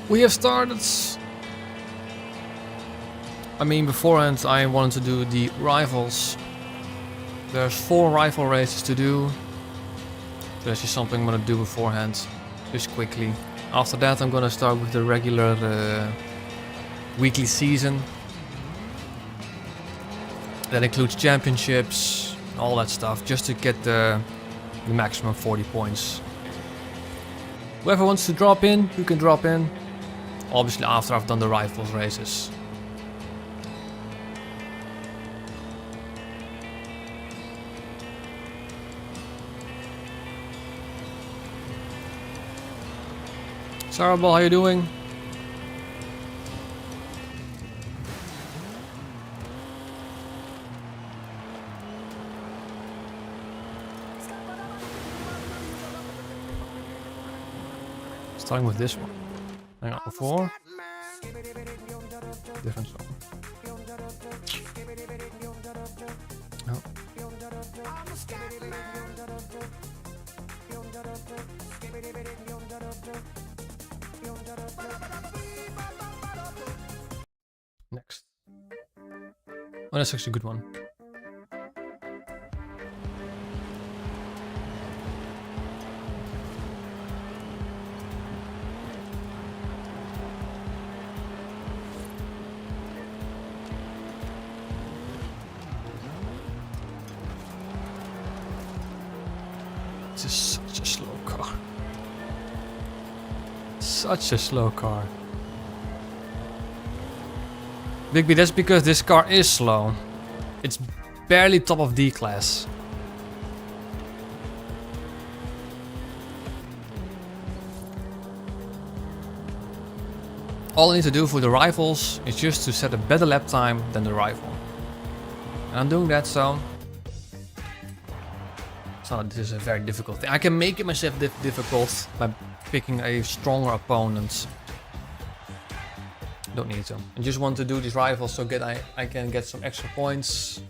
We have started. I mean, beforehand I wanted to do the rivals. There's 4 rival races to do. So that's just something I'm gonna do beforehand, just quickly. After that I'm gonna start with the regular weekly season. That includes championships, all that stuff, just to get the maximum 40 points. Whoever wants to drop in, you can drop in. Obviously after I've done the rivals races. Sarabal, how you doing? Starting with this one. Hang on, before. Different song. Oh. Next. Oh, that's actually a good one. This is such a slow car. Such a slow car. Big B, that's because this car is slow. It's barely top of D class. All I need to do for the rivals is just to set a better lap time than the rival. And I'm doing that, so this is a very difficult thing. I can make it myself difficult by picking a stronger opponent. Don't need to. I just want to do these rivals so I can get some extra points.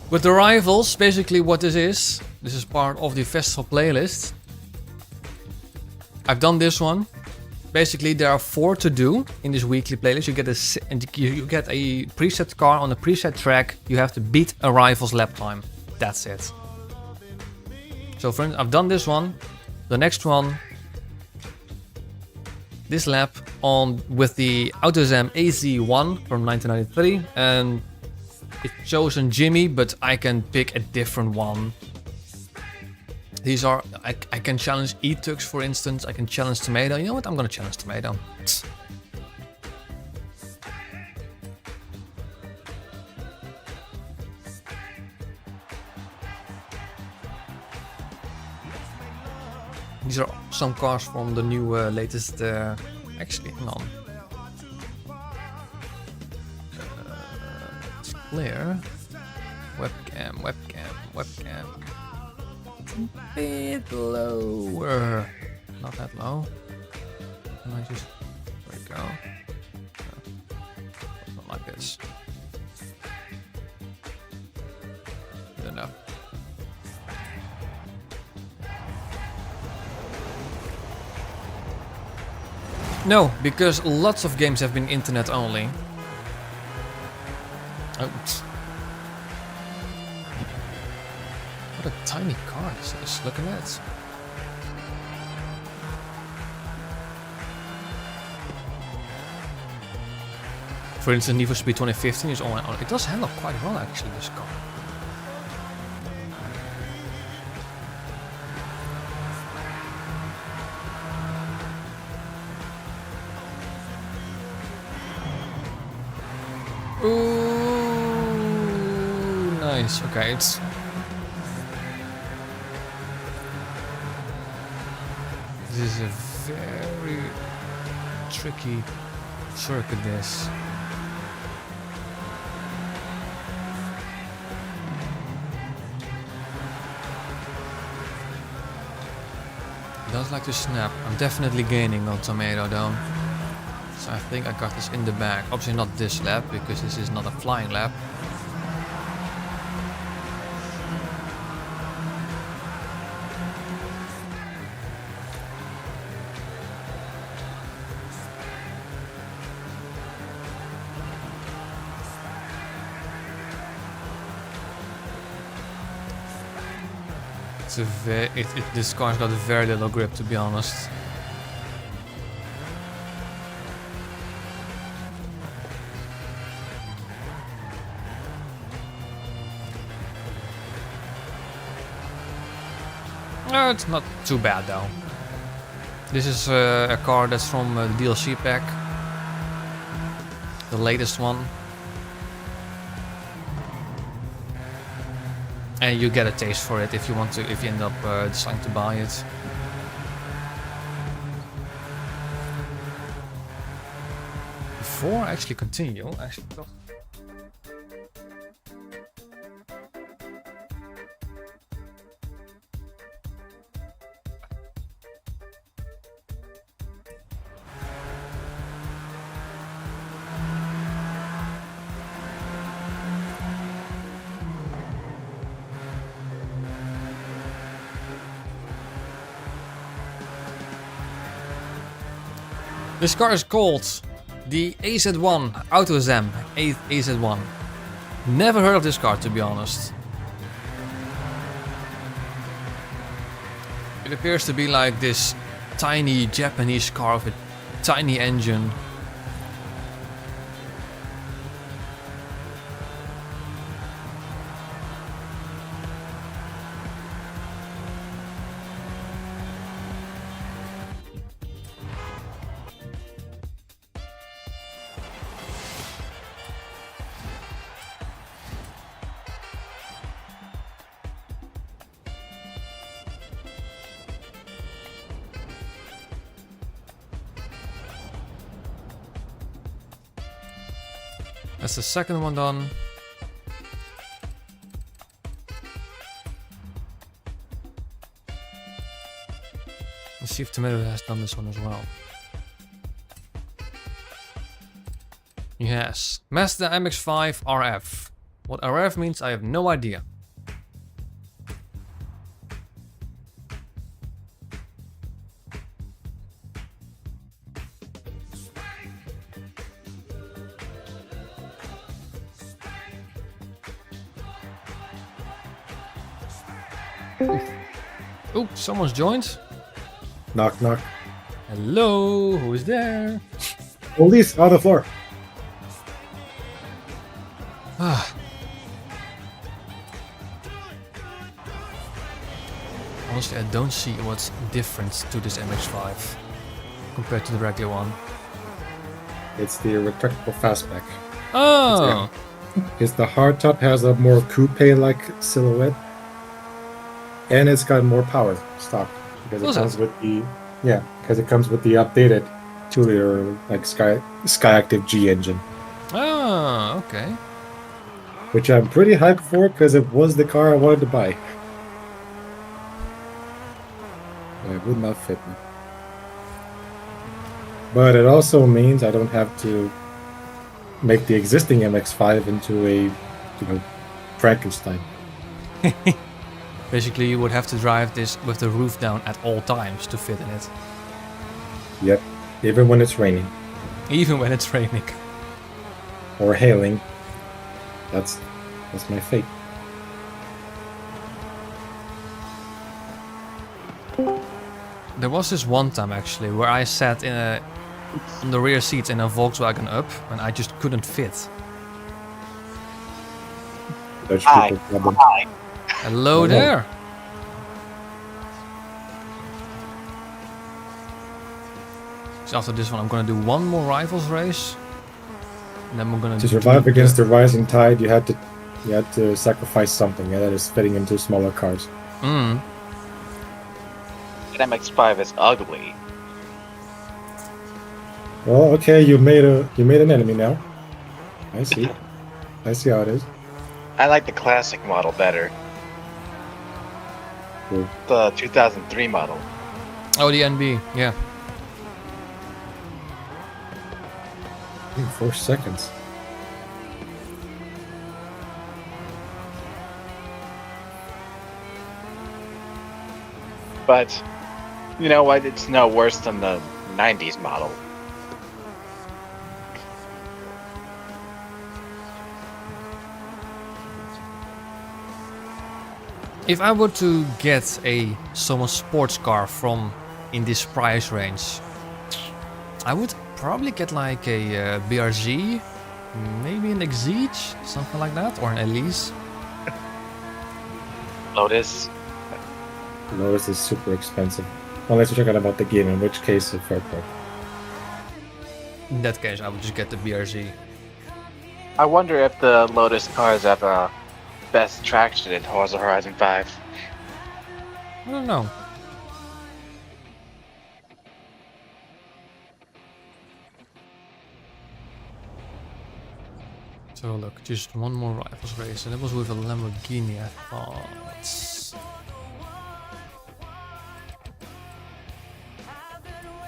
With the rivals, basically what this is part of the festival playlist. I've done this one. Basically there are 4 to do in this weekly playlist. You get a preset car on a preset track. You have to beat a rival's lap time. That's it. So friends, I've done this one. The next one, this lap with the AutoZam AZ1 from 1993, and it's chosen Jimmy, but I can pick a different one. These are, I can challenge E-Tux, for instance. I can challenge Tomato. You know what? I'm gonna challenge Tomato. These are some cars from the new latest. Actually, hang on. It's clear. Webcam. A bit lower. Not that low. Can I just? There we go. No, not like this. Good enough. No, because lots of games have been internet only. Oh. What a tiny car this is, look at that. For instance, Need for Speed 2015 is on. It does handle quite well actually, this car. Ooh, nice. Okay, it's this is a very tricky circuit. This. It does like to snap. I'm definitely gaining on Tomato though. So I think I got this in the bag. Obviously not this lap, because this is not a flying lap. It's this car's got very little grip, to be honest. It's not too bad though. This is a car that's from the DLC pack, the latest one, and you get a taste for it if you want to. If you end up deciding to buy it. Before I actually continue, this car is called the AZ1 AutoZam AZ1. Never heard of this car, to be honest. It appears to be like this tiny Japanese car with a tiny engine. That's the second one done. Let's see if Tomato has done this one as well. Yes. Mazda MX-5 RF. What RF means, I have no idea. Oh, someone's joined. Knock, knock. Hello, who is there? Police on the floor. Honestly, I don't see what's different to this MX-5 compared to the regular one. It's the retractable fastback. Oh! Because the hardtop has a more coupe-like silhouette, and it's got more power stock because it comes with the because it comes with the updated 2-liter like Skyactiv G engine. Oh, okay. Which I'm pretty hyped for because it was the car I wanted to buy. But it would not fit me. But it also means I don't have to make the existing MX-5 into a, Frankenstein. Basically, you would have to drive this with the roof down at all times to fit in it. Yep, even when it's raining. Even when it's raining. Or hailing. That's my fate. There was this one time actually where I sat in on the rear seat in a Volkswagen Up and I just couldn't fit. Dutch people problem. Hello there. So after this one, I'm gonna do one more rivals race, and then we're gonna to survive against the rising tide. You had to sacrifice something, and that is fitting into smaller cars. Mm. That MX-5 is ugly. Well, okay, you made an enemy now. I see. I see how it is. I like the classic model better. Cool. The 2003 model. Oh, the NB, yeah. 4 seconds. But, you know what? It's no worse than the 90s model. If I were to get a someone sports car from in this price range, I would probably get like a BRZ, maybe an Exige, something like that, or an Elise. Lotus. Lotus is super expensive. Unless you're talking about the game, in which case a fair point. In that case, I would just get the BRZ. I wonder if the Lotus cars have best traction in Forza Horizon 5. I don't know. So look, just one more rivals race, and that was with a Lamborghini, I thought.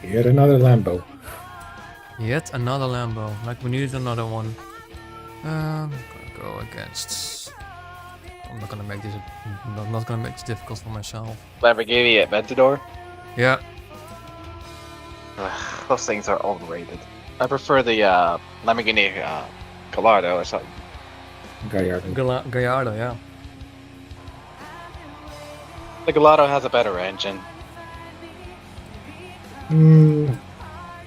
Yet another Lambo. Yet another Lambo. Like we needed another one. I'm gonna go against. I'm not gonna make this. I'm not gonna make this difficult for myself. Lamborghini at Ventador? Yeah. Those things are overrated. I prefer the Lamborghini Gallardo or something. Gallardo. Gallardo, yeah. The Gallardo has a better engine.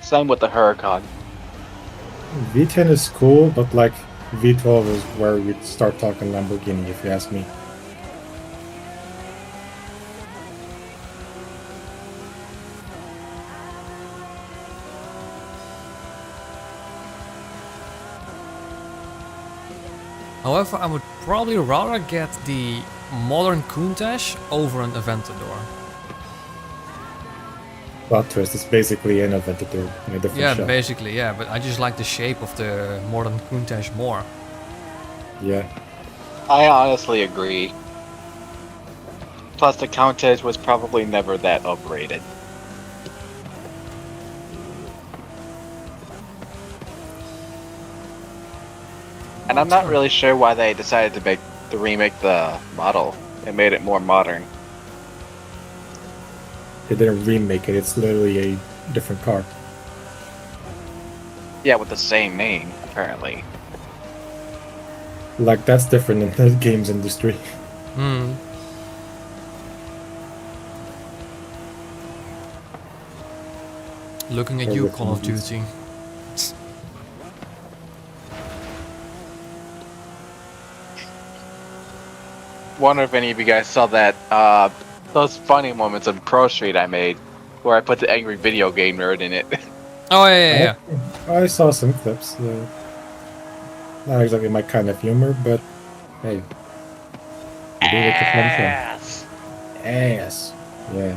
Same with the Huracan. V10 is cool, but like V12 is where we start talking Lamborghini, if you ask me. However, I would probably rather get the modern Countach over an Aventador. Plot twist is basically an Aventador in a different Yeah, shell. basically, yeah, but I just like the shape of the modern Countach more. Yeah. I honestly agree. Plus, the Countach was probably never that upgraded. And I'm not really sure why they decided to remake the model. It made it more modern. They didn't remake it, it's literally a different car. Yeah, with the same name, apparently. Like, that's different in the games industry. Hmm. Looking at Or you, with Call of movies. Duty. Wonder if any of you guys saw that those funny moments in Pro Street I made, where I put the angry video game nerd in it. Oh yeah. I saw some clips. Not exactly my kind of humor, but hey. You do what you can. Ass. Yeah.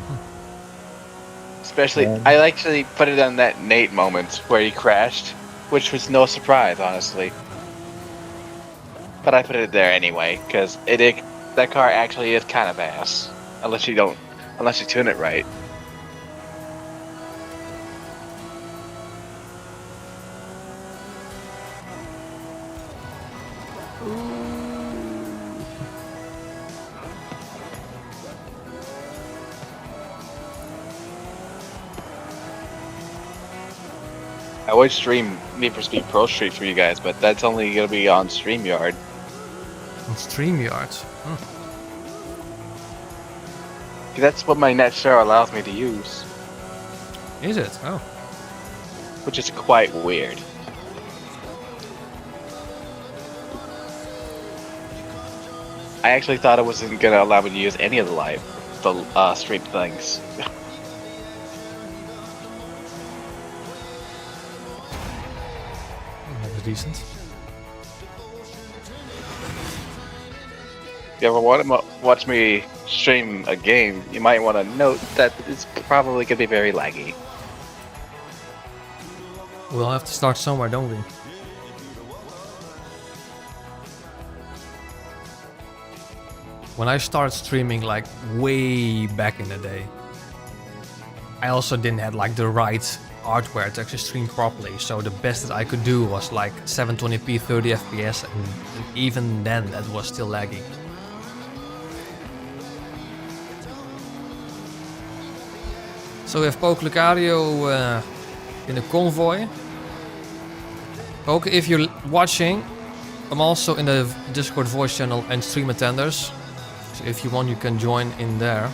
Especially, Yeah. I actually put it on that Nate moment where he crashed, which was no surprise, honestly. But I put it there anyway, because that car actually is kind of ass, unless you tune it right. I would stream Need for Speed Pro Street for you guys, but that's only gonna be on StreamYard. On StreamYard. Hmm. That's what my net share allows me to use, Is it? Oh. which is quite weird. I actually thought it wasn't gonna allow me to use any of the stream things. That was decent. If you ever want to watch me stream a game, you might want to note that it's probably gonna be very laggy. We'll have to start somewhere, don't we? When I started streaming like way back in the day, I also didn't have like the right hardware to actually stream properly, so the best that I could do was like 720p 30 FPS, and even then that was still laggy. So we have Poke Lucario in the convoy. Poke, if you're watching, I'm also in the Discord voice channel and stream attenders. So if you want, you can join in there.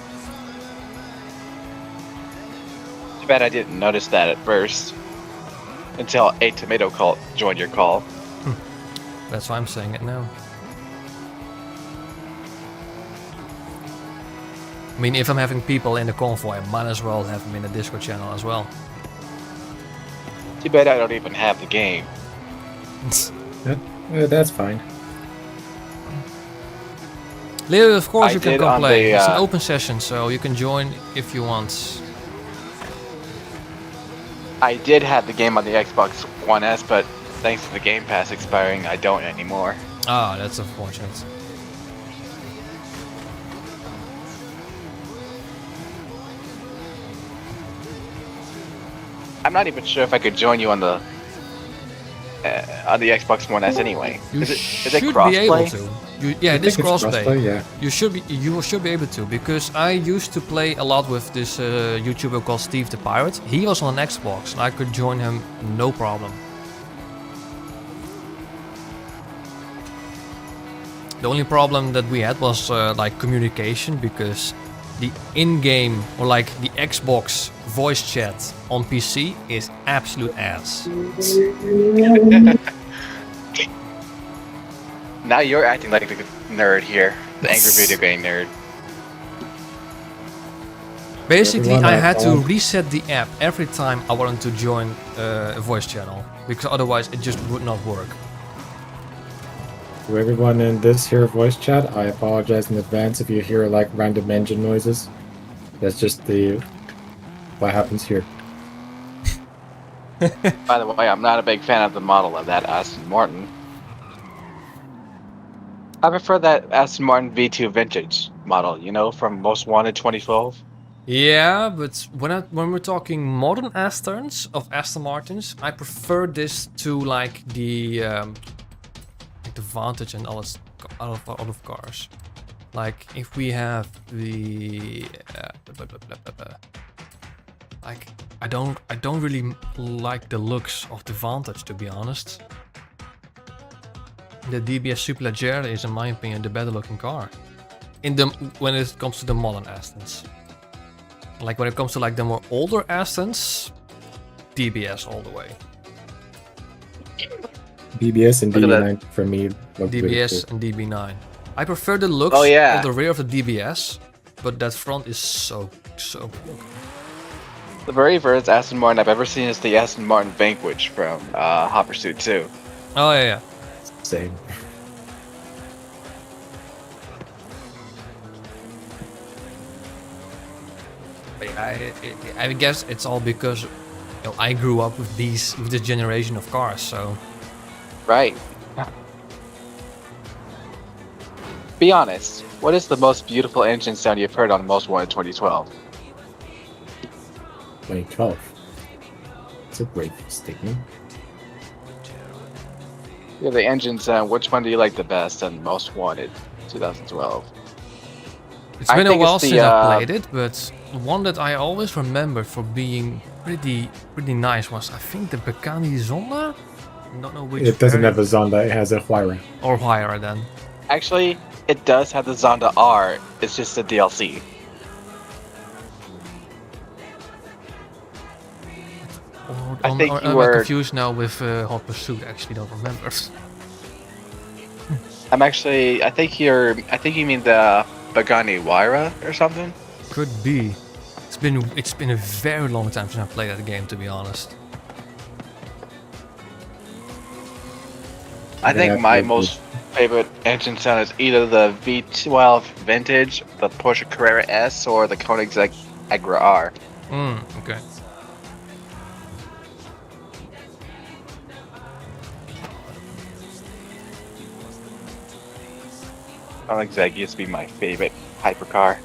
Too bad I didn't notice that at first. Until a tomato call joined your call. That's why I'm saying it now. I mean, if I'm having people in the convoy, I might as well have them in the Discord channel as well. Too bad I don't even have the game. That's fine. Leo, of course I you can did come on play. the, It's an open session, so you can join if you want. I did have the game on the Xbox One S, but thanks to the Game Pass expiring, I don't anymore. Ah, that's unfortunate. I'm not even sure if I could join you on the Xbox One S anyway. You Is it should be crossplay? able to. Yeah, it is crossplay. Yeah. You should be able to, because I used to play a lot with this YouTuber called Steve the Pirate. He was on an Xbox, and I could join him no problem. The only problem that we had was like communication, because the in-game or like the Xbox voice chat on PC is absolute ass. Now you're acting like the nerd here, the angry video game nerd. Basically, Everyone I at had to home. reset the app every time I wanted to join a voice channel, because otherwise it just would not work. To everyone in this here voice chat, I apologize in advance if you hear like random engine noises. That's just what happens here. By the way, I'm not a big fan of the model of that Aston Martin. I prefer that Aston Martin V2 Vintage model, you know, from Most Wanted 2012. Yeah, but when we're talking modern Astons of Aston Martins, I prefer this to like the Vantage and all of cars. Like if we have the like I don't really like the looks of the Vantage, to be honest. The DBS Superleggera is, in my opinion, the better looking car. When it comes to the modern Astons. Like when it comes to like the more older Astons, DBS all the way. DBS and Look at DB9 for me look really DBS cool. and DB9. I prefer the looks Oh, yeah. of the rear of the DBS, but that front is so cool. The very first Aston Martin I've ever seen is the Aston Martin Vanquish from Hot Pursuit 2. Oh yeah. Same. But I guess it's all because I grew up with this generation of cars, so Right. Be honest, what is the most beautiful engine sound you've heard on Most Wanted 2012? 2012. It's a great statement. Yeah, the engine sound, which one do you like the best on Most Wanted 2012? it's I been a think while it's the, since I played it, but one that I always remember for being pretty nice was, I think, the Pagani Zonda. Don't know which. It doesn't have variant. a Zonda, it has a Huayra. Or higher then. Actually, it does have the Zonda R, it's just a DLC. I think you I'm were- confused now with Hot Pursuit. Actually, don't remember. I think you mean the Pagani Huayra or something? Could be. It's been a very long time since I played that game, to be honest. I think Yeah, my maybe. most favorite engine sound is either the V12 Vintage, the Porsche Carrera S, or the Koenigsegg Agra R. Okay. Koenigsegg used to be my favorite hypercar.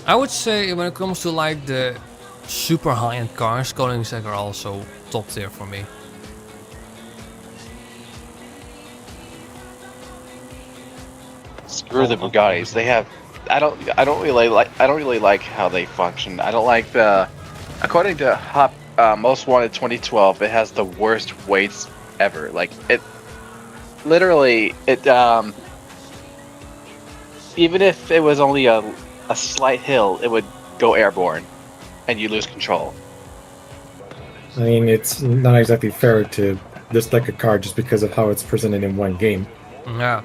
I would say when it comes to like the super high-end cars, Koenigsegg are also top tier for me. Screw the Bugattis. They have. I don't really like how they function. I don't like the. According to Most Wanted 2012, it has the worst weights ever. Like it. Literally, it even if it was only a slight hill, it would go airborne, and you lose control. I mean, it's not exactly fair to dislike a car just because of how it's presented in one game. Yeah.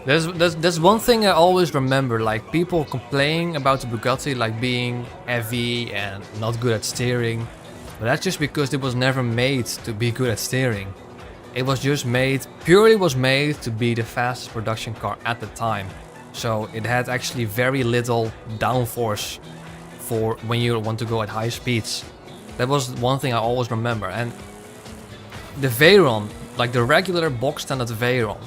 There's one thing I always remember, like people complaining about the Bugatti like being heavy and not good at steering. But that's just because it was never made to be good at steering. It was just purely made to be the fastest production car at the time. So it had actually very little downforce for when you want to go at high speeds. That was one thing I always remember. And the Veyron, like the regular box standard Veyron,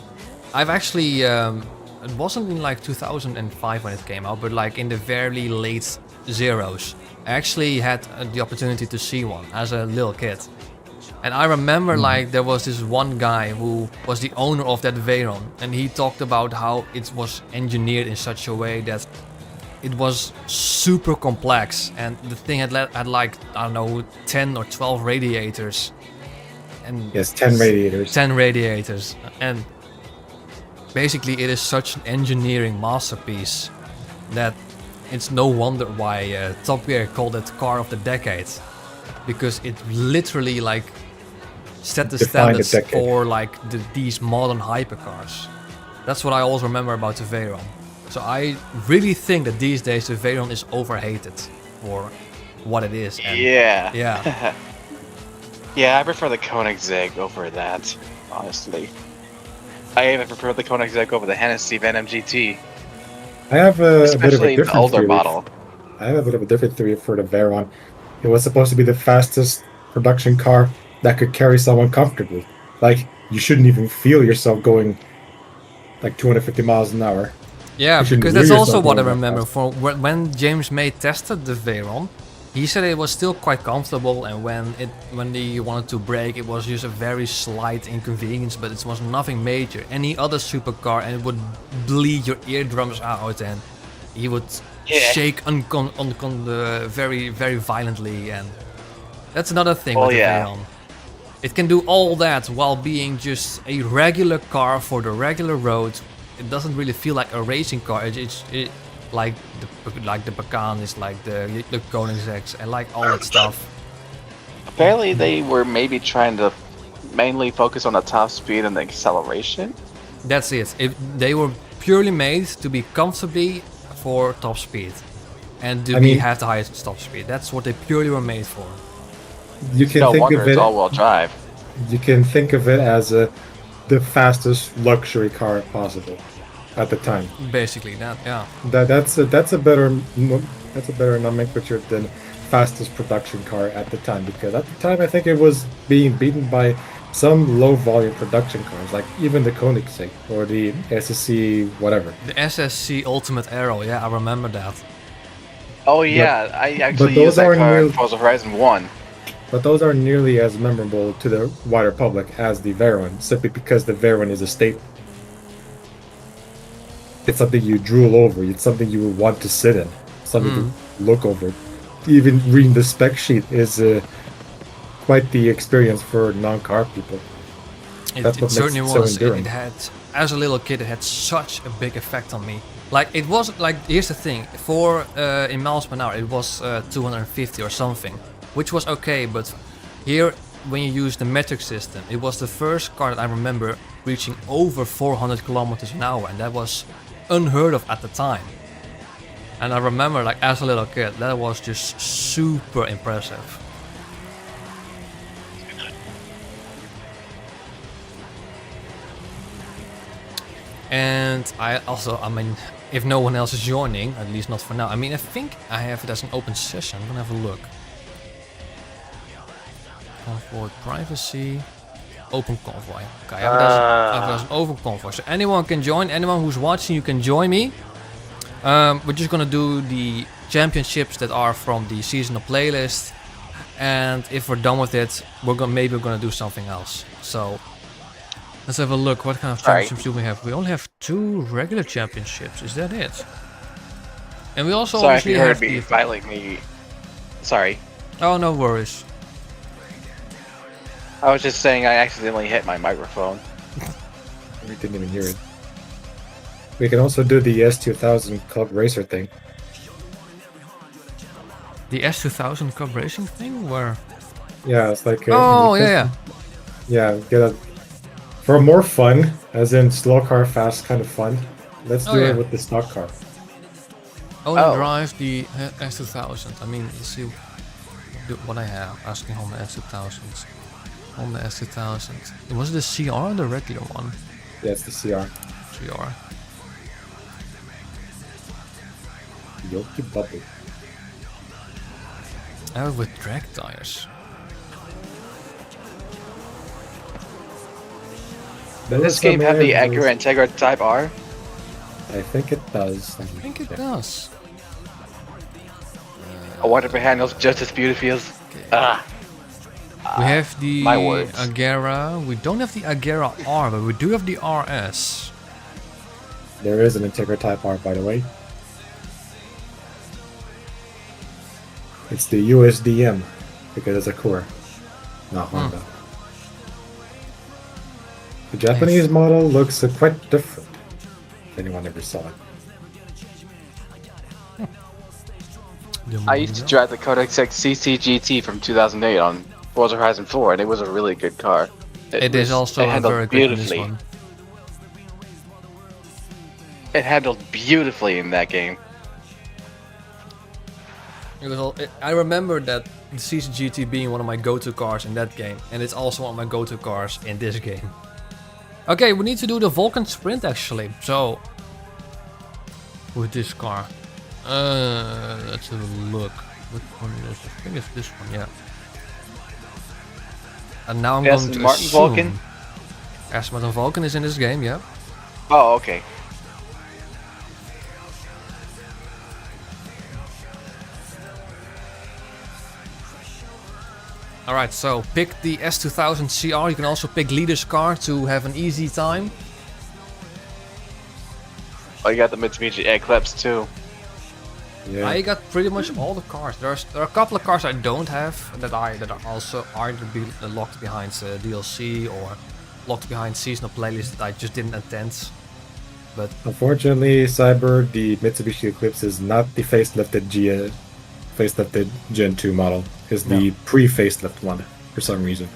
I've actually, it wasn't in like 2005 when it came out, but like in the very late zeros. I actually had the opportunity to see one as a little kid. And I remember like there was this one guy who was the owner of that Veyron, and he talked about how it was engineered in such a way that it was super complex, and the thing had like, I don't know, 10 or 12 radiators. And yes, 10 radiators. 10 radiators. And basically it is such an engineering masterpiece that it's no wonder why Top Gear called it car of the decade, because it literally like set the standards for like these modern hypercars. That's what I always remember about the Veyron. So I really think that these days the Veyron is overhated for what it is. And yeah. Yeah. I prefer the Koenigsegg over that, honestly. I even prefer the Koenigsegg over the Hennessy Venom GT. I have a bit of a Especially the different older theory. model. I have a bit of a different theory for the Veyron. It was supposed to be the fastest production car that could carry someone comfortably. Like, you shouldn't even feel yourself going like 250 miles an hour. Yeah, because that's also what I remember. For when James May tested the Veyron, he said it was still quite comfortable, and when he wanted to brake, it was just a very slight inconvenience, but it was nothing major. Any other supercar, and it would bleed your eardrums out, and he would shake very, very violently, and that's another thing with the Veyron. It can do all that while being just a regular car for the regular road. It doesn't really feel like a racing car. It's like the Pacan is like the Koenigseggs and like all that stuff. Apparently they were maybe trying to mainly focus on the top speed and the acceleration. That's it. They were purely made to be comfortably for top speed and to have the highest top speed. That's what they purely were made for. You can no think wonder of it, it's all-wheel drive. You can think of it as the fastest luxury car possible at the time. Basically, yeah. That's a better nomenclature than fastest production car at the time, because at the time I think it was being beaten by some low volume production cars, like even the Koenigsegg or the SSC whatever. The SSC Ultimate Aero, yeah, I remember that. Oh yeah, I actually used that car in Forza Horizon 1. But those aren't nearly as memorable to the wider public as the Veyron, simply because the Veyron is a staple. It's something you drool over, it's something you would want to sit in, something to look over. Even reading the spec sheet is quite the experience for non-car people. It certainly was. It had, as a little kid, it had such a big effect on me. Like, it was, like, here's the thing, in miles per hour, it was 250 or something, which was okay, but here, when you use the metric system, it was the first car that I remember reaching over 400 kilometers an hour, and that was unheard of at the time. And I remember, like, as a little kid, that was just super impressive. And I mean, if no one else is joining, at least not for now. I mean, I think I have it as an open session. I'm gonna have a look. Convoy privacy, open convoy. Okay, I have it as an open convoy. So anyone can join. Anyone who's watching, you can join me. We're just gonna do the championships that are from the seasonal playlist, and if we're done with it, maybe we're gonna do something else. So let's have a look. What kind of championships do we have? We only have 2 regular championships. Is that it? And we also obviously have me filing me. Sorry. Oh, no worries. I was just saying I accidentally hit my microphone. We didn't even hear it. We can also do the S2000 Club Racer thing. The S2000 Cup racing thing, where? Yeah, it's like Oh yeah. yeah. Get a for more fun, as in slow car, fast kind of fun. Let's Oh, do yeah. it with the stock car. Own and Oh. drive the S2000. I mean, let's see what I have. Asking on the S2000. On the S2000. Was it the CR or the regular one? Yeah, it's the CR. CR. Yoki bubble. I have it with drag tires. Does this game have the Acura Integra Type R? I think it does. I think it does. I wonder if it handles just as beautifully as. Ah. We have the my words. Agera. We don't have the Agera R, but we do have the RS. There is an Integra Type R, by the way. It's the USDM because it's a core, not Honda. The Japanese model looks quite different. If anyone ever saw it. I used to drive the Codex X CCGT from 2008 on Forza Horizon 4, and it was a really good car. It is also handled very good in this beautifully. one. It handled beautifully in that game. It was I remember that the CCGT being one of my go-to cars in that game, and it's also one of my go-to cars in this game. Okay, we need to do the Vulcan Sprint actually. So, with this car, let's have a look. Which one is it? I think it's this one, yeah. And now I'm going to Martin assume Vulcan? Aston Martin Vulcan is in this game, yeah. Oh, okay. Alright, so pick the S2000 CR. You can also pick Leader's car to have an easy time. Oh, you got the Mitsubishi Eclipse too. Yeah. I got pretty much all the cars. There are a couple of cars I don't have that are also either be locked behind DLC or locked behind seasonal playlists that I just didn't attend. But Unfortunately, Cyber, the Mitsubishi Eclipse is not the facelifted Gen 2 model. It's the pre-facelift one for some reason.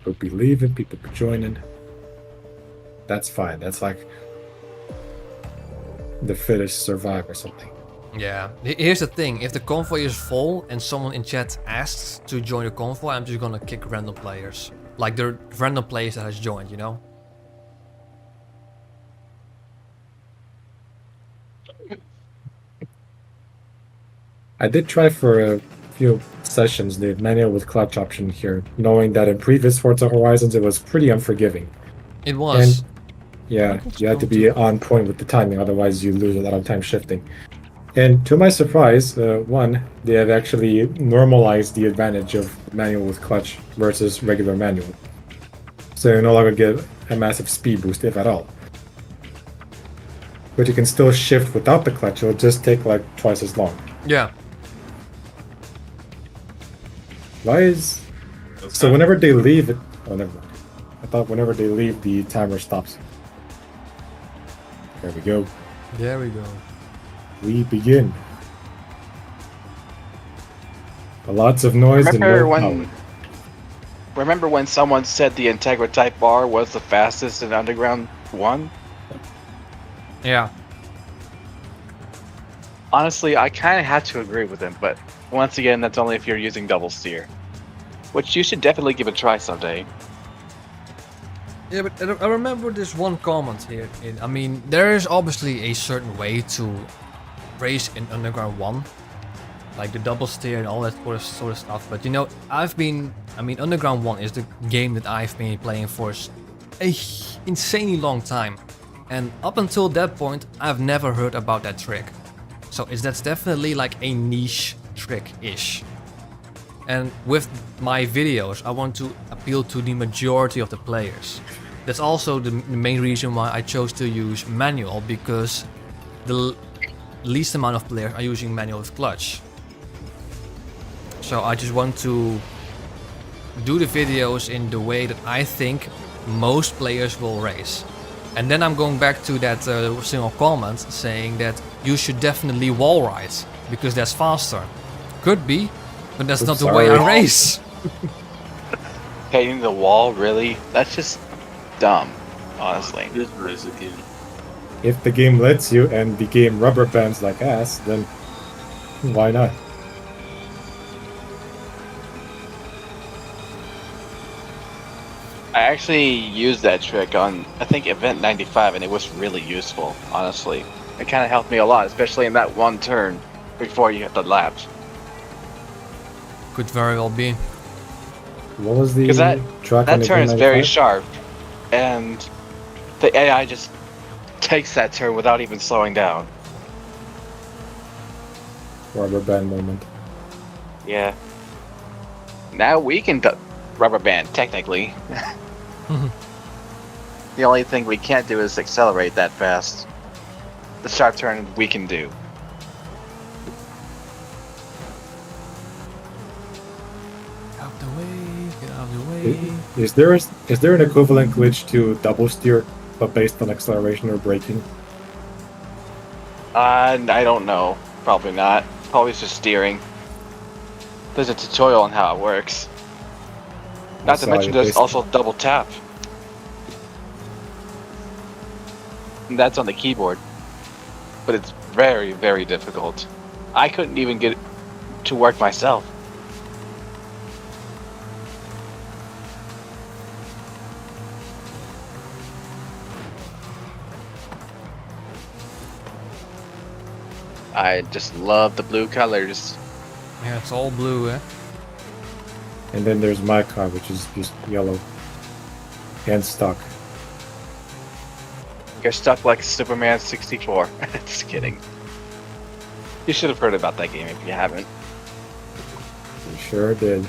But believe in people for joining. That's fine. That's like the fittest survive or something. yeah, here's the thing. If the convoy is full and someone in chat asks to join the convoy, I'm just gonna kick random players. Like the random players that has joined, you know? I did try for a few sessions the manual with clutch option here, knowing that in previous Forza Horizons it was pretty unforgiving. It was. And yeah, you had to be on point with the timing, otherwise you lose a lot of time shifting. And to my surprise, one, they have actually normalized the advantage of manual with clutch versus regular manual. So you no longer get a massive speed boost, if at all. But you can still shift without the clutch, it'll just take like twice as long. Yeah. Why is... So whenever they leave it... Oh, never mind. I thought whenever they leave, the timer stops. There we go. There we go. We begin. Lots of noise and no power. Remember when someone said the Integra Type R was the fastest in Underground 1? Yeah. Honestly, I kind of have to agree with him, but once again, that's only if you're using double steer. Which you should definitely give a try someday. Yeah, but I remember this one comment here. I mean, there is obviously a certain way to race in Underground 1. Like the double steer and all that sort of stuff. But you know, Underground 1 is the game that I've been playing for a insanely long time. And up until that point, I've never heard about that trick. So that's definitely like a niche trick-ish. And with my videos, I want to appeal to the majority of the players. That's also the main reason why I chose to use manual, because the least amount of players are using manual with clutch. So I just want to do the videos in the way that I think most players will race. And then I'm going back to that single comment saying that you should definitely wall ride because that's faster. Could be, but that's not the way I race. Hitting the wall, really? That's just dumb, honestly. Just race again. If the game lets you and the game rubber bands like ass, then why not? I actually used that trick on, I think, Event 95, and it was really useful, honestly. It kind of helped me a lot, especially in that one turn before you hit the laps. Could very well be. What was the Because track on that the turn is game very 95? sharp, and the AI just takes that turn without even slowing down. Rubber band moment. Yeah. Now we can rubber band, technically. The only thing we can't do is accelerate that fast. The sharp turn we can do. Out the way, get out of the way. Is there an equivalent glitch to double steer, but based on acceleration or braking? I don't know. Probably not. Probably just steering. There's a tutorial on how it works. Not to mention there's also double tap. And that's on the keyboard. But it's very, very difficult. I couldn't even get it to work myself. I just love the blue colors. Yeah, it's all blue, eh? And then there's my car, which is just yellow and stuck. You're stuck like Superman 64. Just kidding. You should have heard about that game if you haven't. You sure did.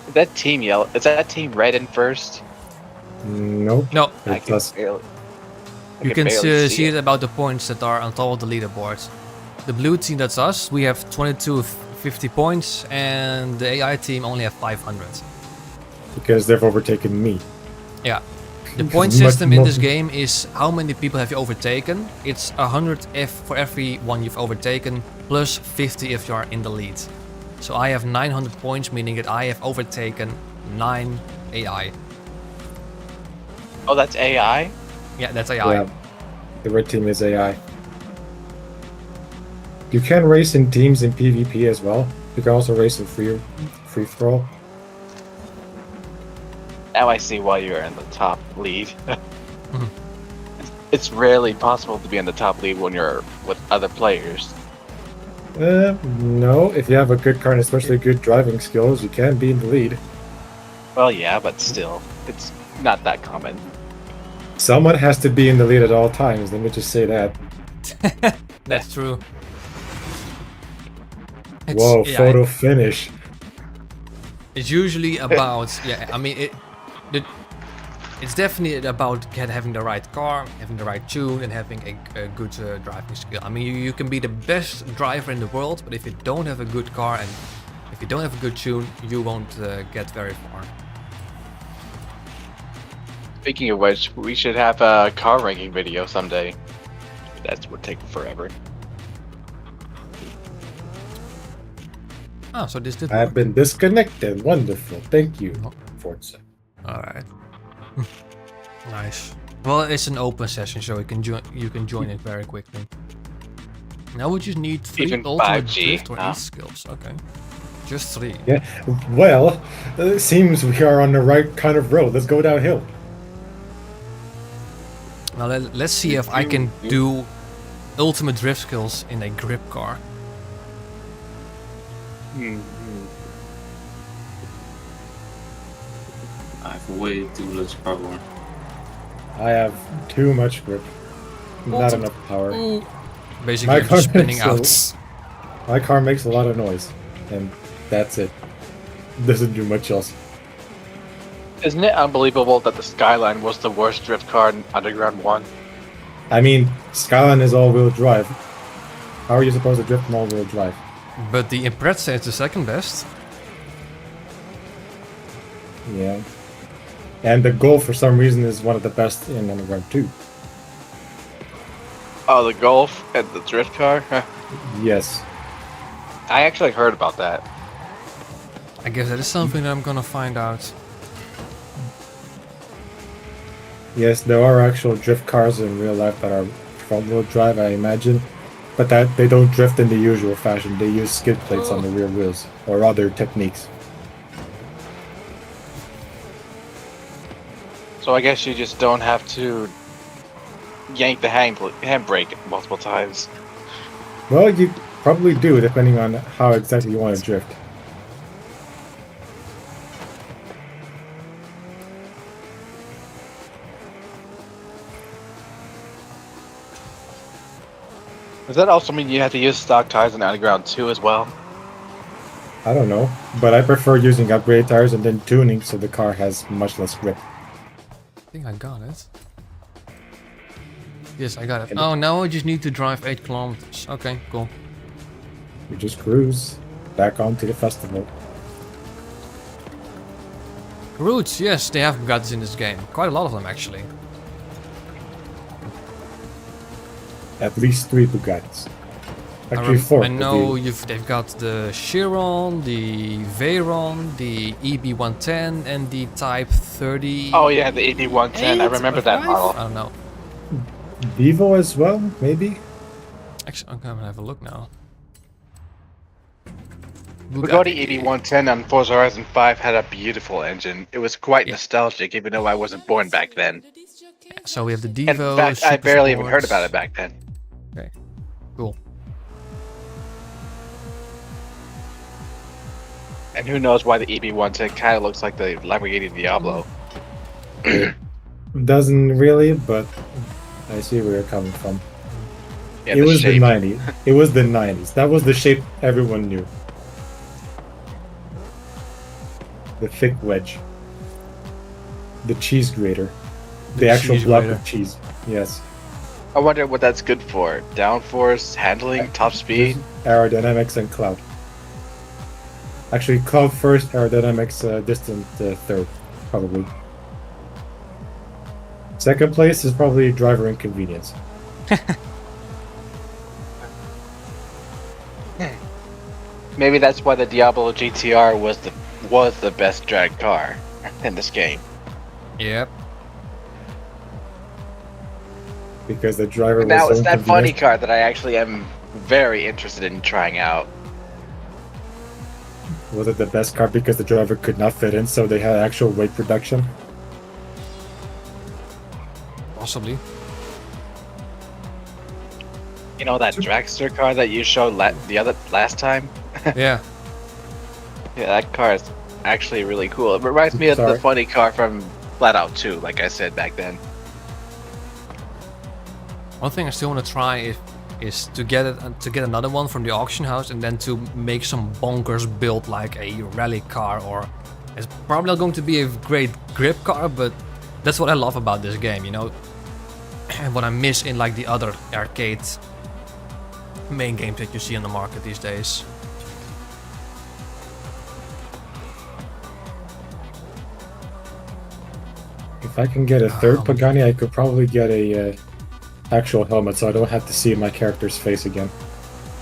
Is that team yellow? Is that team red in first? Nope. No, I It's can us. barely, I you can can barely see it about the points that are on top of the leaderboard. The blue team, that's us, we have 2250 points, and the AI team only have 500. Because they've overtaken me. Yeah. The point Much system in more- this game is how many people have you overtaken. It's 100 if for every one you've overtaken, plus 50 if you are in the lead. So I have 900 points, meaning that I have overtaken 9 AI. Oh, that's AI? Yeah, that's AI. Yeah. The red team is AI. You can race in teams in PvP as well. You can also race in free for all. Now I see why you're in the top lead. It's rarely possible to be in the top lead when you're with other players. No. If you have a good car and especially good driving skills, you can be in the lead. Well, yeah, but still, it's not that common. Someone has to be in the lead at all times. Let me just say that. That's true. Whoa, yeah, photo finish. It's usually about I mean it's definitely about having the right car, having the right tune, and having a good driving skill. I mean, you can be the best driver in the world, but if you don't have a good car and if you don't have a good tune, you won't get very far. Speaking of which, we should have a car ranking video someday. That would take forever. Oh, so this did I have work. been disconnected. Wonderful. Thank you, Forza. Alright. Nice. Well, it's an open session, so you can join it very quickly. Now we just need 3 Even ultimate 5G, drift or huh? e-skills. Okay. Just 3. Yeah. Well, it seems we are on the right kind of road. Let's go downhill. Now let's see if I can do ultimate drift skills in a grip car. I have way too much power. I have too much grip. Not enough power. Basically, My I'm just car spinning makes out. My car makes a lot of noise. And That's it. Doesn't do much else. Isn't it unbelievable that the Skyline was the worst drift car in Underground 1? I mean, Skyline is all-wheel drive. How are you supposed to drift in all-wheel drive? But the Impreza is the second best. Yeah. And the Golf, for some reason, is one of the best in Underground 2. Oh, the Golf and the drift car? Yes. I actually heard about that. I guess that is something that I'm gonna find out. Yes, there are actual drift cars in real life that are front-wheel drive, I imagine. But that they don't drift in the usual fashion. They use skid plates on the rear wheels or other techniques. So I guess you just don't have to yank the handbrake multiple times. Well, you probably do, depending on how exactly you want to drift. Does that also mean you have to use stock tires in Underground 2 as well? I don't know, but I prefer using upgrade tires and then tuning so the car has much less grip. I think I got it. Yes, I got it. Oh, now I just need to drive 8 kilometers. Okay, cool. You just cruise back onto the festival. Routes, yes, they have Bugattis in this game. Quite a lot of them, actually. At least 3 Bugattis. Actually 4. I know they've got the Chiron, the Veyron, the EB110, and the Type 30. Oh yeah, the EB110. I remember that model. I don't know. Vivo as well, maybe? Actually, I'm gonna have a look now. Bugatti EB110 on Forza Horizon 5 had a beautiful engine. It was quite nostalgic, even though I wasn't born back then. So we have the In Devo. fact, I Super barely even Sports. heard about it back then. Okay, cool. And who knows why the EB110 kind of looks like the Lamborghini Diablo. Doesn't really, but I see where you're coming from. Yeah, It was shape. the 90s. It was the 90s. That was the shape everyone knew. The thick wedge. The cheese grater. The actual cheese block grater. of cheese. Yes. I wonder what that's good for. Downforce, handling, top speed? Aerodynamics and cloud. Actually, cloud first, aerodynamics distant third, probably. Second place is probably driver inconvenience. Maybe that's why the Diablo GTR was the best drag car in this game. Yep. Because the driver Now was it's so that funny inconvenient. car that I actually am very interested in trying out. Was it the best car because the driver could not fit in, so they had actual weight reduction? Possibly. You know that dragster car that you showed last time? Yeah. Yeah, that car is actually really cool. It reminds me of the Sorry. funny car from Flat Out 2, like I said back then. One thing I still want to try is to get another one from the auction house and then to make some bonkers build like a rally car, or it's probably not going to be a great grip car, but that's what I love about this game, you know. And what I miss in like the other arcade main games that you see on the market these days. If I can get a third Pagani, I could probably get a actual helmet, so I don't have to see my character's face again.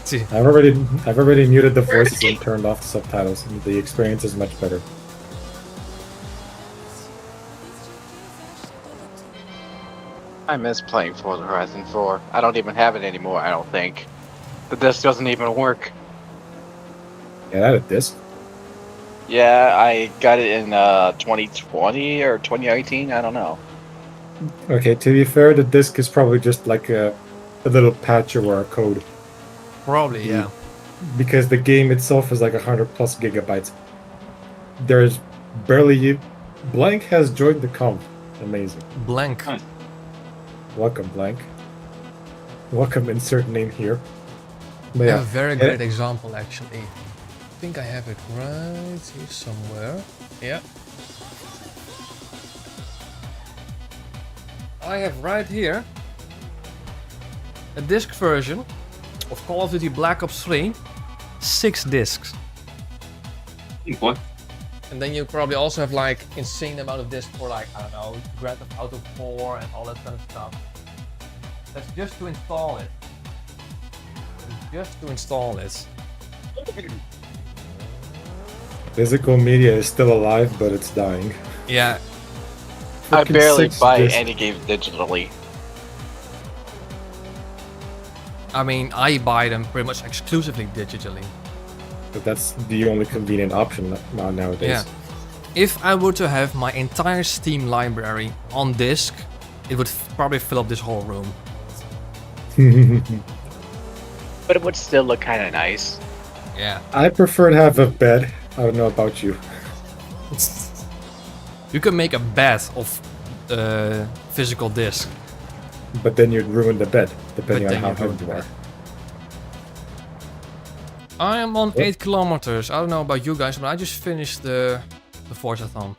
See, I've already muted the voices and turned off the subtitles, and the experience is much better. I miss playing Forza Horizon 4. I don't even have it anymore, I don't think. The disc doesn't even work. Yeah, that a disc. Yeah, I got it in 2020 or 2018, I don't know. Okay, to be fair, the disc is probably just like a little patch or a code, probably, yeah. because the game itself is like 100+ gigabytes. There's barely. Blank has joined the comp. Amazing. Blank. Welcome, Blank. Welcome, insert name here. But Yeah, yeah, a very great example actually. think I have it right here somewhere. Yeah. I have right here a disc version of Call of Duty Black Ops 3. 6 discs. What? And then you probably also have like insane amount of discs for like, I don't know, Grand Theft Auto 4 and all that kind of stuff. That's just to install it. Just to install it. Physical media is still alive, but it's dying. Yeah. I Fucking barely 6 buy discs. any games digitally. I mean, I buy them pretty much exclusively digitally. But that's the only convenient option nowadays. Yeah. If I were to have my entire Steam library on disc, it would probably fill up this whole room. But it would still look kind of nice. Yeah. I prefer to have a bed. I don't know about you. You can make a bed of physical disc. But then you'd ruin the bed, depending But on then how you'd ruin heavy the you are. bed. I am on 8 kilometers. I don't know about you guys, but I just finished the Forza-thon.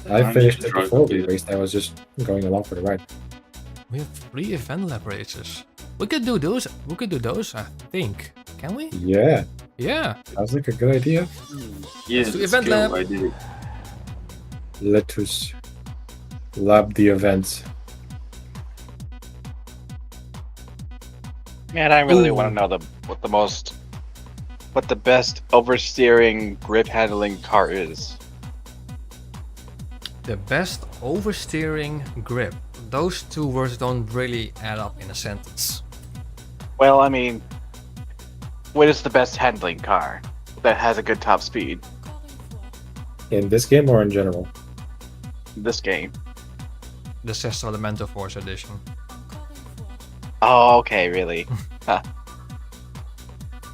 I finished it Try to before we do it. raced. I was just going along for the ride. We have 3 event lab races. We could do those. We could do those, I think. Can we? Yeah, Yeah. sounds like a good idea. Yeah, do let's event go, lab. I did it. Let us lab the events. Man, I really Ooh. want to know what the best oversteering grip handling car is. The best oversteering grip. Those two words don't really add up in a sentence. Well, I mean, what is the best handling car that has a good top speed? In this game or in general? This game. The Sesto Elemento Force Edition. Oh, okay, really. Huh.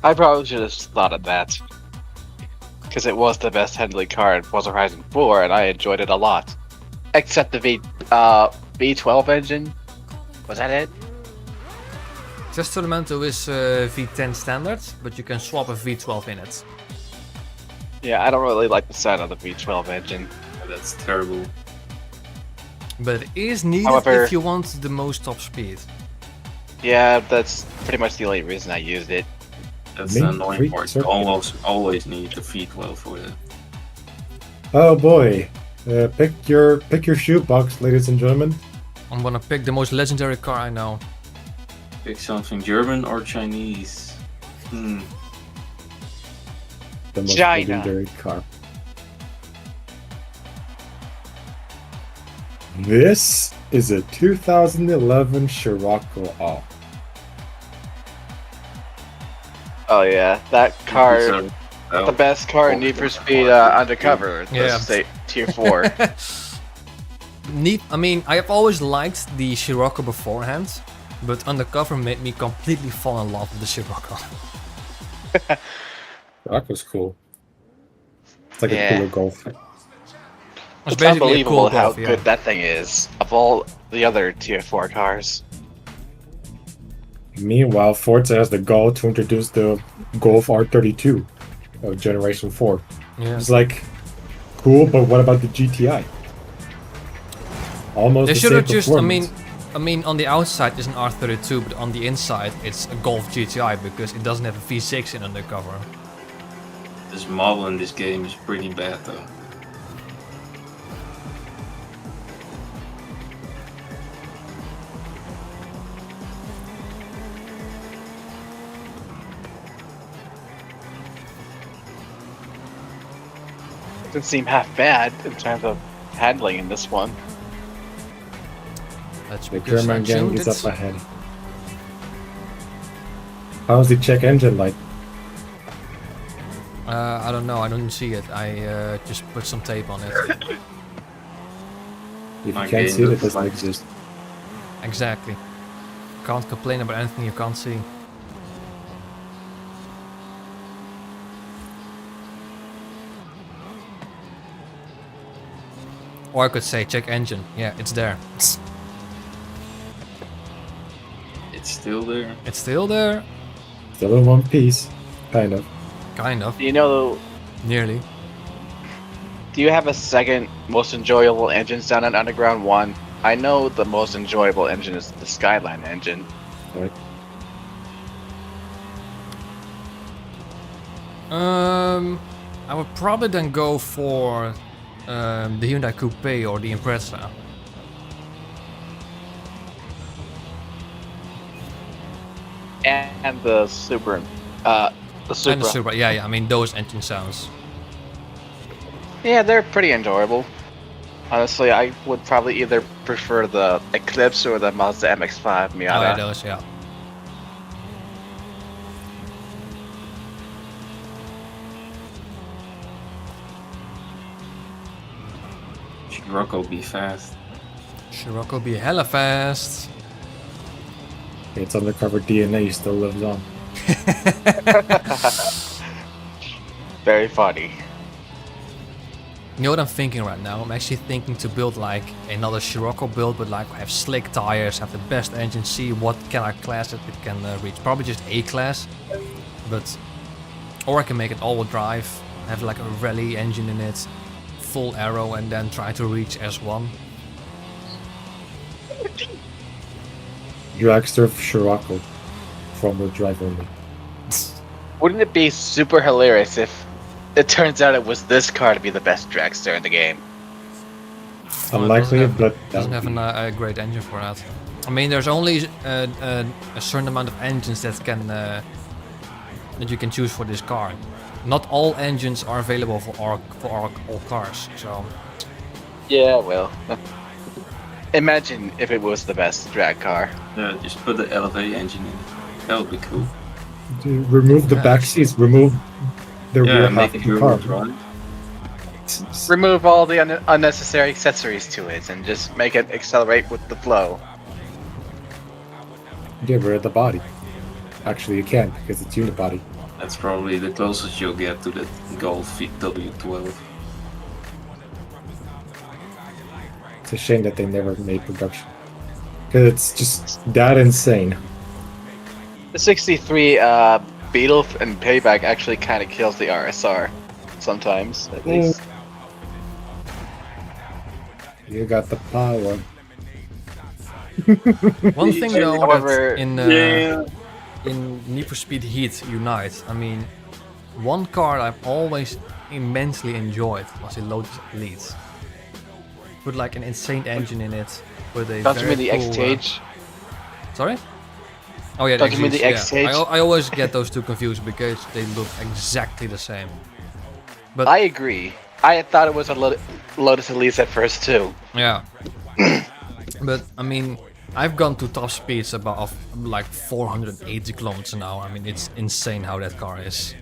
I probably should have thought of that. Because it was the best handling car in Forza Horizon 4, and I enjoyed it a lot. Except the V12 engine. Was that it? Sesto Elemento is V10 standard, but you can swap a V12 in it. Yeah, I don't really like the sound of the V12 engine. That's terrible. But it is needed However- if you want the most top speed. Yeah, that's pretty much the only reason I used it. That's Main the annoying freak part. You circuit. always need the V12 for that. Oh boy, pick your shoebox, ladies and gentlemen. I'm gonna pick the most legendary car I know. Pick something German or Chinese. The most China. legendary car. This is a 2011 Scirocco R. Oh yeah, that car, So, the best car in Need for Speed Undercover. Yeah. Let's say Tier 4. I mean, I have always liked the Scirocco beforehand, but Undercover made me completely fall in love with the Scirocco. Scirocco's cool. It's like Yeah. a cooler Golf. It's It's basically a unbelievable cool how Golf, yeah. good that thing is, of all the other Tier 4 cars. Meanwhile, Forza has the goal to introduce the Golf R32 of Generation 4. Yeah. It's like, cool, but what about the GTI? Almost They the should same have just, performance. I mean, on the outside it's an R32, but on the inside it's a Golf GTI because it doesn't have a V6 in Undercover. this model in this game is pretty bad though. Doesn't seem half bad in terms of handling in this one. That's The because I German gang tuned is it. up ahead. How's the check engine light? I don't know, I don't see it. I just put some tape on it. If you My can't game see it, it looks doesn't like- exist. Exactly. Can't complain about anything you can't see. Or I could say check engine. Yeah, it's there. It's still there. It's still there. Still in one piece, kind of. Kind of. Do you know? Nearly. Do you have a second most enjoyable engine down in Underground 1? I know the most enjoyable engine is the Skyline engine. Right. I would probably then go for the Hyundai Coupe or the Impreza. And the Supra. The Supra. And the Supra, yeah. I mean, those engine sounds. Yeah, they're pretty enjoyable. Honestly, I would probably either prefer the Eclipse or the Mazda MX-5 Oh, yeah, Miata. those, yeah. Rocco be fast. Scirocco be hella fast. Its undercover DNA still lives on. Very funny. You know what I'm thinking right now? I'm actually thinking to build like another Scirocco build, but like have slick tires, have the best engine, see what kind of class it can reach. Probably just A class, but or I can make it all-wheel drive, have like a rally engine in it, full aero, and then try to reach S1. Dragster Scirocco. Front-wheel drive only. Wouldn't it be super hilarious if it turns out it was this car to be the best dragster in the game? Unlikely, but doesn't have a great engine for that. I mean, there's only a certain amount of engines that can that you can choose for this car. Not all engines are available for all cars. So Yeah, well. Imagine if it was the best drag car. Yeah, just put the LV engine in. That would be cool. remove the back seats, remove the rear Yeah, half make it of the real car. drive. Remove all the unnecessary accessories to it and just make it accelerate with the flow. Get rid of the body. Actually, you can't because it's unibody. That's probably the closest you'll get to the Golf W12. It's a shame that they never made production. Because it's just that insane. The 63 Beetle and Payback actually kind of kills the RSR. Sometimes, at least. You got the power. one thing though, However, that in Need for Speed Heat Unite, I mean, one car I've always immensely enjoyed was the Lotus Elite. Put like an insane engine in it with a Don't you very mean the cool, X-Stage? Sorry? Oh yeah, Don't you mean the yeah. X-Stage? I always get those two confused because they look exactly the same. But I agree. I thought it was a Lotus Elise at first too. yeah. But I mean, I've gone to top speeds of like 480 kilometers an hour. I mean, it's insane how that car is.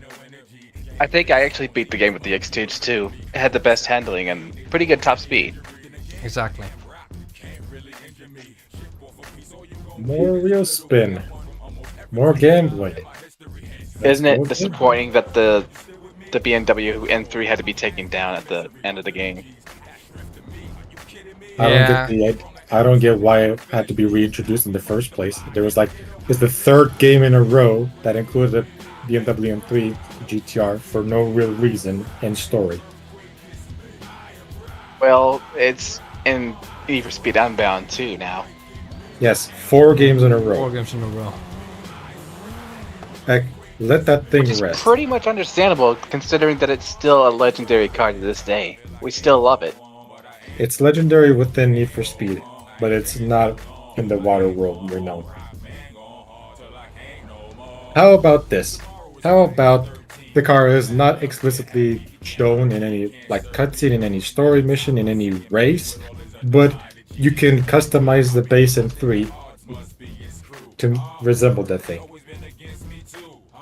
I think I actually beat the game with the X-Stage too. It had the best handling and pretty good top speed. Exactly. More wheel spin. More gambling. Isn't it okay. disappointing that the BMW M3 had to be taken down at the end of the game? I don't get why it had to be reintroduced in the first place. There was like, it's the third game in a row that included a BMW M3 GTR for no real reason and story. Well, it's in Need for Speed Unbound too now. Yes, 4 games in a row. 4 games in a row. Heck, let that thing Which is rest. pretty much understandable considering that it's still a legendary car to this day. We still love it. It's legendary within Need for Speed, but it's not in the water world we're known. How about this? How about the car is not explicitly shown in any like cutscene, in any story mission, in any race, but you can customize the base M3 to resemble that thing.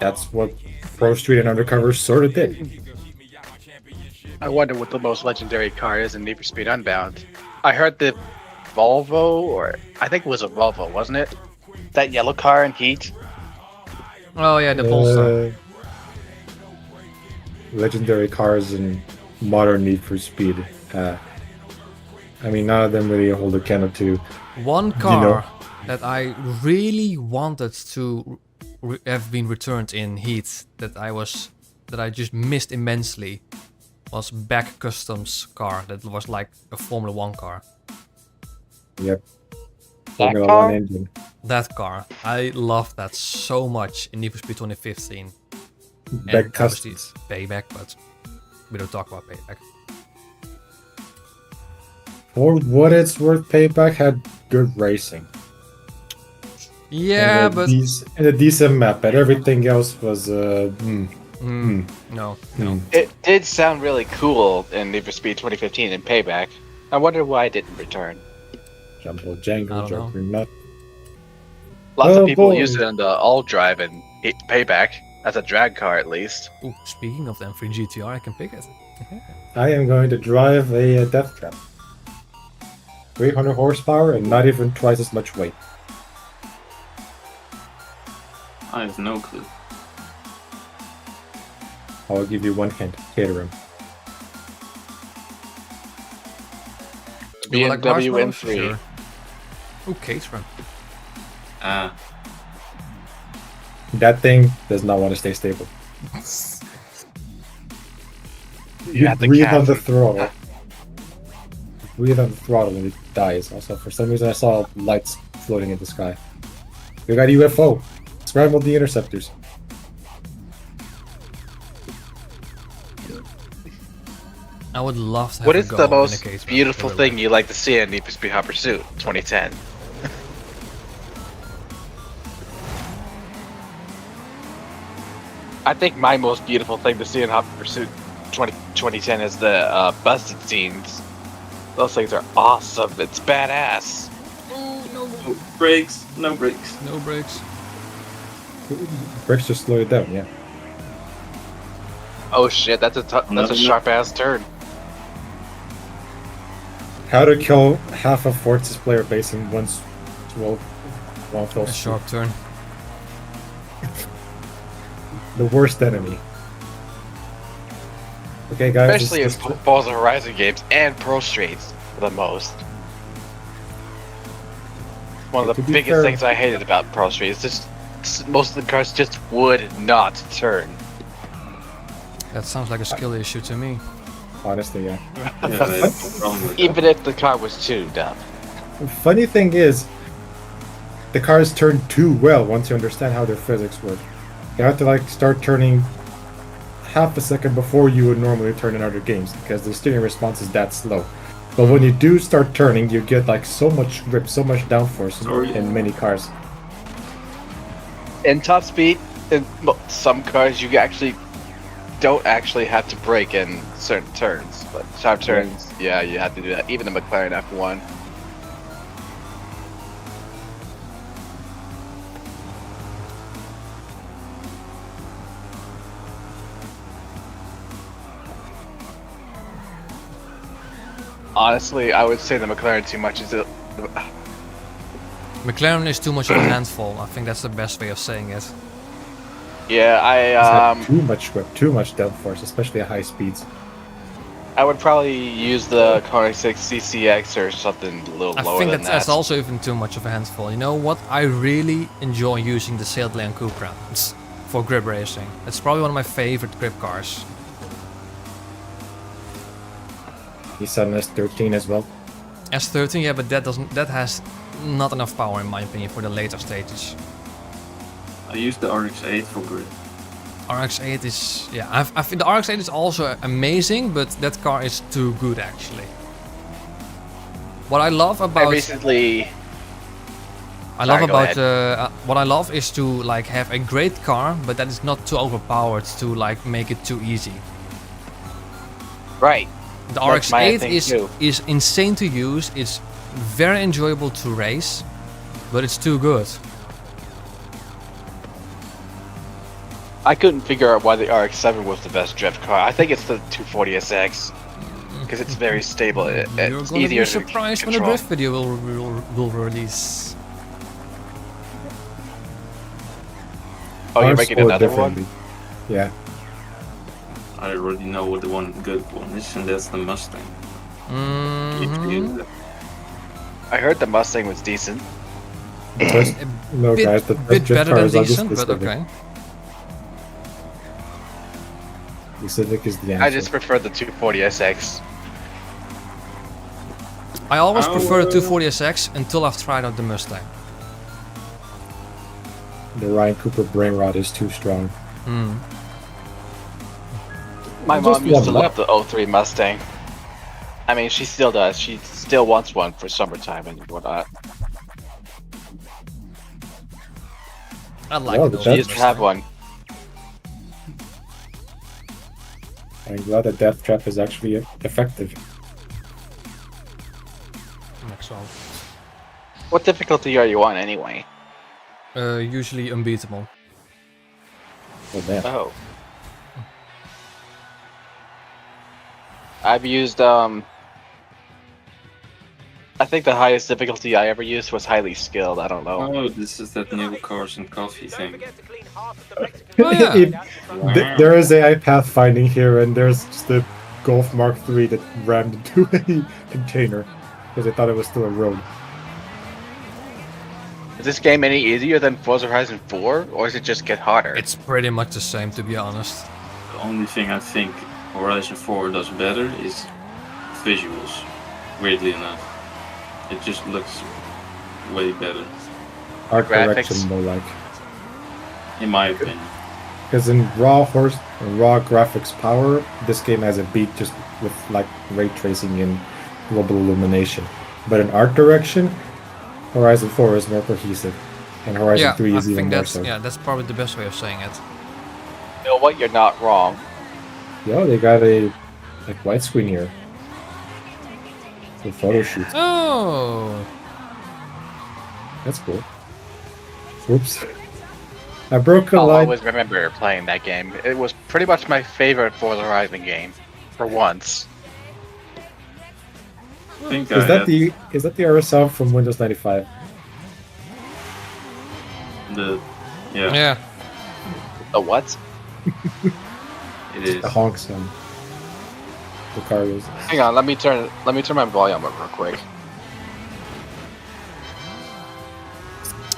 That's what Pro Street and Undercover sort of did. I wonder what the most legendary car is in Need for Speed Unbound. I heard the Volvo, or I think it was a Volvo, wasn't it? That yellow car in Heat. Oh yeah, the Polestar. Legendary cars in modern Need for Speed. I mean, none of them really hold a candle to. One car that I really wanted to have been returned in Heat, that I was that I just missed immensely was Back Customs car. That was like a Formula 1 car. Yep. That Formula car? 1 engine. That car. I loved that so much in Need for Speed 2015. Back And obviously customs. Payback, but we don't talk about Payback. For what it's worth, Payback had good racing. Yeah, and but... And a decent map, but everything else was... No. It did sound really cool in Need for Speed 2015 and Payback. I wonder why it didn't return. Jumbo I Django, don't know. Jumping Nut. Lots Oh, of people boy. use it on the All Drive and Payback as a drag car, at least. Ooh, speaking of the M3 GTR, I can pick it. I am going to drive a Death Trap. 300 horsepower and not even twice as much weight. I have no clue. I'll give you one hint. Caterham. You like BMW marshmallows? M3. Sure. Ooh, Caterham. Ah, That thing does not want to stay stable. You have to breathe on catch the it. throttle. Breathe on the throttle and it dies. Also, for some reason I saw lights floating in the sky. We got a UFO. Scrambled the interceptors. I would love to have What a is go the in a most Caterham, beautiful by the way. thing you like to see in Need for Speed Hot Pursuit 2010? I think my most beautiful thing to see in Hot Pursuit 2010 is the busted scenes. Those things are awesome. It's badass. Oh, no brakes, no brakes. no brakes. Brakes just slow it down, yeah. Oh shit, that's a sharp ass turn. How to kill half of Forza's player base in one fell A swoop. sharp turn. The worst enemy. Okay, guys. Especially in Forza Horizon games and Pro Streets for the most. One of To the be biggest fair- things I hated about Pro Streets is just most of the cars just would not turn. That sounds like a skill issue to me. Honestly, yeah. Yeah, I have no problem with that. Even if the car was tuned up. Funny thing is, the cars turn too well once you understand how their physics work. You have to like start turning half a second before you would normally turn in other games because the steering response is that slow. But when you do start turning, you get like so much grip, so much downforce Sorry. in many cars. In top speed, in some cars you actually don't actually have to brake in certain turns, but sharp turns, yeah, you have to do that. Even the McLaren F1. Honestly, I would say the McLaren too much is a. McLaren is too much of a handful. I think that's the best way of saying it. Yeah, It's like too much grip, too much downforce, especially at high speeds. I would probably use the Koenigsegg CCX or something a little I lower think than that's that. also even too much of a handful. You know what? I really enjoy using the Sailed Lane Cupra for grip racing. It's probably one of my favorite grip cars. Nissan S13 as well. S13, yeah, but that has not enough power in my opinion for the later stages. I use the RX-8 for grip. RX-8 is, yeah, I think the RX-8 is also amazing, but that car is too good actually. What I love I about recently. what I love is to like have a great car, but that is not too overpowered to like make it too easy. Right. The That's my RX-8 thing too. is insane to use. It's very enjoyable to race, but it's too good. I couldn't figure out why the RX-7 was the best drift car. I think it's the 240SX because it's very stable. You're It's gonna easier be surprised to when the control. drift video will release. Oh, you're Cars making score another one? differently. Yeah. I already know what the one good one is, and that's the Mustang. Mhm. I heard the Mustang was decent. Just, no, Bit, guys, the bit drift better than cars are just decent, but specific. okay. The Civic is the answer. I just prefer the 240SX. I always prefer the 240SX until I've tried out the Mustang. The Ryan Cooper brain rot is too strong. My Just mom used to one love the 03 Mustang. I mean, she still does. She still wants one for summertime and whatnot. I like Oh, it. the She used to have one. I'm glad the Death Trap is actually effective. Next one. What difficulty are you on anyway? Usually unbeatable. Oh, damn. Oh. I've used, I think the highest difficulty I ever used was highly skilled. I don't know. Oh, this is that new cars and coffee thing. Oh, yeah. There is AI pathfinding here, and there's just the Golf Mark III that rammed into a container because they thought it was still a road. Is this game any easier than Forza Horizon 4, or does it just get harder? It's pretty much the same, to be honest. The only thing I think Horizon 4 does better is visuals, weirdly enough. It just looks way better, Art Graphics. direction, more like. in my opinion. Because in raw graphics power, this game has a beat just with like ray tracing and global illumination. But in art direction, Horizon 4 is more cohesive, and Horizon 3 is even more so. Yeah, that's probably the best way of saying it. You know what? You're not wrong. Yo, they got a like widescreen here. The photo shoot. Oh, That's cool. Oops. I broke a I'll line. always remember playing that game. It was pretty much my favorite Forza Horizon game, for once. I think Is that the RSL from Windows 95? yeah. The what? It is. The honk sound. The car was. Hang on, let me turn my volume up real quick.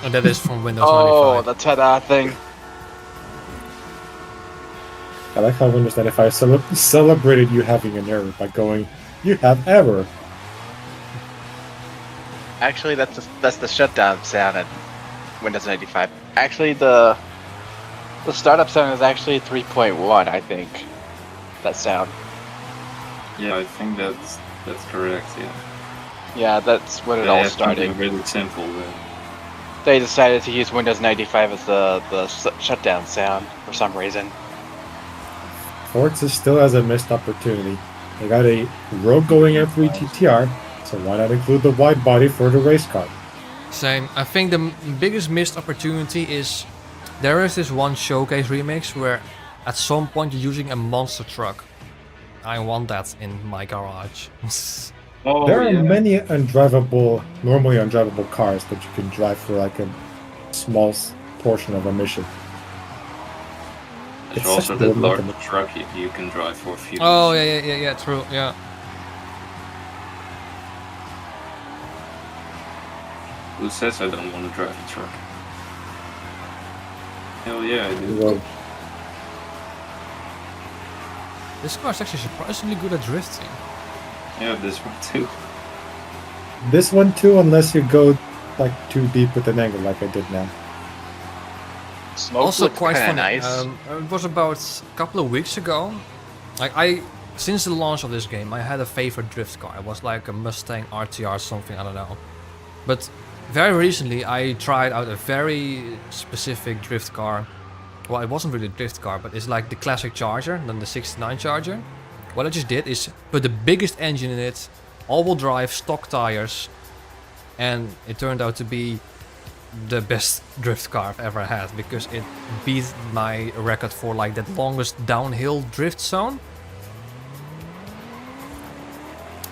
And that is from Windows Oh, 95. the ta-da thing. I like how Windows 95 celebrated you having an error by going, "You have error." Actually, that's the shutdown sound at Windows 95. Actually, the startup sound is actually 3.1, I think. That sound. Yeah, I think that's correct. Yeah. Yeah, that's when it They all have something started. really simple. They decided to use Windows 95 as the shutdown sound for some reason. Forza still has a missed opportunity. They got a road-going M3 TTR, so why not include the wide body for the race car? Same. I think the biggest missed opportunity is there is this one showcase remix where at some point you're using a monster truck. I want that in my garage. Oh, There are yeah. many normally undrivable cars that you can drive for like a small portion of a mission. There's It's also such that a large look. truck you can drive for a few Oh minutes. yeah, true, yeah. Who says I don't want to drive a truck? Hell yeah, I do. Well, This car is actually surprisingly good at drifting. Yeah, this one too. this one too, unless you go like too deep with an angle like I did now. Smoke Also looks quite kinda funny. nice. It was about a couple of weeks ago. Like since the launch of this game, I had a favorite drift car. It was like a Mustang RTR something, I don't know. But very recently, I tried out a very specific drift car. Well, it wasn't really a drift car, but it's like the classic Charger, then the 69 Charger. What I just did is put the biggest engine in it, all-wheel drive, stock tires, and it turned out to be the best drift car I've ever had because it beat my record for like that longest downhill drift zone.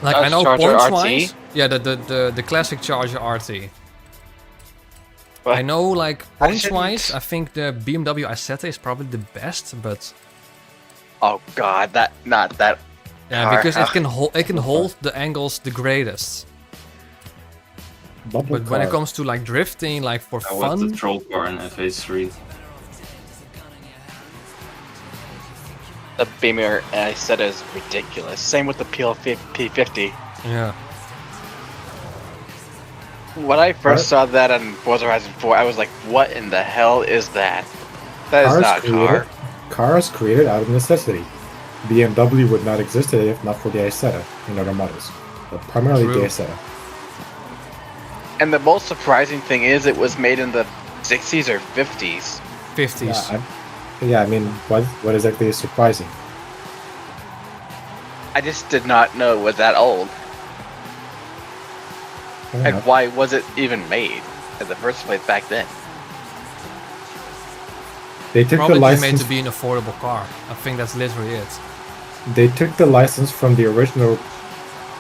Like I That's know Charger points RT? wise, yeah, the classic Charger RT. What? I know like I points wise, shouldn't- I think the BMW Isetta is probably the best, but Oh god, not that. yeah, car. because it can hold the angles the greatest. Bumper But when it car. comes to like drifting, like for I want the fun, troll car in FA3. The Beamer Isetta is ridiculous. Same with the P50. Yeah. When I first saw that on Forza Horizon 4, I was like, what in the hell is that? That is not a car. Cars created out of necessity. BMW would not exist today if not for the Isetta in other models. But primarily True. the Isetta. And the most surprising thing is it was made in the 60s or 50s. 50s. Yeah, I mean, what exactly is surprising? I just did not know it was that old. Fair And enough. why was it even made in the first place back then? They took Probably the just made license. to be an affordable car. I think that's literally it. They took the license from the original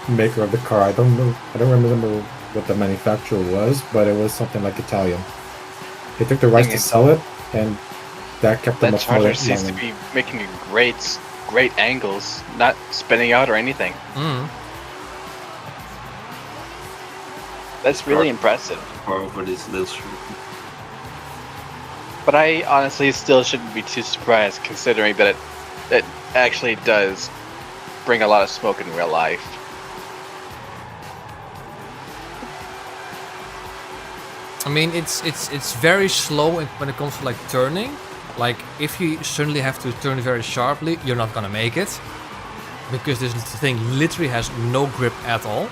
maker of the car. I don't remember what the manufacturer was, but it was something like Italian. They took the rights to sell it, and that kept them That afloat. Charger seems to be making great angles, not spinning out or anything. Mm. That's really impressive. Or over this little street. But I honestly still shouldn't be too surprised, considering that it actually does bring a lot of smoke in real life. I mean, it's very slow when it comes to like turning. Like if you suddenly have to turn very sharply, you're not gonna make it because this thing literally has no grip at all.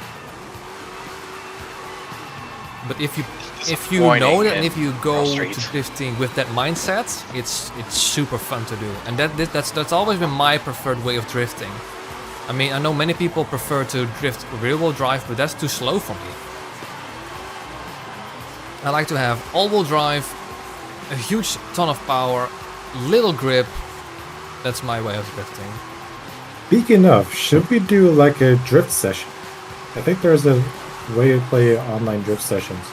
But if you know that, and if you go to drifting with that mindset, it's super fun to do. And that's always been my preferred way of drifting. I mean, I know many people prefer to drift rear-wheel drive, but that's too slow for me. I like to have all-wheel drive, a huge ton of power, little grip. That's my way of drifting. Speaking of, should we do like a drift session? I think there's a way to play online drift sessions.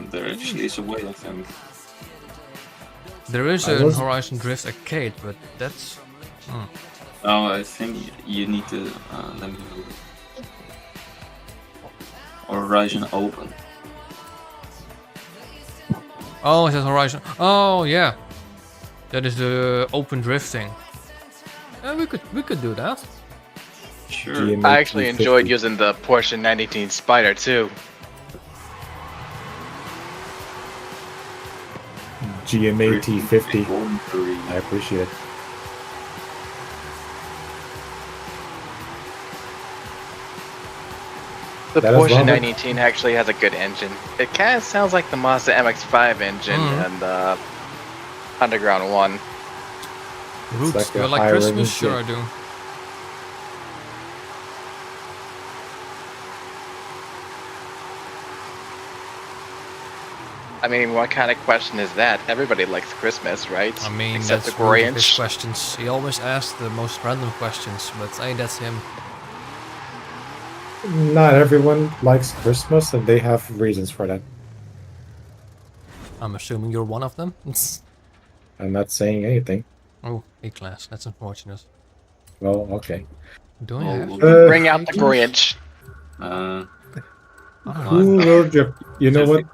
There actually is a way, I think. There is a Horizon Drift arcade, but that's... Oh, I think you need to... let me know. Horizon Open. Oh, it says Horizon. Oh, yeah. That is the open drifting. Yeah, we could do that. Sure. GMA I actually 350. enjoyed using the Porsche 918 Spider too. GMA T50. I appreciate it. The That is Porsche lovely. 918 actually has a good engine. It kind of sounds like the Mazda MX-5 engine and the Underground one. Roots, like do a I like higher Christmas? engine. Sure I do. I mean, what kind of question is that? Everybody likes Christmas, right? I mean, Except that's the one of his Grinch. questions. He always asks the most random questions, but hey, that's him. Not everyone likes Christmas, and they have reasons for that. I'm assuming you're one of them. I'm not saying anything. Oh, A-class. That's unfortunate. Well, okay. Do I have? Bring out the Grinch. I don't know. Who will drift? You know what? Just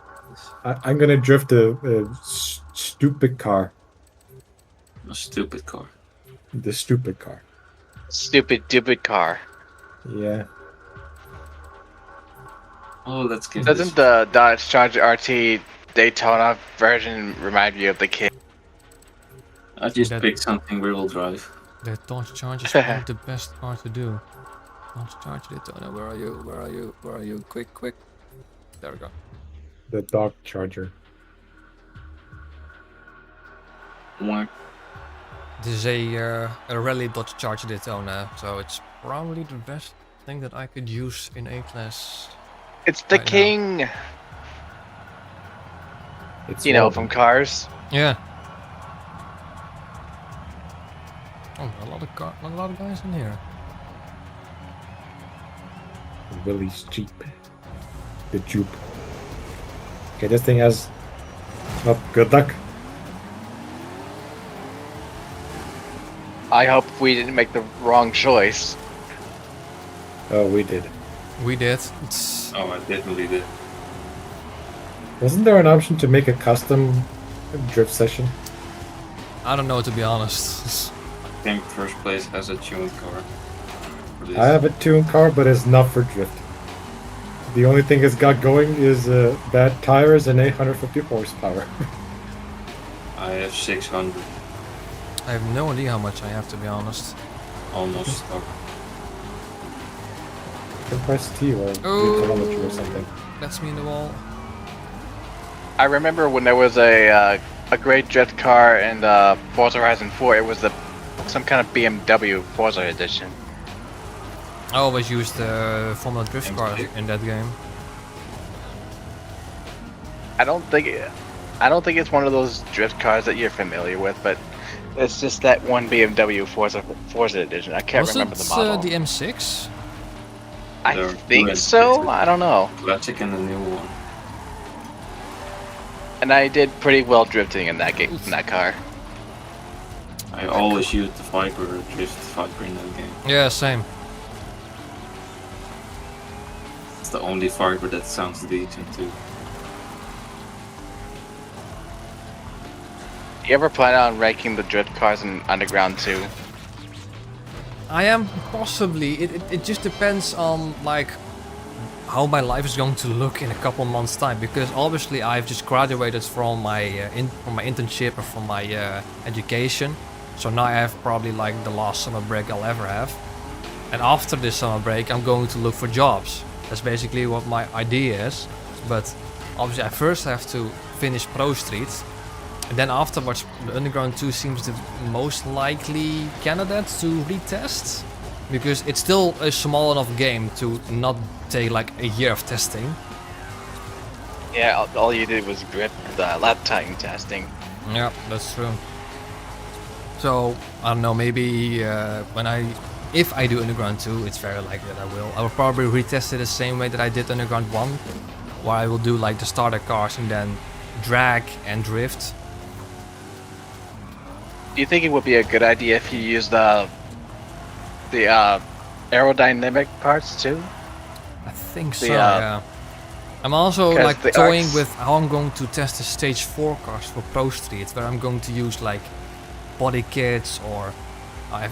I'm gonna drift a stupid car. a stupid car. The stupid car. Stupid car. Yeah. Oh, let's get Doesn't the Dodge Charger RT Daytona version remind you of the kid? I just that- picked something rear-wheel drive. The Dodge Charger is probably the best car to do. Dodge Charger Daytona, where are you? Where are you? Where are you? Quick, quick. There we go. The dog charger. Mwah. This is a rally Dodge Charger Daytona, so it's probably the best thing that I could use in A-class. It's the Right now. king, It's you know, one. from Cars. Yeah. Oh, a lot of guys in here. Willie's Jeep. The Jupe. Okay, this thing has. Oh, good luck. I hope we didn't make the wrong choice. Oh, we did. We did. It's, Oh, I definitely did. Wasn't there an option to make a custom drift session? I don't know, to be honest. I think first place has a tuned car. For this. I have a tuned car, but it's not for drifting. The only thing it's got going is bad tires and 850 horsepower. I have 600, I have no idea how much I have, to be honest. almost stock. You can press T or Oh. kilometer or something. That's me in the wall. I remember when there was a great drift car in Forza Horizon 4. It was some kind of BMW Forza edition. I always use the Formula Drift car in that game. I don't think it's one of those drift cars that you're familiar with, but it's just that one BMW Forza edition. I can't Was remember it the model. the M6? I They're think doing so. it. I don't know. Classic and the new one. And I did pretty well drifting in that game, in that car. I always use the Viper, drift Viper in that game. Yeah, same. It's the only Viper that sounds decent too. You ever plan on ranking the drift cars in Underground 2? I am possibly. It just depends on like how my life is going to look in a couple months time, because obviously I've just graduated from my internship or from my education, so now I have probably like the last summer break I'll ever have, and after this summer break I'm going to look for jobs. That's basically what my idea is, but obviously I first have to finish Pro Street, and then afterwards the Underground 2 seems the most likely candidate to retest, because it's still a small enough game to not take like a year of testing. Yeah, all you did was grip the lap time testing. Yeah, that's true. So I don't know, maybe if I do Underground 2, it's very likely that I will. I will probably retest it the same way that I did Underground 1, where I will do like the starter cars and then drag and drift. Do you think it would be a good idea if you used the aerodynamic parts too? I think so, The, yeah. I'm also 'cause like the toying arcs- with how I'm going to test the stage 4 cars for Pro Street, where I'm going to use like body kits, or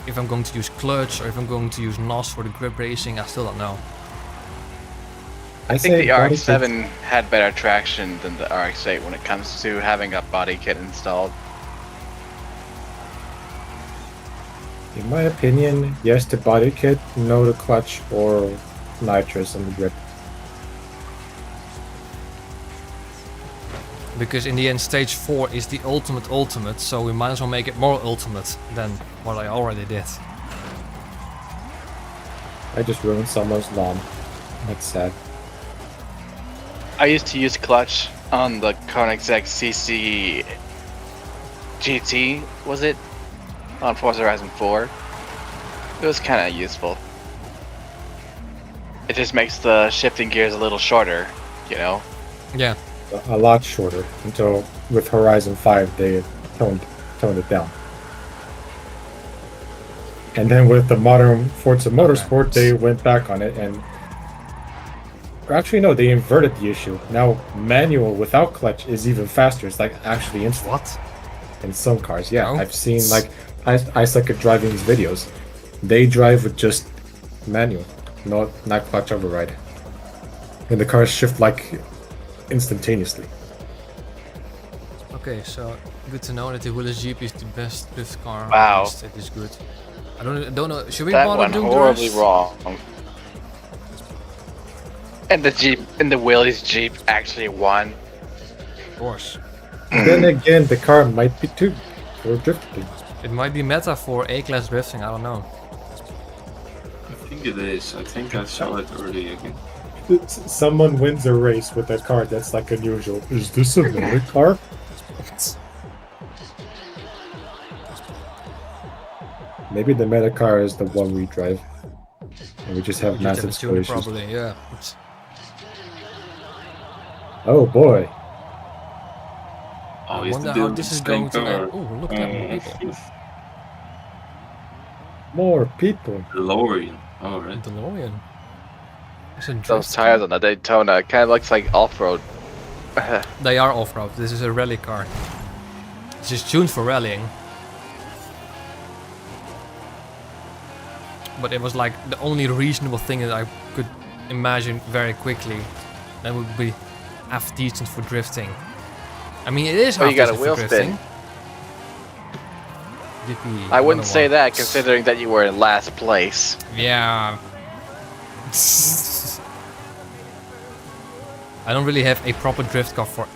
if I'm going to use clutch, or if I'm going to use NOS for the grip racing. I still don't know. I think the body RX-7 had better traction than the RX-8 when it comes to having a body kit installed. kits- In my opinion, yes to body kit, no to clutch or nitrous on the grip. Because in the end, stage 4 is the ultimate, so we might as well make it more ultimate than what I already did. I just ruined someone's lawn. That's sad. I used to use clutch on the Koenigsegg CC GT, was it? On Forza Horizon 4. It was kind of useful. It just makes the shifting gears a little shorter, you know? Yeah, A lot shorter until with Horizon 5 they toned it down. And then with the modern Forza Motorsport, they went back on it and... Or actually, no, they inverted the issue. Now, manual without clutch is even faster. It's like actually instant what? in some cars. Yeah, Oh. I've seen like... I suck at driving these videos. They drive with just manual, not clutch override. And the cars shift like instantaneously. Okay, so good to know that the Willis Jeep is the best drift car. Wow. At least it is good. I don't know. Should we That bother went doing the horribly rest? wrong. And the Willys Jeep actually won. Of course. Then again, the car might be too for drifting. It might be meta for A-class drifting. I don't know. I think it is. I think I saw it early again. Someone wins a race with a car that's like unusual. Is this a meta car? Maybe the meta car is the one we drive. And we just have You just massive have to tune skill it issues. properly, yeah. Oh boy. I Oh, is wonder the how build this the is same going to car? end. Oh, look at more people. More people. DeLorean. Alright. DeLorean. It's a Those drift tires car. on the Daytona kind of looks like off-road. They are off-road. This is a rally car. It's just tuned for rallying. but it was like the only reasonable thing that I could imagine very quickly. That would be half decent for drifting. I mean, it is Oh, half you got a decent wheel for drifting. spin. Yippee, I wouldn't another say one. that, considering that you were in last place. Yeah. I don't really have a proper drift car for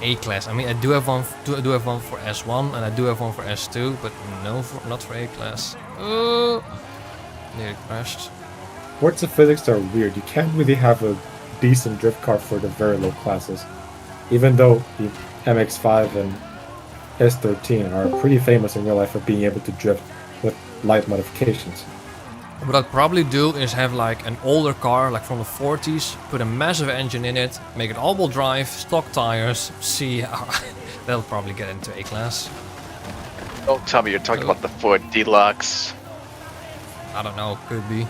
A class. I mean, I do have one. I do have one for S1, and I do have one for S2, but no, not for A class. Oh, nearly crashed. Forza physics are weird. You can't really have a decent drift car for the very low classes. Even though the MX-5 and S13 are pretty famous in real life for being able to drift with light modifications. What I'd probably do is have like an older car, like from the 40s, put a massive engine in it, make it all-wheel drive, stock tires, see how that'll probably get into A class. Don't tell me you're talking about the Ford Deluxe. I don't know, could be.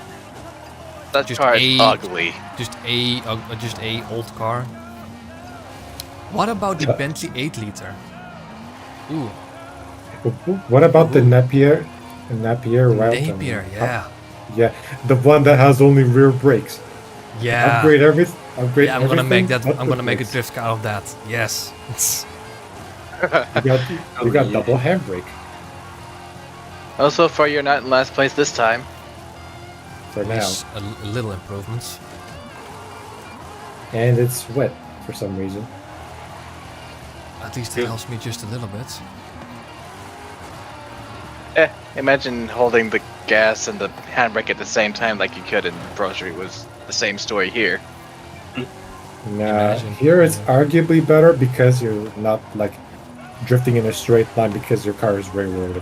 That Just car is a- ugly. Just a old car. What about the Bentley 8 liter? Ooh, What about the Ooh. Napier? Napier, right? Napier, yeah. Yeah, the one that has only rear brakes. Yeah. Upgrade everything. Upgrade Yeah, I'm gonna make that. everything but I'm the gonna make a brakes. drift car out of that. Yes. You got double handbrake Also, far you're not in last place this time. for now, It's a little improvements. and it's wet for some reason. At least it helps me just a little bit. Imagine holding the gas and the handbrake at the same time like you could in Pro Street was the same story here. Nah, Imagine. here it's arguably better because you're not like drifting in a straight line because your car is railroaded.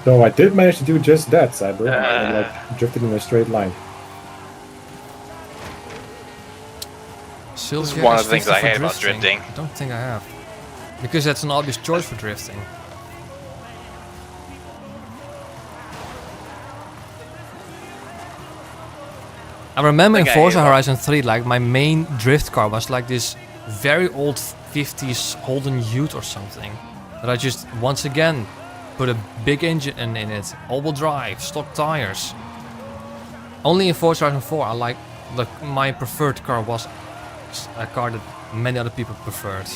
Though I did manage to do just that, Cyber. I like drifted in a straight line. Sylvia This is one of is the things 50 I for hate about drifting. I don't think I have. Because that's an obvious choice for drifting. I remember in Think I hate Forza it. Horizon 3, like my main drift car was like this very old 50s Holden Ute or something. That I just, once again, put a big engine in it, all-wheel drive, stock tires. Only in Forza Horizon 4, I like my preferred car was a car that many other people preferred.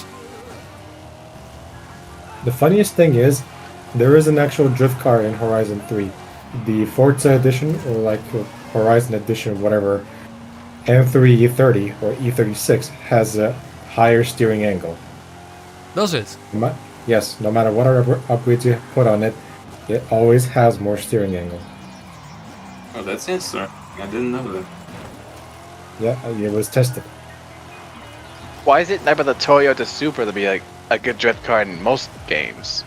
The funniest thing is, there is an actual drift car in Horizon 3. The Forza edition, or like Horizon edition, whatever, M3 E30 or E36 has a higher steering angle. Does it? Yes, no matter what upgrades you put on it, it always has more steering angle. Oh, that's interesting. I didn't know that. Yeah, it was tested. Why is it never the Toyota Supra to be like a good drift car in most games?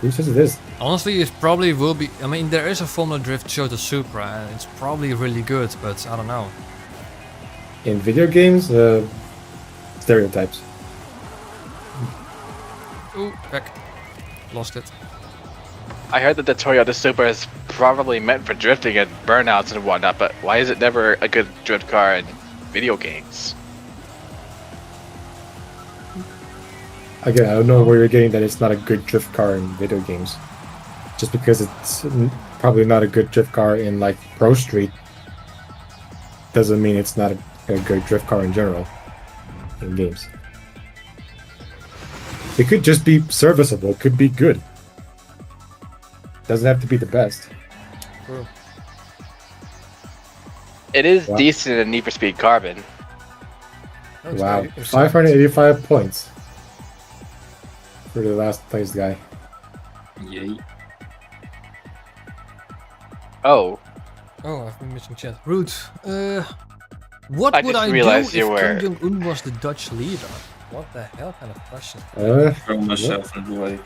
Who says it is? Honestly, it probably will be. I mean, there is a Formula Drift Toyota Supra, and it's probably really good, but I don't know. In video games, stereotypes. Ooh, back. Lost it. I heard that the Toyota Supra is probably meant for drifting and burnouts and whatnot, but why is it never a good drift car in video games? Again, I don't know where you're getting that it's not a good drift car in video games. Just because it's probably not a good drift car in like Pro Street doesn't mean it's not a good drift car in general in games. It could just be serviceable, it could be good. Doesn't have to be the best. True. It is Wow. decent in Need for Speed Carbon. Wow, 585 points for the last place guy. Yay. Oh, Oh, I've been missing chat. Rude. What I would just I do realized if you Kim were- Jong-un was the Dutch leader? What the hell kind of question? Throw myself in the way.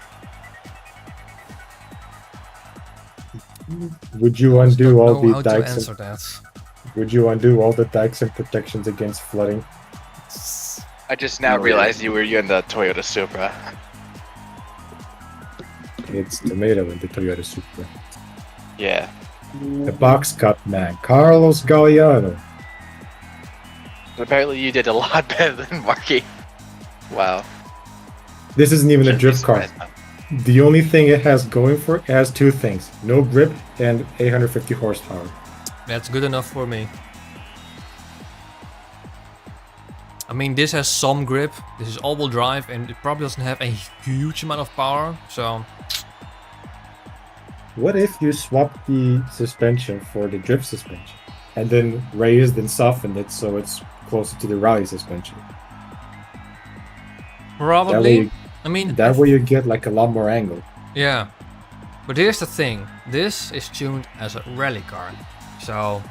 Would you I just undo don't all know the how to dikes? answer that. Would you undo all the dikes and protections against flooding? I just now No, realized you were in the Toyota Supra. It's tomato in the Toyota Supra. Yeah. The box cut man, Carlos Galliano. Apparently you did a lot better than Marky. Wow. This isn't even a Shouldn't be drift car. surprised. The only thing it has going for it has two things: no grip and 850 horsepower. That's good enough for me. I mean, this has some grip. This is all-wheel drive, and it probably doesn't have a huge amount of power. So What if you swap the suspension for the drift suspension, and then raised and softened it so it's closer to the rally suspension? probably. I mean, That way you get like a lot more angle. yeah. But here's the thing. This is tuned as a rally car, so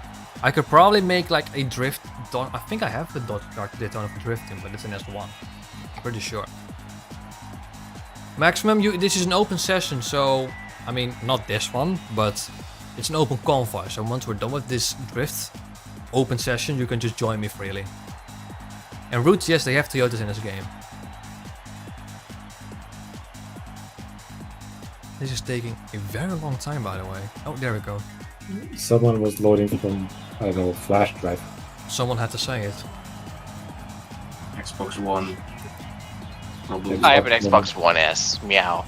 I could probably make like a drift. I think I have the Dodge car Daytona for drifting, but it's an S1. Pretty sure. Maximum, this is an open session, so I mean, not this one, but it's an open convoy. So once we're done with this drift open session, you can just join me freely. And routes, yes, they have Toyotas in this game. This is taking a very long time, by the way. Oh, there we go. Someone was loading from, I don't know, flash drive. Someone had to say it. Xbox One. Probably. I have an Xbox One S. Meow.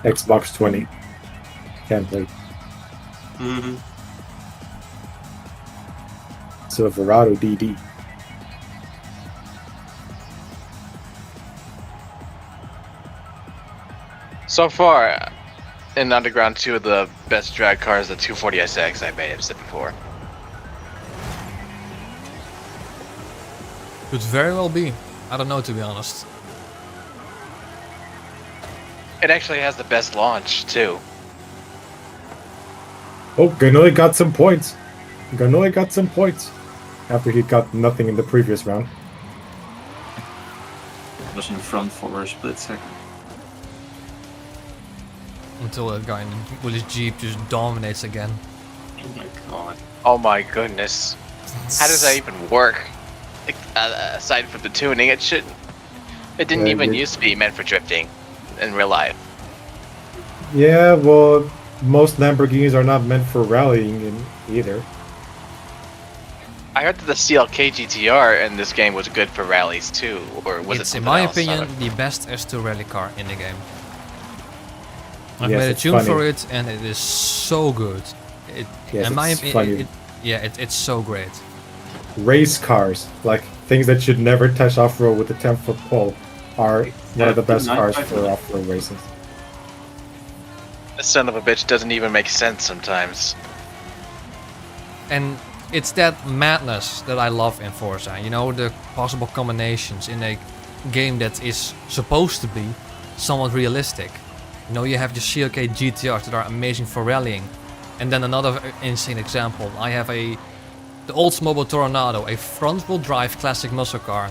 Xbox 20. Can't play. Mm-hmm. Silverado DD. So far, in Underground 2, the best drag car is the 240SX, I may have said before. Could very well be. I don't know, to be honest. It actually has the best launch, too. Oh, Ganoli got some points. Ganoli got some points. After he got nothing in the previous round. Was in front for a split second. Until that guy with his Jeep just dominates again. Oh my god. Oh my goodness. How does that even work? Aside from the tuning, it didn't even used to be meant for drifting in real life. Yeah, well, most Lamborghinis are not meant for rallying either. I heard that the CLK GTR in this game was good for rallies too, or was It's, it in something my else? opinion, the best S2 rally car in the game. I've Yes, made a it's tune funny. for it, and it is so good. Yes, in my it's opinion, funny. it's so great. Race cars, like things that should never touch off-road with a 10-foot pole, are one of the best cars for off-road racing. This son of a bitch doesn't even make sense sometimes. And it's that madness that I love in Forza. You know, the possible combinations in a game that is supposed to be somewhat realistic. You know, you have the CLK GTRs that are amazing for rallying. And then another insane example, I have the Oldsmobile Toronado, a front-wheel drive classic muscle car.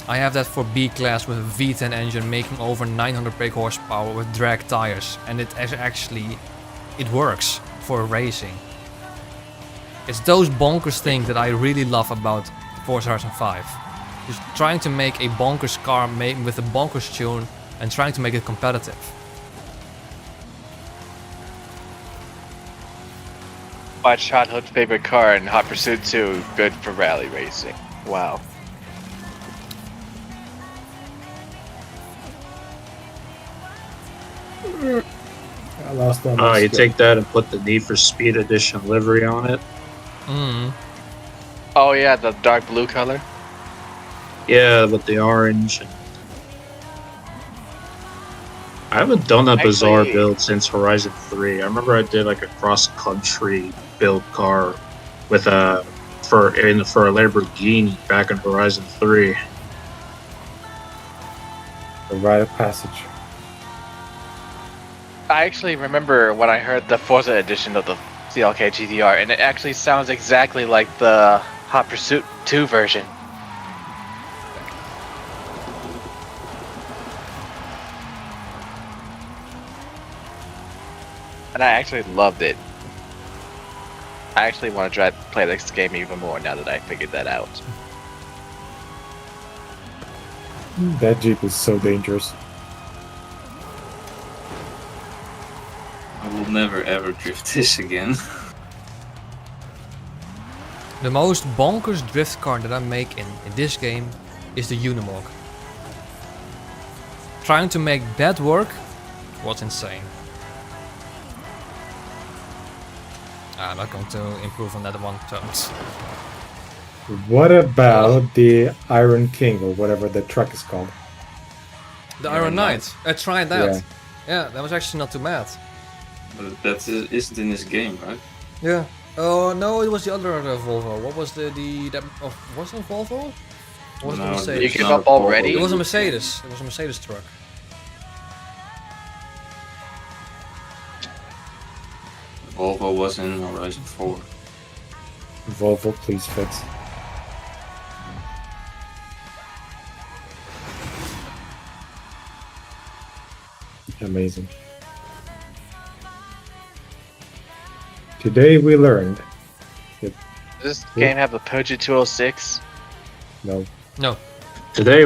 I have that for B-Class with a V10 engine making over 900 brake horsepower with drag tires. And it works for racing. It's those bonkers things that I really love about Forza Horizon 5. Just trying to make a bonkers car with a bonkers tune and trying to make it competitive. My childhood favorite car in Hot Pursuit 2, good for rally racing. Wow. I lost on You take that and put the Need for Speed Edition livery on it. Mm. Oh yeah, the dark blue color. Yeah, with the orange. I haven't done a bizarre Actually- build since Horizon 3. I remember I did like a cross-country build car with for a Lamborghini back in Horizon 3. The rite of passage. I actually remember when I heard the Forza edition of the CLK GTR, and it actually sounds exactly like the Hot Pursuit 2 version. And I actually loved it. I actually want to play this game even more now that I figured that out. That Jeep is so dangerous. I will never ever drift this again. The most bonkers drift car that I make in this game is the Unimog. trying to make that work was insane. I'm not going to improve on that one terms. What about the Iron King or whatever the truck is called? The Iron Knight. I tried that. Yeah. Yeah, that was actually not too bad. But that isn't in this game, right? Yeah. Oh no, it was the other Volvo. What was was it a Volvo? Or was it a No, Mercedes? You it's give not up already? It was a Mercedes. It was a Mercedes truck. Volvo was in Horizon 4. Volvo, please fix. Amazing. Today we learned. Does this game have a Peugeot 206? No. No. Today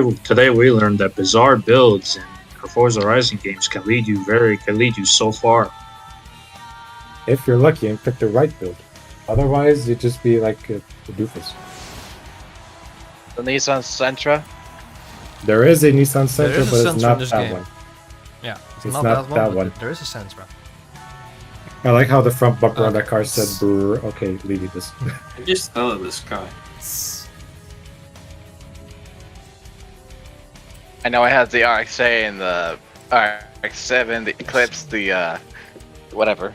we learned that bizarre builds in Forza Horizon games can lead you so far. If you're lucky and pick the right build. Otherwise, you'd just be like a doofus. The Nissan Sentra? There is a Nissan There Sentra, is a but it's Sentra in not this that game. one. Yeah, It's not that but one. there is a Sentra. I like how the front bumper on that Okay. car said brr. Okay, leave this. I just fell out of the sky. I know I had the RX-A and the RX-7, the Eclipse, the whatever.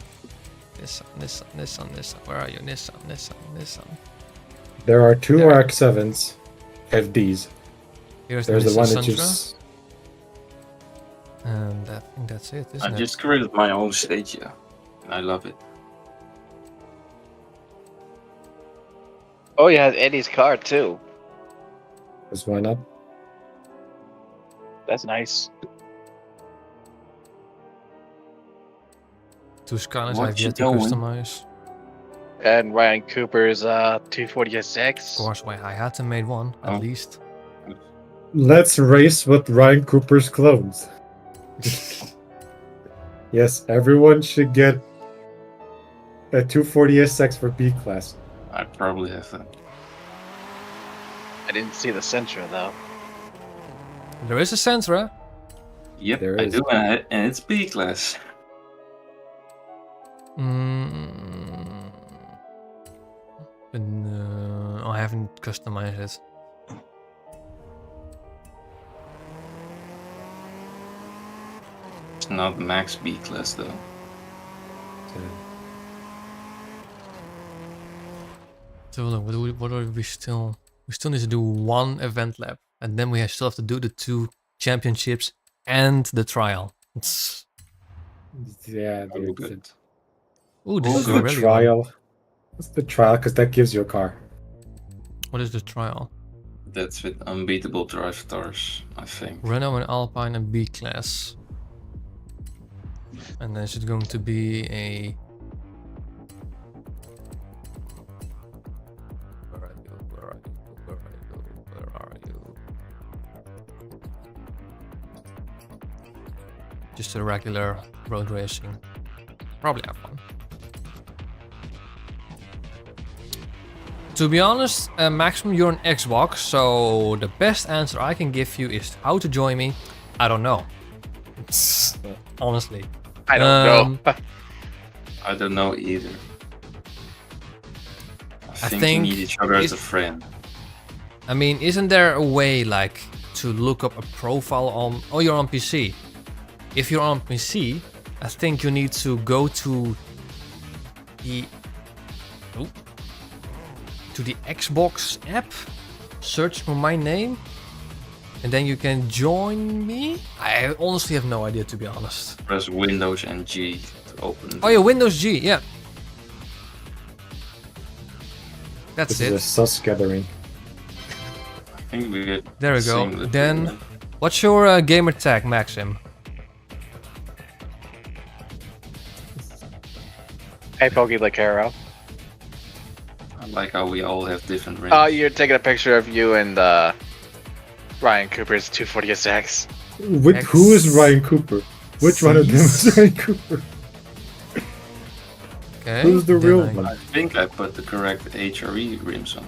Nissan. Where are you? Nissan. There are two There. RX-7s, FDs. Here's There's the Nissan one that you... Sentra. And I think that's it, I isn't it? just created my own Stadia, and I love it. Oh, you had Eddie's car too. Because why not? That's nice. Two Scanners What I've you yet to doing? customize. And Ryan Cooper's 240SX. Of course, I had to make one, Oh. at least. Let's race with Ryan Cooper's clones. Yes, everyone should get a 240SX for B class. I probably have that. I didn't see the Sentra though. There is a Sentra. Yep, There I is. do, and it's B class. But no, I haven't customized it. It's not max B class though. So look, what are we still? We still need to do one event lap, and then we still have to do the 2 championships and the trial. It's... Yeah, Oh, dude. good. Ooh, this What's is a the really trial? What's the trial? Because that gives you a car. What is the trial? That's with unbeatable drive stars, I think. Renault and Alpine and B class. And then is it going to be a... Where are you? Where are you? Where are you? Where are you? Just a regular road racing. Probably have fun. To be honest, Maximum, you're an Xbox, so the best answer I can give you is how to join me. I don't know. Honestly. I don't know. I don't know either. I think think we need each other as it's- a friend. I mean, isn't there a way like to look up a profile on... Oh, you're on PC. If you're on PC, I think you need to go to the... Oh, to the Xbox app, search for my name, and then you can join me? I honestly have no idea, to be honest. Press Windows and G to open. Oh yeah, Windows G, yeah. That's This is a it. sus gathering. I think we get There we the go. same little- Then, what's your gamer tag, Maxim? Hey, Pokey Lacaro. I like how we all have different rings. Oh, you're taking a picture of you and Ryan Cooper's 240SX. Who is Ryan Cooper? Which one of them is Ryan Cooper? Okay. Who's the then real I- one? I think I put the correct HRE rims on.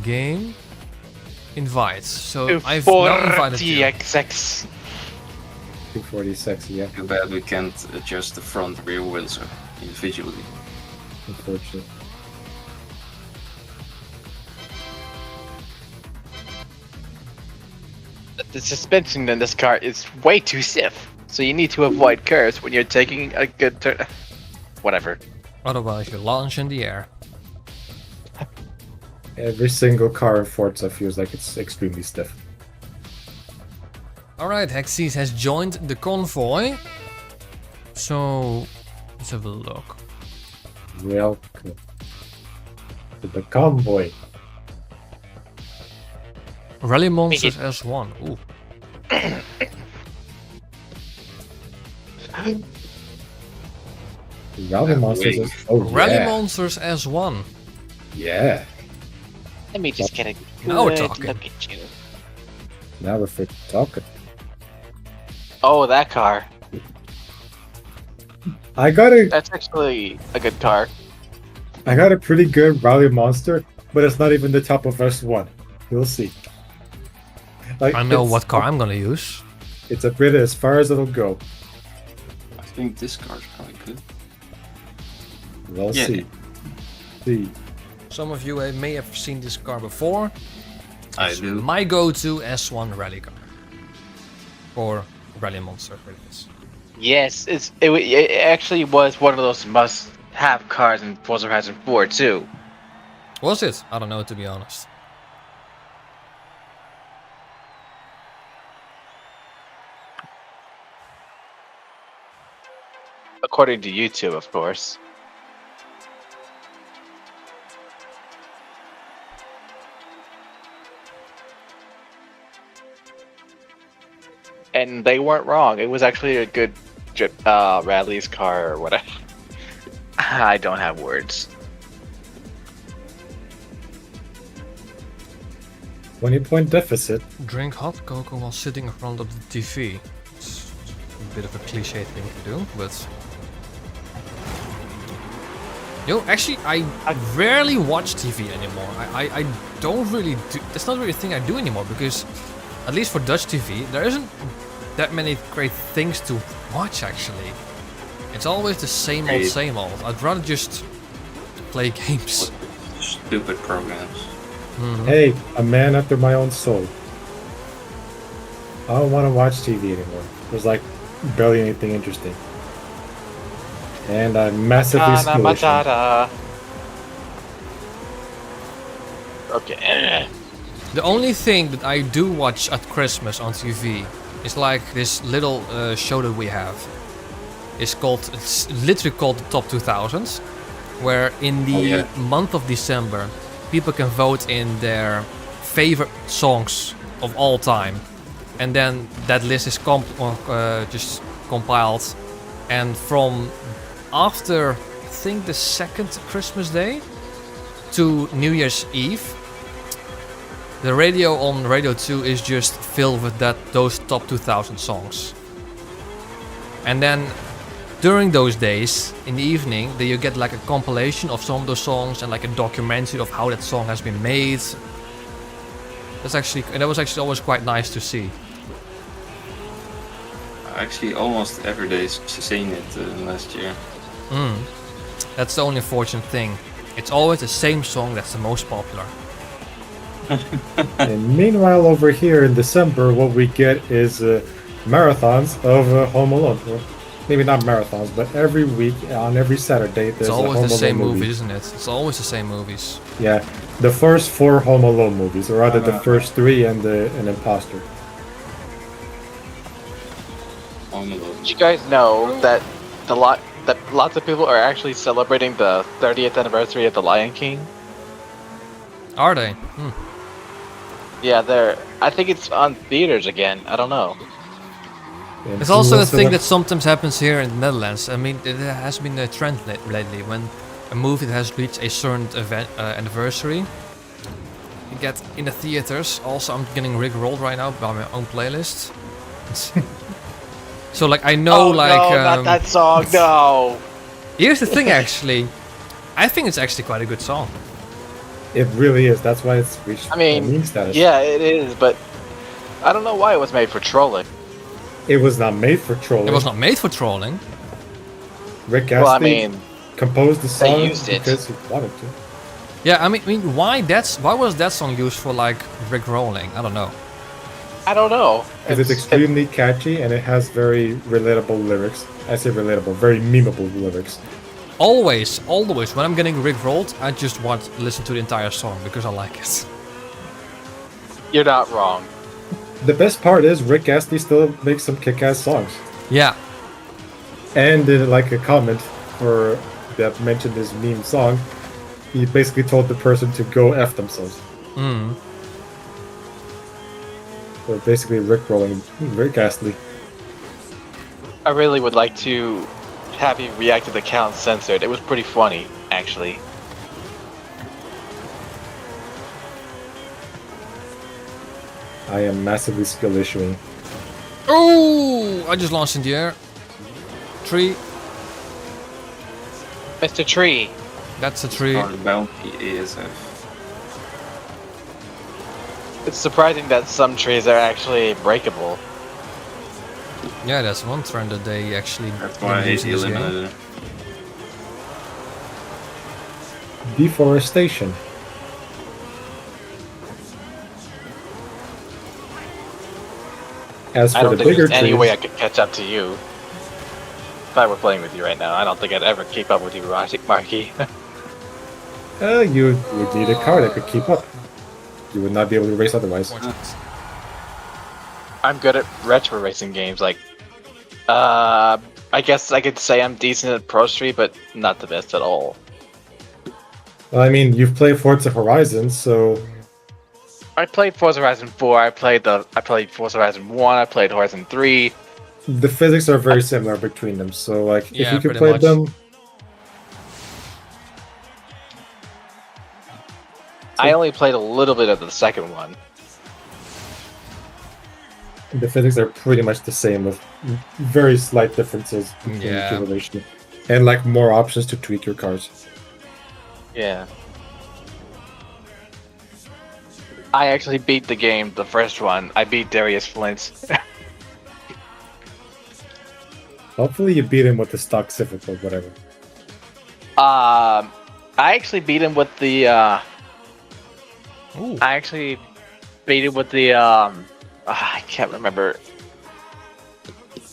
Game. Invite. So I've now invited you. 240XX. 246, yeah, Too bad we can't adjust the front rear wheels individually. unfortunately. The suspension in this car is way too stiff, so you need to avoid curves when you're taking a good turn. Whatever. Otherwise, you launch in the air. Every single car in Forza feels like it's extremely stiff. Alright, Hexes has joined the convoy. So, let's have a look. Welcome to the convoy. Rally Monsters S1. Ooh. Rally Monsters is... Oh, Rally yeah. Monsters S1. Yeah. Let me just get a Now we're good talking. look at you. Now we're fit talking. Oh, that car. I got That's actually a good car. a pretty good Rally Monster, but it's not even the top of S1. You'll see. Like, I know it's- what car I'm gonna use. It's a bit as far as it'll go. I think this car's probably good. We'll Yeah. See. Some of you may have seen this car before. I It's do. my go-to S1 rally car. Or Rally Monster, it is. Yes, it actually was one of those must-have cars in Forza Horizon 4 too. Was it? I don't know, to be honest. According to YouTube, of course. And they weren't wrong. It was actually a good Radley's car or whatever. I don't have words. 20-point deficit. Drink hot cocoa while sitting in front of the TV. It's a bit of a cliche thing to do, but... Actually, I rarely watch TV anymore. I don't really do... That's not really a thing I do anymore, because... At least for Dutch TV, there isn't that many great things to watch, actually. It's always the same old, same old. I'd rather just play games. Stupid programs. Hey, a man after my own soul. I don't want to watch TV anymore. There's like barely anything interesting. And I'm massively Kana squished. Matata. Okay. The only thing that I do watch at Christmas on TV is like this little show that we have. It's literally called the Top 2000s, where in the month of December, people can vote in their favorite songs of all time, and then that list is just compiled, and from after I think the second Christmas day to New Year's Eve, the radio on Radio 2 is just filled with those top 2000 songs. And then during those days, in the evening, then you get like a compilation of some of those songs and like a documentary of how that song has been made. That was actually always quite nice to see. Actually, almost every day seen it last year. That's the only unfortunate thing. It's always the same song that's the most popular. And meanwhile, over here in December, what we get is marathons of Home Alone. Well, maybe not marathons, but every week on every Saturday, there's It's always a Home the same Alone movie. movies, isn't it? It's always the same movies. Yeah, the first 4 Home Alone movies, or rather the first 3 and an imposter. Did you guys know that lots of people are actually celebrating the 30th anniversary of The Lion King? Are they? Yeah, I think it's on theaters again. I don't know. And It's who also a wants to thing watch- that sometimes happens here in the Netherlands. I mean, it has been a trend lately. When a movie has reached a certain anniversary, you get in the theaters. Also, I'm getting rickrolled right now by my own playlist. So, like, I know, no, not that song. No. Here's the thing, actually. I think it's actually quite a good song. It really is. That's why it's reached I mean, meme status. yeah, it is, but I don't know why it was made for trolling. It was not made for trolling. It was not made for trolling. Rick Astley Well, I mean, composed the song used it. because he wanted to. Yeah, I mean, why was that song used for like Rick rolling? I don't know. I don't know. Because it's extremely catchy and it has very relatable lyrics. I say relatable, very memeable lyrics. Always when I'm getting Rick rolled, I just want to listen to the entire song because I like it. You're not wrong. The best part is Rick Astley still makes some kick-ass songs. Yeah. And in like a comment for that mentioned his meme song, he basically told the person to go F themselves. Mm. So basically Rick-rolling Rick Astley. I really would like to have you react to the count censored. It was pretty funny, actually. I am massively skill issuing. Oh! I just launched in the air. Tree. Mr. Tree. That's a tree. Or the bounty ASF. It's surprising that some trees are actually breakable. Yeah, that's one trend that they actually That's why I hate use the in this game. eliminator. Deforestation. As I for don't the think bigger there's any trees, way I could catch up to you. If I were playing with you right now, I don't think I'd ever keep up with you, Marky. you would need a car that could keep up. You would not be able to race otherwise. I'm good at retro racing games, like, I guess I could say I'm decent at Pro Street, but not the best at all. Well, I mean, you've played Forza Horizon, so I played Forza Horizon 4, I played Forza Horizon 1, I played Horizon 3. the physics are very similar between them. So, like, if Yeah, you could pretty play much. them, I only played a little bit of the second one. the physics are pretty much the same with very slight differences between Yeah. the two relations. And, like, more options to tweak your cars. Yeah. I actually beat the game, the first one. I beat Darius Flint. Hopefully you beat him with the stock Civic or whatever. I actually beat him with the, Ooh. I can't remember.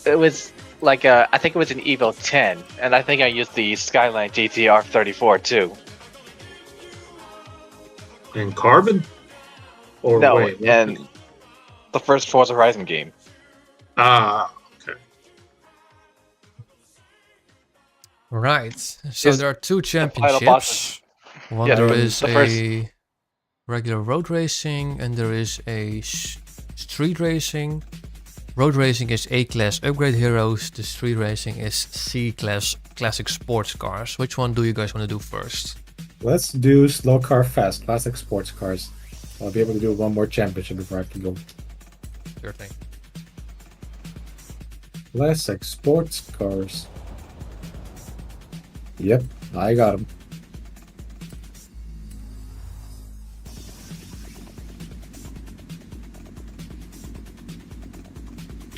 It was like I think it was an Evo 10, and I think I used the Skyline GTR 34 too. In Carbon? Or No, wait, what? and the first Forza Horizon game. Ah, okay. Right. So Yes, there are two final championships. bosses. One Yeah, there the is first- a regular road racing, and there is a street racing. Road racing is A-class upgrade heroes. The street racing is C-class classic sports cars. Which one do you guys want to do first? Let's do slow car fast, classic sports cars. I'll be able to do one more championship before I have to go. Sure thing. Classic sports cars. Yep, I got them.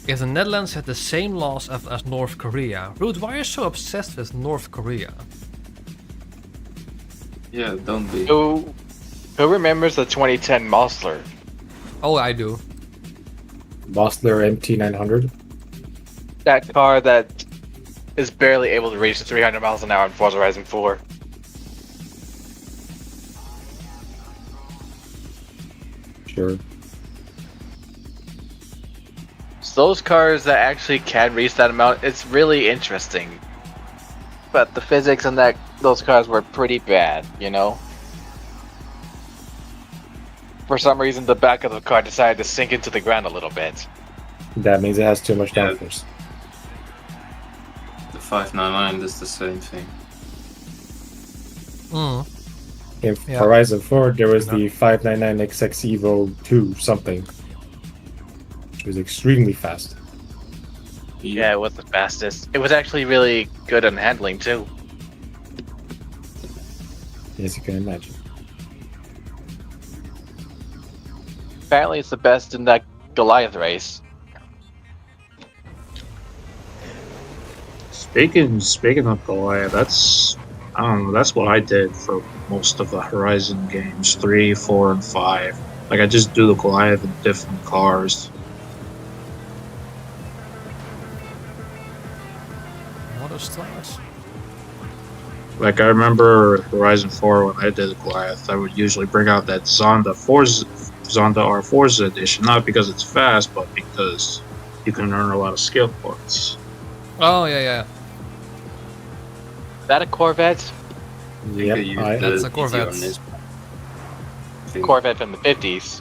If the Netherlands had the same laws as North Korea, Ruud, why are you so obsessed with North Korea? Yeah, don't be. Who remembers the 2010 Mosler? Oh, I do. Bosler MT900. That car that is barely able to reach the 300 miles an hour in Forza Horizon 4. Sure. So those cars that actually can reach that amount, it's really interesting. But the physics in those cars were pretty bad, you know? For some reason, the back of the car decided to sink into the ground a little bit. That means it has too much Yeah. downforce. The 599 does the same thing. Mm. In Yeah. Horizon 4, there was No. the 599XX Evo 2 something, which was extremely fast. Yeah, it was the fastest. It was actually really good on handling, too. As you can imagine. Apparently, it's the best in that Goliath race. Speaking of Goliath, that's I don't know. That's what I did for most of the Horizon games, 3, 4, and 5. Like I just do the Goliath in different cars. What are stars? Like I remember Horizon 4 when I did the Goliath, I would usually bring out that Zonda or Forza edition, not because it's fast, but because you can earn a lot of skill points. Oh yeah. Is that a Corvette? Yep, That's a Corvette. Corvette from the 50s.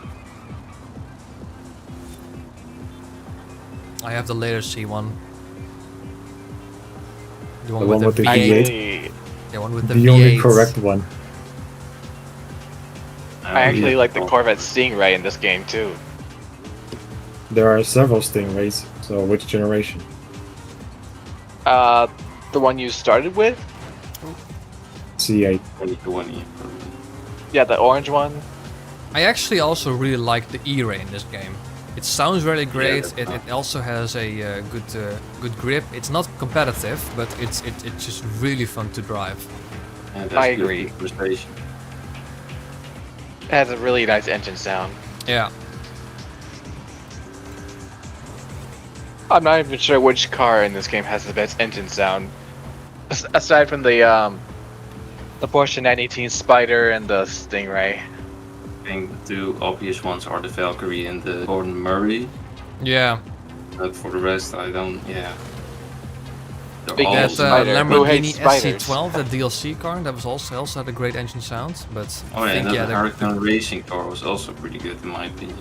I have the later C one. The The one with the V8. V8. The one with the The V8. only correct one. I actually like the Corvette Stingray in this game too. There are several Stingrays, so which generation? The one you started with? C8. The one here. Yeah, the orange one. I actually also really like the E-Ray in this game. It sounds really great. that's It also has a good grip. It's not competitive, but it's just really fun to drive. Yeah, that's I good agree. for station. It has a really nice engine sound. Yeah. I'm not even sure which car in this game has the best engine sound. Aside from the Porsche 918 Spider and the Stingray. I think the two obvious ones are the Valkyrie and the Gordon Murray. Yeah. But for the rest, I don't. Yeah. They're Speaking all of That Spider, who Lamborghini hates spiders? SC12, the DLC car, that was also had a great engine sound. But Oh I yeah, think and yeah, the Hurricane racing car was also pretty good in my opinion.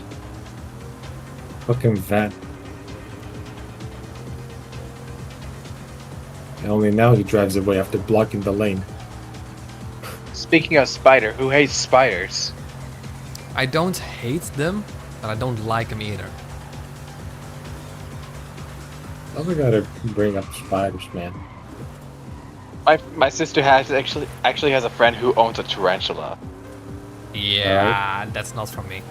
Fucking van. And only now he drives away after blocking the lane. Speaking of Spider, who hates spiders? I don't hate them, but I don't like them either. Also gotta bring up spiders, man. My sister has actually has a friend who owns a tarantula. Yeah, that's not for me.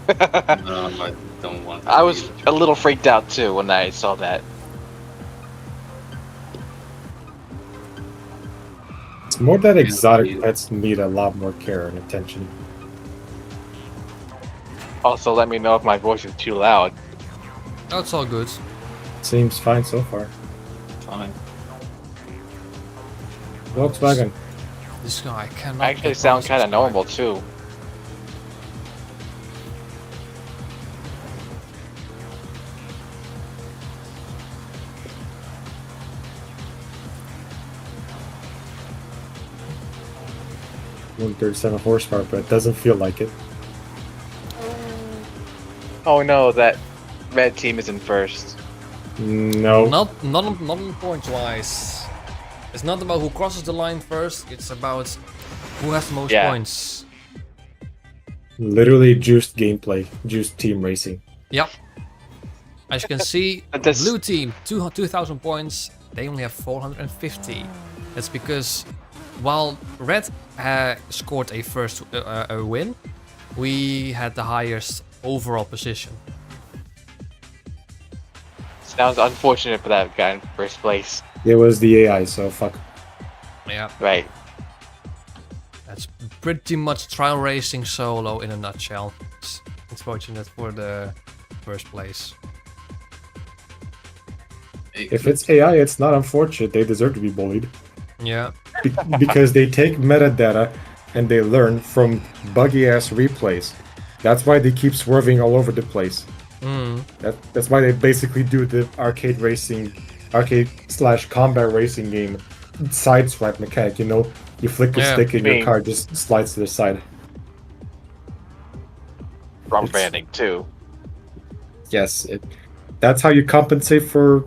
No, I don't want. I was a little freaked out too when I saw that. It's more that exotic pets need a lot more care and attention. Also, let me know if my voice is too loud. Oh, it's all good. Seems fine so far. Fine. Volkswagen. This guy cannot. I actually get sound past kind of this guy. normal too. One 37 horsepower, but it doesn't feel like it. Oh no, that red team is in first. No. Not on points wise. It's not about who crosses the line first. It's about who has the most Yeah. points. Literally juiced gameplay, juiced team racing. Yep. As you can see, But this- blue team 2,000 points. They only have 450. That's because while red scored a first a win, we had the highest overall position. Sounds unfortunate for that guy in first place. It was the AI, so fuck. Yeah, Right. that's pretty much trial racing solo in a nutshell. It's unfortunate for the first place. If it's AI, it's not unfortunate. They deserve to be bullied. Yeah. Because they take metadata and they learn from buggy ass replays. That's why they keep swerving all over the place. That's why they basically do the arcade / combat racing game sideswipe mechanic. You know, you flick a Yeah, stick and your mean- car just slides to the side. Wrong It's- branding too. Yes, that's how you compensate for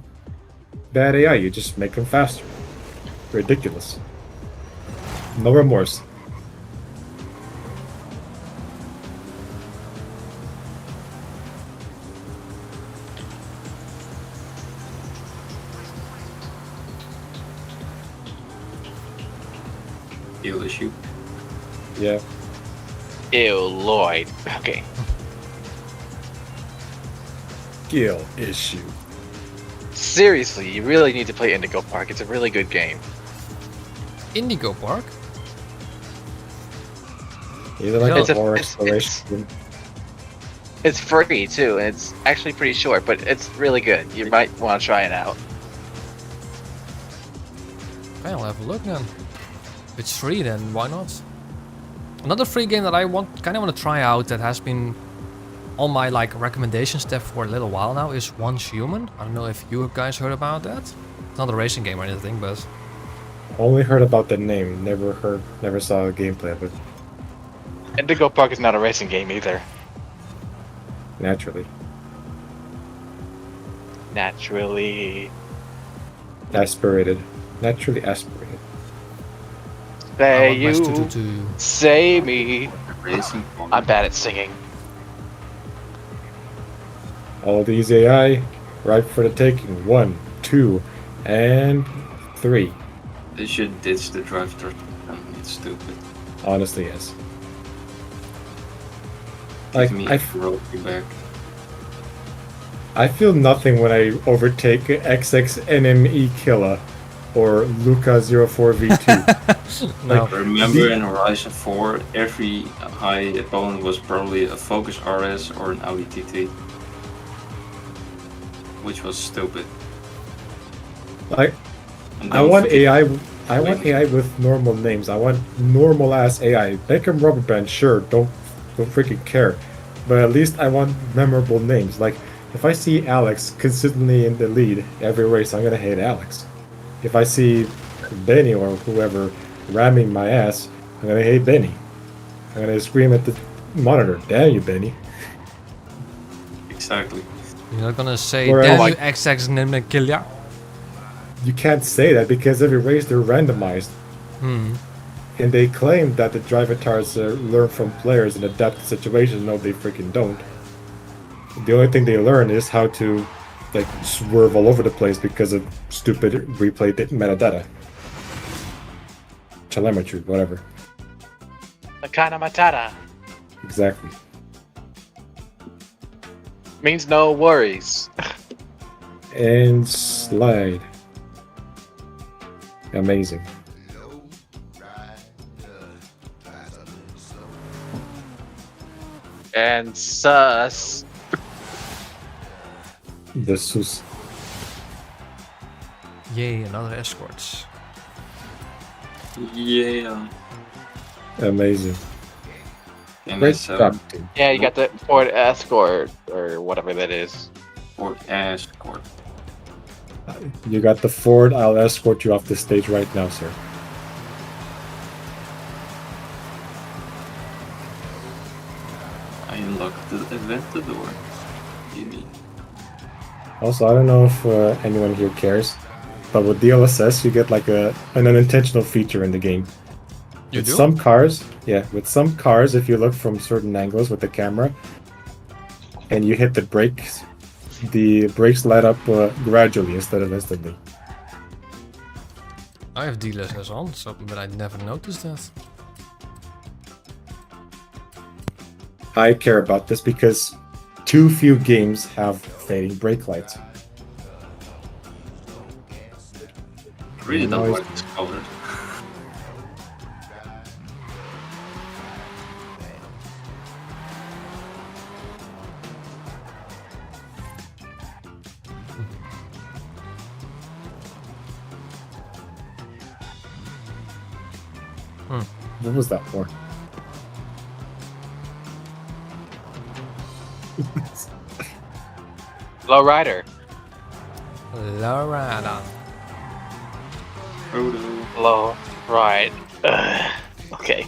bad AI. You just make them faster. Ridiculous. No remorse. Deal issue. Yeah. Ew, Lloyd. Okay. Skill issue. seriously, you really need to play Indigo Park. It's a really good game. Indigo Park? Either like It's a a- horror it's- exploration. It's free too, and it's actually pretty short, but it's really good. You might want to try it out. Okay, I'll have a look then. If it's free, then why not? Another free game that I kind of want to try out that has been on my like recommendation step for a little while now is Once Human. I don't know if you guys heard about that. It's not a racing game or anything, but Only heard about the name, never saw a gameplay of it. Indigo Park is not a racing game either. Naturally. Naturally. Aspirated. Naturally aspirated. I Say want my you, stu-tu-tu. say me. Racing. I'm bad at singing. All these AI, ripe for the taking. 1, 2, and 3. They should ditch the drive-thru. It's stupid. Honestly, yes. Like, Give me I, a roll back. I feel nothing when I overtake XXNME Killer or Luca04V2. No. Remember in Horizon 4, every high opponent was probably a Focus RS or an Audi TT. Which was stupid. Like, And I don't want forget- AI with normal names. I want normal ass AI. Make them rubber band, sure, don't freaking care. But at least I want memorable names. Like, if I see Alex consistently in the lead every race, I'm gonna hate Alex. If I see Benny or whoever ramming my ass, I'm gonna hate Benny. I'm gonna scream at the monitor, damn you, Benny. Exactly. You're not gonna say, Or, damn like- you XX name kill ya. You can't say that because every race they're randomized. And they claim that the drive avatars learn from players and adapt to situations. No, they freaking don't. The only thing they learn is how to like swerve all over the place because of stupid replay metadata. Telemetry, whatever. Akana Matata Exactly. means no worries. And slide. Amazing. And sus. The sus. Yay, another escorts. Yeah. Amazing. And Great it's job, team. Yeah, you got the Ford Escort or whatever that is. Ford Escort. You got the Ford. I'll escort you off the stage right now, sir. I unlocked the Aventador. Gimme. Also, I don't know if anyone here cares, but with DLSS you get like an unintentional feature in the game. You With do? some cars, yeah, with some cars, if you look from certain angles with the camera, and you hit the brakes light up gradually instead of instantly. I have DLSS on, so but I never noticed that. I care about this because too few games have fading brake lights. I really don't Noise. like this colored. What was that for? Low Rider. Lorada. Frodo. Low Ride. Okay.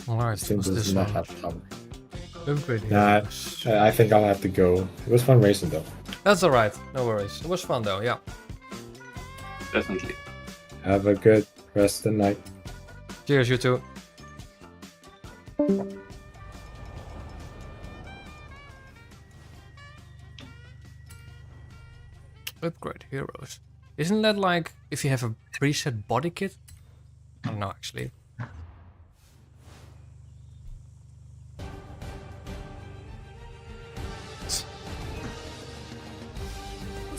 Alright, This thing what's does this not one? have power. Upgrade Nah, heroes. I think I'll have to go. It was fun racing though. That's alright, no worries. It was fun though, yeah. Definitely. Have a good rest of the night. Cheers, you two. Upgrade heroes. Isn't that like if you have a preset body kit? I don't know actually.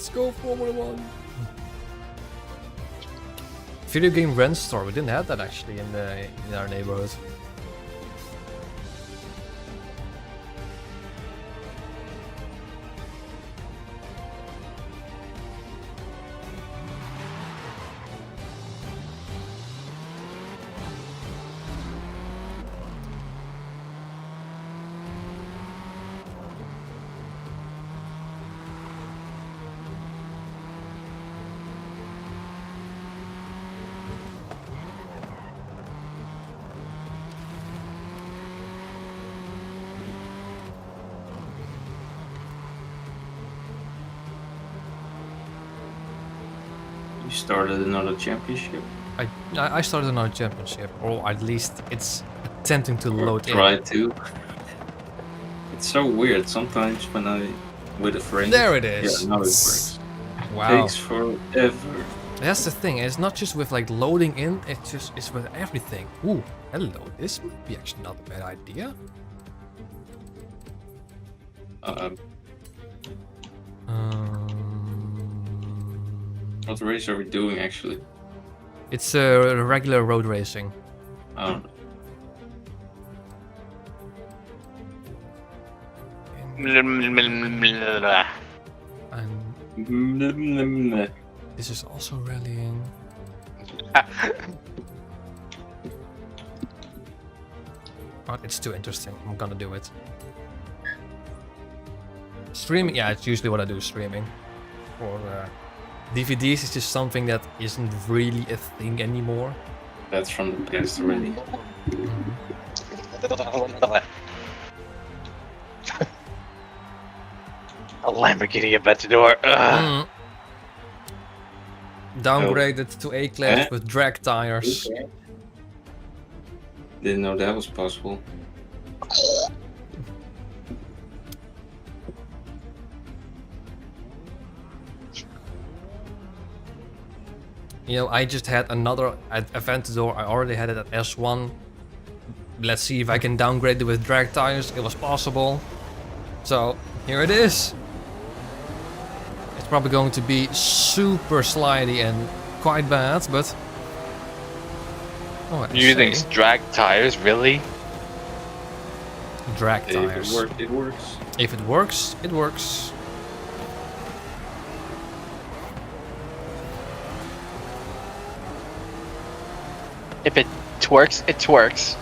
Let's go Formula 1. Video game rent store. We didn't have that actually in our neighborhood. You started another championship. I started another championship, or at least it's attempting to Or load try in. to. It's so weird. Sometimes when I with a friend. There it is. Yeah, now it works. Wow. Takes forever. That's the thing. It's not just with like loading in. It's with everything. Ooh, hello. This might be actually not a bad idea. What race are we doing actually? It's regular road racing. I don't know. And this is also rallying. But it's too interesting. I'm gonna do it. Streaming, yeah, it's usually what I do. Streaming. For DVDs is just something that isn't really a thing anymore. That's from the past already. A Lamborghini Aventador. Downgraded to A-class with drag tires. Didn't know that was possible. You know, I just had another Aventador. I already had it at S1. Let's see if I can downgrade it with drag tires. It was possible. So, here it is. It's probably going to be super slidey and quite bad, but... Oh, Using drag tires, really? Drag tires. If it works, it works. If it works, it works. If it twerks, it twerks.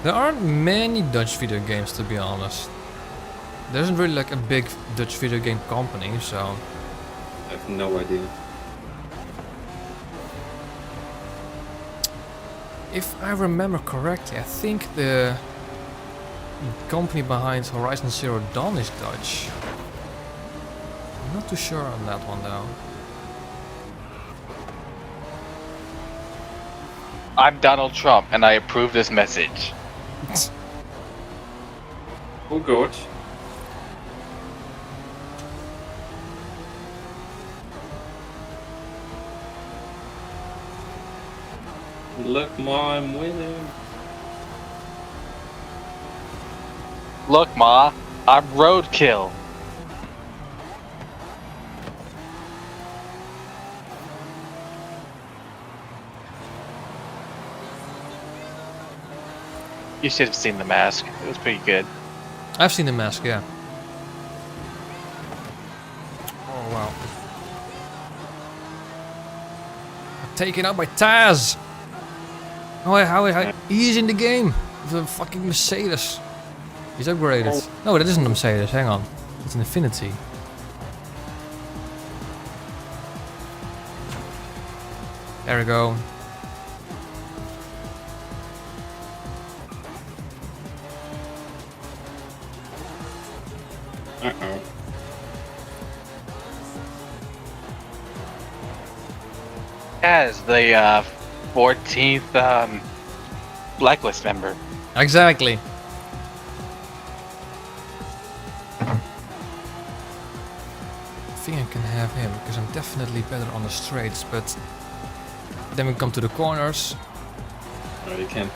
There aren't many Dutch video games, to be honest. There isn't really like a big Dutch video game company, so... I have no idea. If I remember correctly, I think the company behind Horizon Zero Dawn is Dutch. I'm not too sure on that one though. I'm Donald Trump, and I approve this message. Oh god. Look, Ma, I'm winning. Look, Ma, I'm roadkill. You should have seen The Mask. It was pretty good. I've seen The Mask, yeah. Oh wow. Taken out by Taz! How he's in the game! The fucking Mercedes. He's upgraded. Oh. No, that isn't a Mercedes, hang on. It's an Infinity. There we go. Uh-oh. As the 14th Blacklist member. Exactly. I think I can have him, because I'm definitely better on the straights, but then we come to the corners. No, you can't.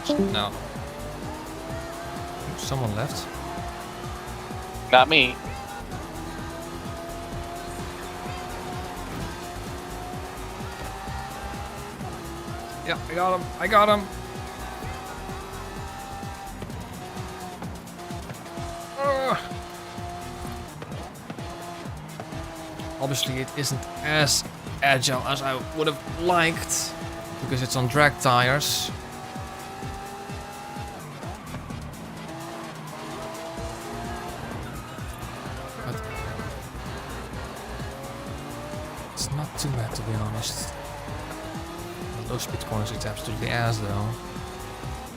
No. Someone left. Not me. Yeah, I got him. I got him. Obviously, it isn't as agile as I would have liked because it's on drag tires. But it's not too bad, to be honest. Those speed corners, it's absolutely ass though.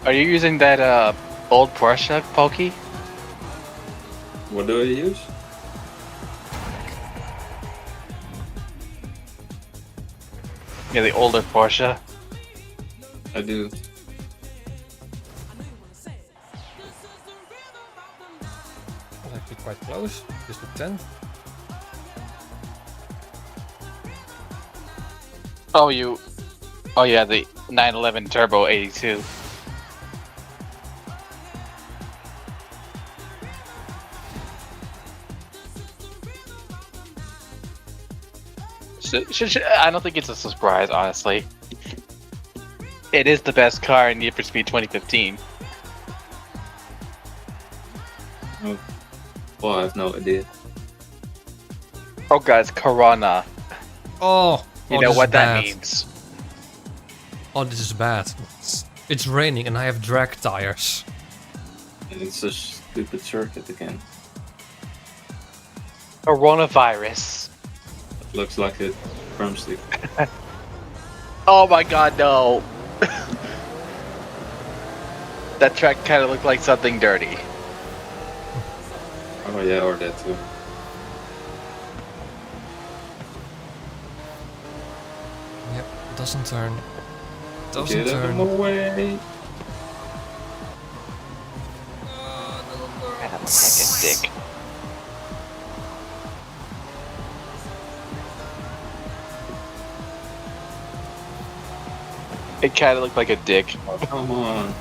Are you using that old Porsche, Pokey? What do I use? Yeah, the older Porsche. I do. That's actually quite close. Just a 10. Oh, oh yeah, the 911 Turbo 82. I don't think it's a surprise, honestly. It is the best car in Need for Speed 2015. Oh. Well, I have no idea. Oh, guys, Corona. Oh, You oh, know this what is that bad. means. Oh, this is bad. It's raining and I have drag tires. And it's a stupid circuit again. Coronavirus. It looks like a drumstick. Oh my god, no. That track kind of looked like something dirty. Oh yeah, or that too. Yep, doesn't turn. Doesn't Get out of turn. my way. Man, that looks like a dick. It kind of looked like a dick. Oh, come on.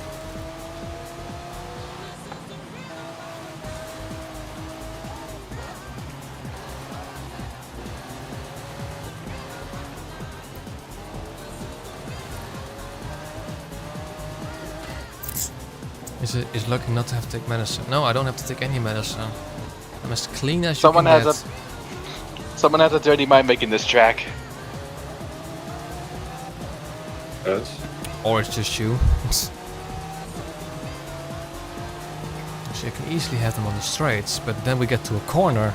Is lucky not to have to take medicine. No, I don't have to take any medicine. I'm as clean as Someone you can has get. Someone has a dirty mind making this track. Yes. Or it's just you. So you can easily have them on the straights, but then we get to a corner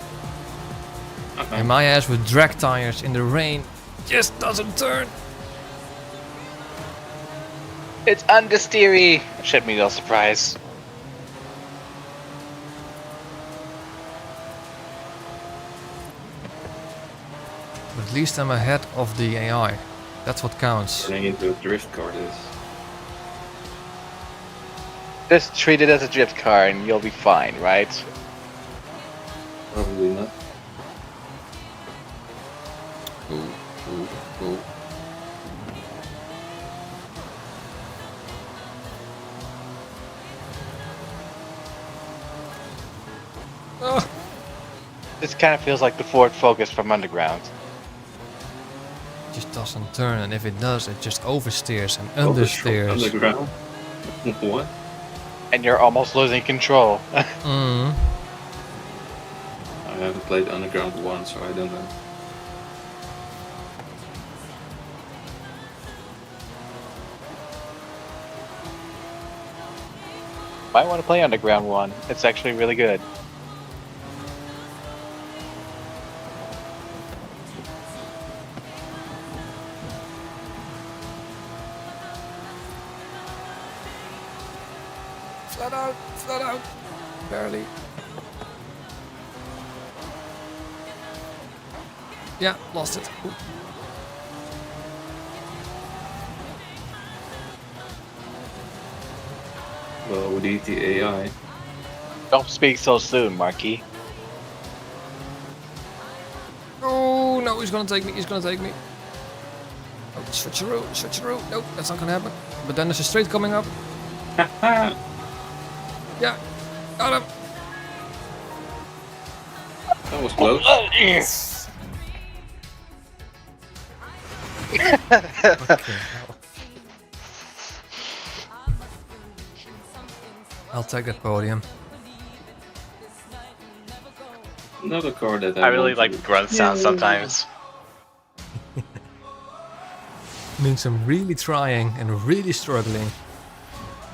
and my ass with drag tires in the rain just doesn't turn. It's understeery. Should be no surprise. But at least I'm ahead of the AI. That's what counts. Turning into a drift car this. Just treat it as a drift car and you'll be fine, right? Probably not. Ooh, ooh, ooh. Oh. This kind of feels like the Ford Focus from Underground. Just doesn't turn, and if it does, it just oversteers and Overshot understeers. Underground. What? And you're almost losing control. Mm. I haven't played Underground 1, so I don't know. Might want to play Underground 1. It's actually really good. Flat out, barely. Yeah, lost it. Ooh. Well, with ETA, Don't speak so soon, Marquis. Oh no, he's gonna take me, he's gonna take me. Oh, switcheroo, switcheroo. Nope, that's not gonna happen. But then there's a straight coming up. Yeah, got him. That was close. Okay. I'll take that podium. Another car that I really want like to- the grunt sound Yay. sometimes. Means I'm really trying and really struggling.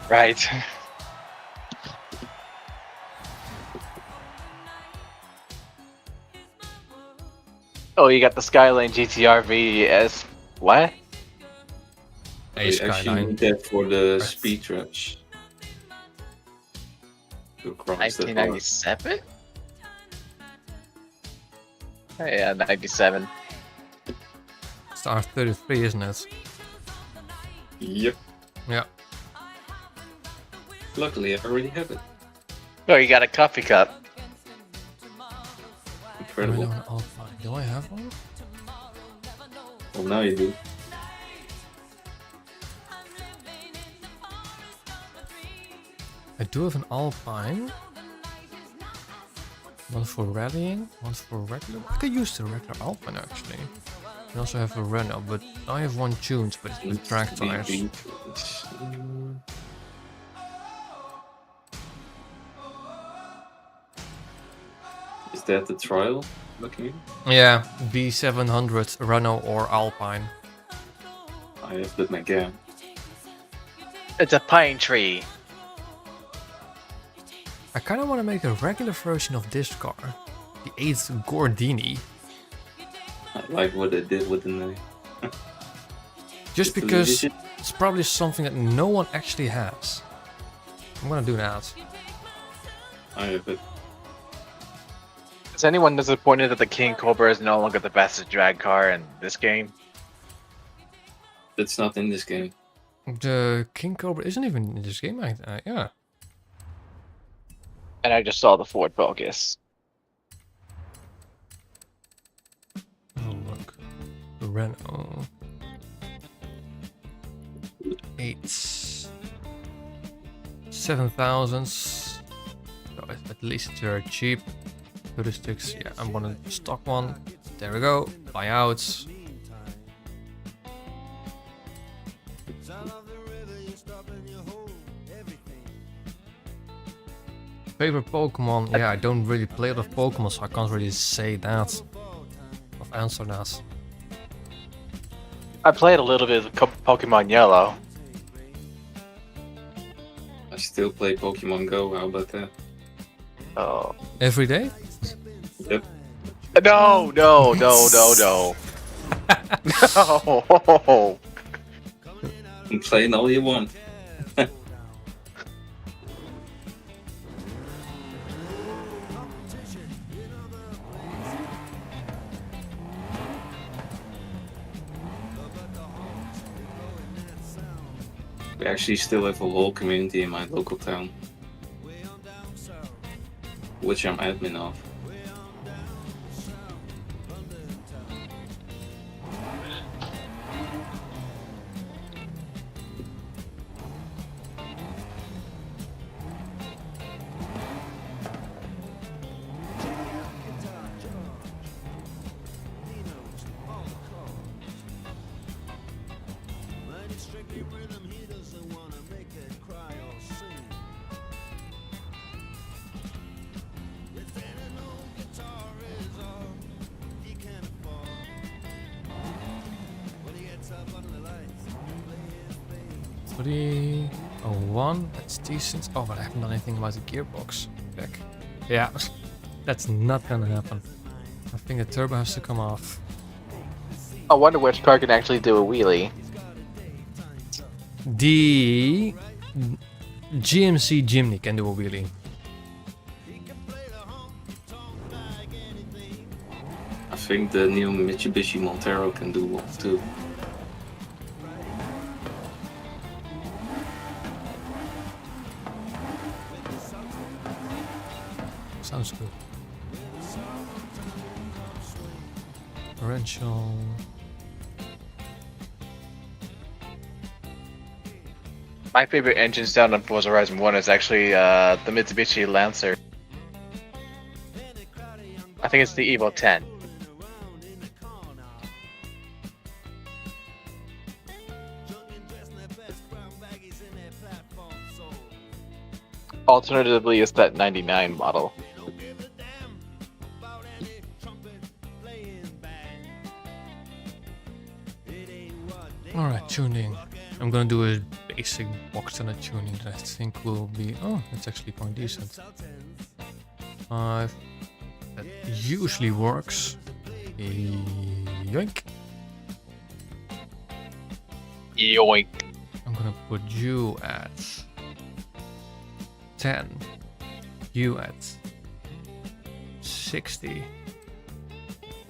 Right. Oh, you got the Skyline GTR VS. What? A We actually Skyline. need that for the Right. speed traps. To cross the bar. 1997? Yeah, 97. Star 33, isn't it? Yep. Yeah. Luckily, I already have it. Oh, you got a coffee cup. Do I Incredible. know an Alpine? Do I have one? Well, now you do. I do have an Alpine. One for rallying, one for regular. I could use the regular Alpine actually. I also have a Renault, but I have one tuned, but it's with track tires. Is that the trial? Looking. Yeah, B700 Renault or Alpine. I have the Megane. It's a pine tree. I kind of want to make a regular version of this car, the 8th Gordini, I like what they did with the name. just the because leadership. it's probably something that no one actually has. I'm gonna do that. I have it. Is anyone disappointed that the King Cobra is no longer the fastest drag car in this game? It's not in this game. The King Cobra isn't even in this game, yeah. And I just saw the Ford Focus. Oh look, the Renault. 7,000. So at least it's very cheap. 36, yeah, I want a stock one. There we go, buyouts. Favorite Pokemon? Yeah, I don't really play a lot of Pokemon, so I can't really say that. Or answer that. I played a little bit of Pokemon Yellow. I still play Pokemon Go. How about that? Oh. Every day? Yep. No, no, no, no, no. No. I'm playing all you want. We actually still have a whole community in my local town, which I'm admin of. Three, oh, 1, that's decent. Oh, but I haven't done anything about the gearbox. Check. Yeah, that's not gonna happen. I think the turbo has to come off. I wonder which car can actually do a wheelie. The GMC Jimny can do a wheelie. I think the new Mitsubishi Montero can do one too. Sounds good. Differential. My favorite engine sound on Forza Horizon 1 is actually the Mitsubishi Lancer. I think it's the Evo 10. Alternatively, it's that 99 model. Alright, tuning. I'm gonna do a basic box standard tuning that I think will be... Oh, that's actually quite decent. That usually works. Yoink. Yoink. I'm gonna put you at 10. You at 60.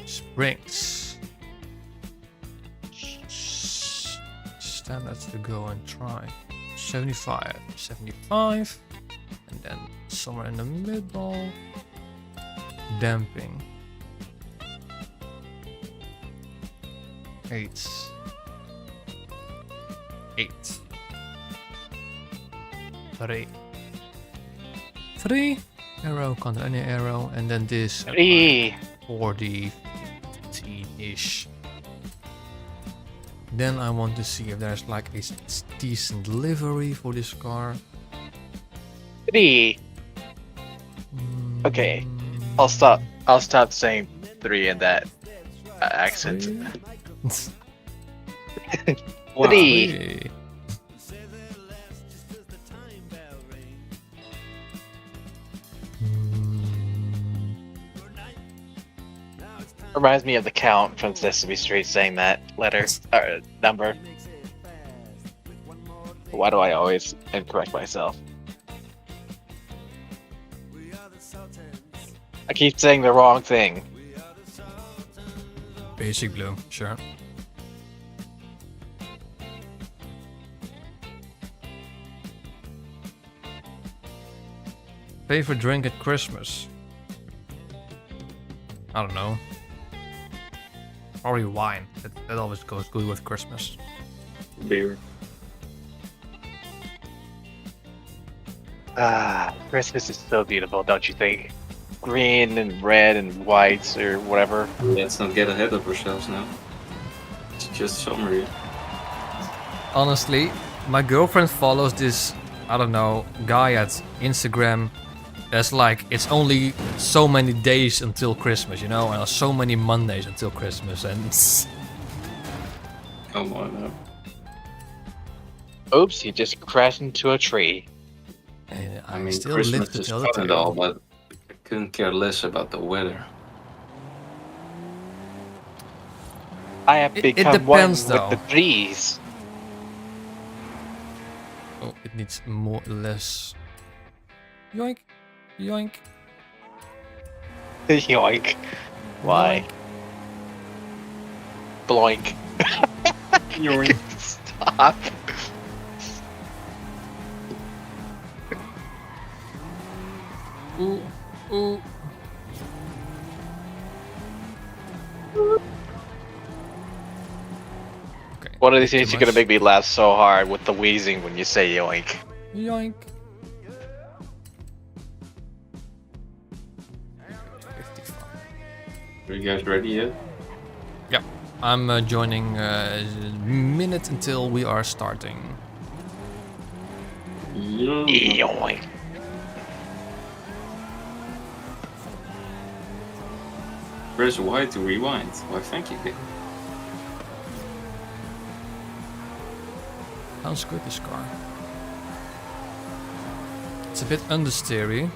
Springs. Standards to go and try. 75. 75. And then somewhere in the middle. Damping. 8. 8. 3. 3. Arrow, control any arrow, and then this 40, 15-ish. Then I want to see if there's like a decent livery for this car. 3. Okay, I'll stop. I'll stop saying 3 in that accent. 3. Reminds me of the Count from Sesame Street saying that letter or number. Why do I always incorrect myself? I keep saying the wrong thing. Basic blue, sure. Favorite drink at Christmas? I don't know. Probably wine. That always goes good with Christmas. Beer. Christmas is so beautiful, don't you think? Green and red and white or whatever. Let's not get ahead of ourselves now. It's just summer here. Honestly, my girlfriend follows this, I don't know, guy at Instagram. That's like, it's only so many days until Christmas, you know, and so many Mondays until Christmas, and Come on now. Oops, he just crashed into a tree. I mean, still Christmas live to is tell fun the and all, tale. but I couldn't care less about the weather. I have It become one depends, with though. the trees. Oh, it needs more, less. Yoink, yoink. Yoink. Why? Bloink. Yoink. Stop. Ooh, ooh. Okay. One of these too days you're gonna much. make me laugh so hard with the wheezing when you say yoink. Yoink. 55. Are you guys ready yet? Yep. I'm joining a minute until we are starting. Yoink. Press Y to rewind. Why, thank you. Sounds good, this car. It's a bit understeery.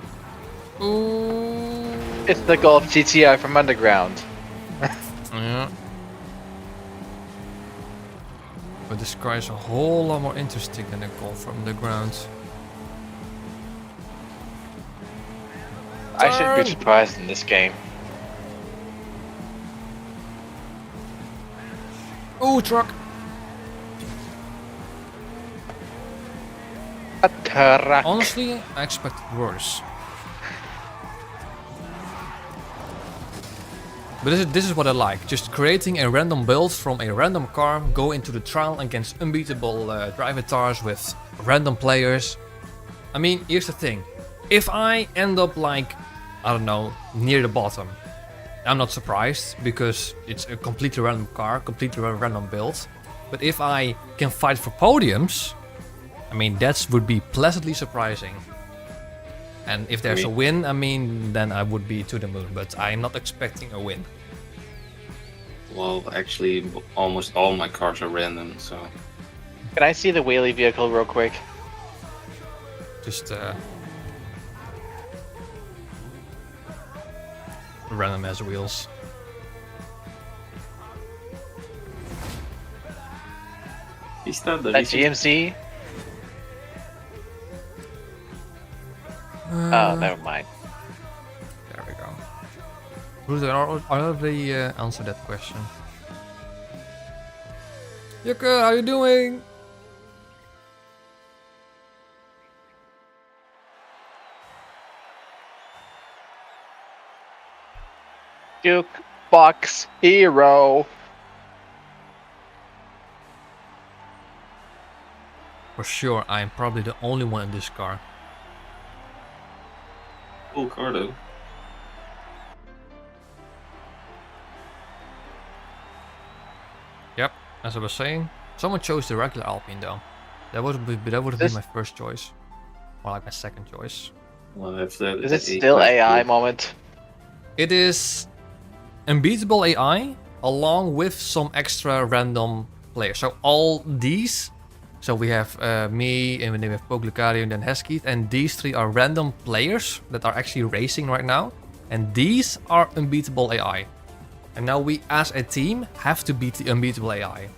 Ooh. It's the Golf GTI from Underground. Yeah. But this car is a whole lot more interesting than a Golf from the ground. I shouldn't be surprised in this game. Ooh, truck! A truck. Honestly, I expected worse. But this is what I like. Just creating a random build from a random car, go into the trial against unbeatable drivatars with random players. I mean, here's the thing. If I end up like, I don't know, near the bottom, I'm not surprised because it's a completely random car, completely random build. But if I can fight for podiums, I mean, that would be pleasantly surprising. And if there's a win, I mean, then I would be to the moon. But I'm not expecting a win. Well, actually, almost all my cars are random, so... Can I see the wheelie vehicle real quick? Just random as wheels. Is that the That V6? GMC? Oh, never mind. There we go. Who's already answered that question? Yuka, how you doing? Jukebox Hero. For sure, I'm probably the only one in this car. Cool car though. Yep, as I was saying, someone chose the regular Alpine though. That would have been my first choice, or like my second choice. Well, if that Is it still AI moment? It is unbeatable AI along with some extra random players. So all these, so we have me, and then we have Poglucario and then Hesketh, and these three are random players that are actually racing right now, and these are unbeatable AI. And now we as a team have to beat the unbeatable AI.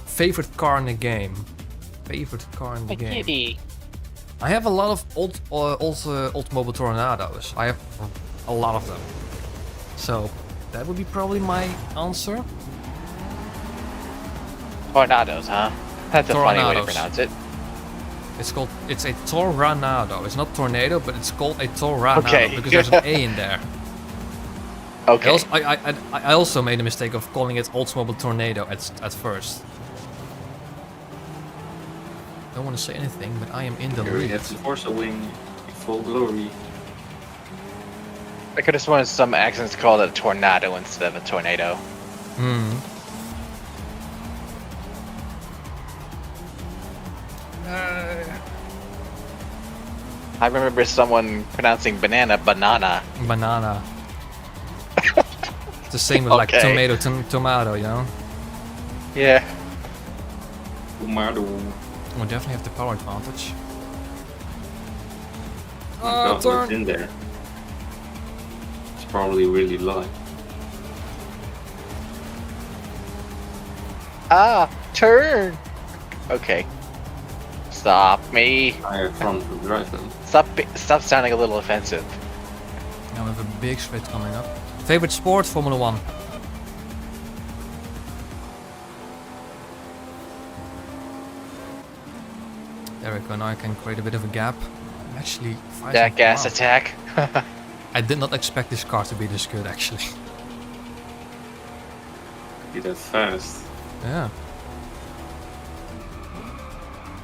Favorite car in the game? Favorite car in the game? Kitty. I have a lot of old Mobile Tornadoes. I have a lot of them. So that would be probably my answer. Tornadoes, huh? That's a funny way to Tornadoes. pronounce it. It's a Tornado. It's not tornado, but it's called a Tornado Okay. because there's an A in there. Okay. I also made a mistake of calling it Oldsmobile Tornado at first. Don't want to say anything, but I am in the Here we lead. have the Forza wing in full glory. I could have sworn some accents called it a tornado instead of a tornado. Hmm. I remember someone pronouncing banana. Banana. It's the same with like Okay. tomato, you know? Yeah. Tomato. We definitely have the power advantage. Oh, what's in there? It's probably really light. Ah, turn. Okay. Stop me. Higher front wheel drive though. Stop sounding a little offensive. Now we have a big switch coming up. Favorite sport? Formula 1. There we go, now I can create a bit of a gap. I'm actually fighting. That gas wow. attack. I did not expect this car to be this good actually. Be that fast. Yeah.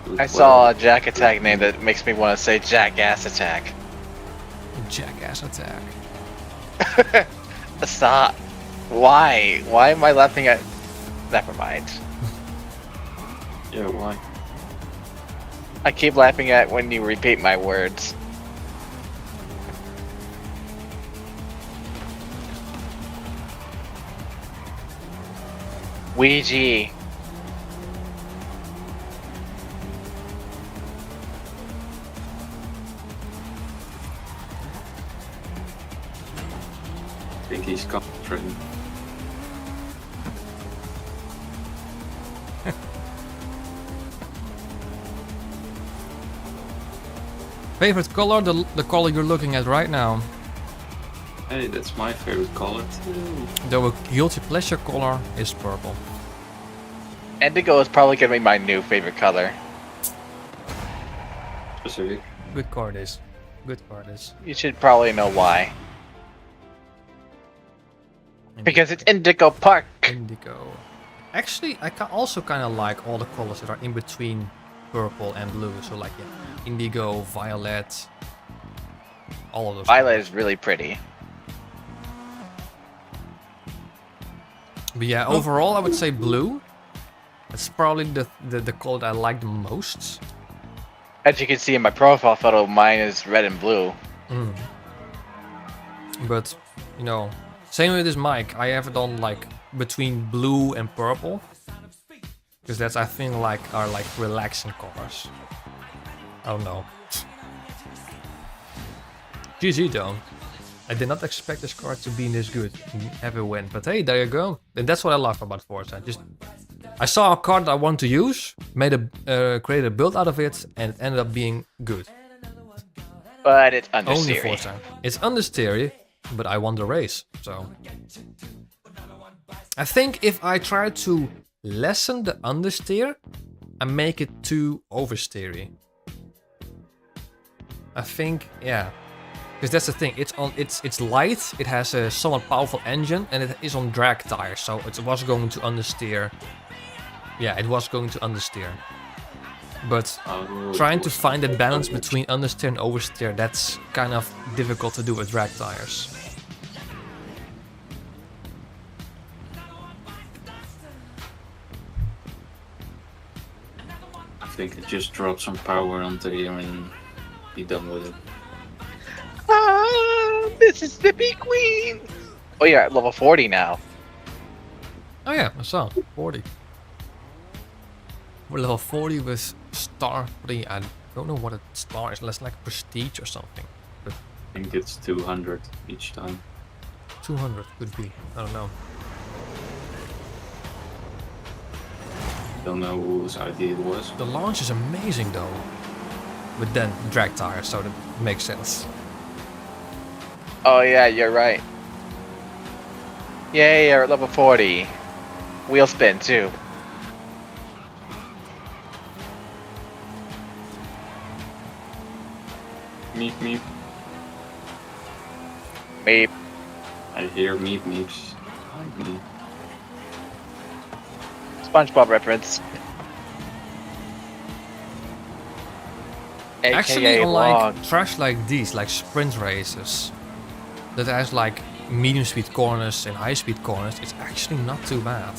Good I saw a jack attack name that makes me want to say jackass attack. Jackass attack. Stop. Why? Why am I laughing at... Never mind. Yeah, why? I keep laughing at when you repeat my words. Ouija. I think he's concentrating. Favorite color? The color you're looking at right now. Hey, that's my favorite color too. The guilty pleasure color is purple. Indigo is probably gonna be my new favorite color. Specific. Good card is. Good card is. You should probably know why. Because it's Indigo Park. Indigo. Actually, I also kind of like all the colors that are in between purple and blue. So like, yeah, indigo, violet, all of those. Violet is really pretty. But yeah, overall, I would say blue. It's probably the color that I like the most. As you can see in my profile photo, mine is red and blue. Mm. But, you know, same with this mic. I have it on like between blue and purple. Because that's, I think, like are like relaxing colors. I don't know. GG though. I did not expect this card to be this good, have a win. But hey, there you go. And that's what I love about Forza. I saw a card I want to use, created a build out of it, and it ended up being good. But it's Only understeery. Forza. It's understeery, but I won the race. So I think if I try to lessen the understeer and make it too oversteery, I think, yeah. Because that's the thing, it's light, it has a somewhat powerful engine, and it is on drag tires, so it was going to understeer. Yeah, it was going to understeer. But trying to find that balance between understeer and oversteer, that's kind of difficult to do with drag tires. I think it just drop some power onto here and be done with it. Ah, Mississippi Queen! Oh, you're at level 40 now. Oh yeah, I saw 40. We're level 40 with star 3. I don't know what a star is, less like prestige or something. But I think it's 200 each time. 200 could be, I don't know. Don't know whose idea it was. The launch is amazing though. But then drag tires, so that makes sense. Oh, yeah, you're right. Yay, you're at level 40. Wheel spin, too. Meep meep. Meep. I hear meep meeps. Meep. SpongeBob reference. Actually, AKA on log. like tracks like these, like sprint races, that has like medium speed corners and high speed corners, it's actually not too bad.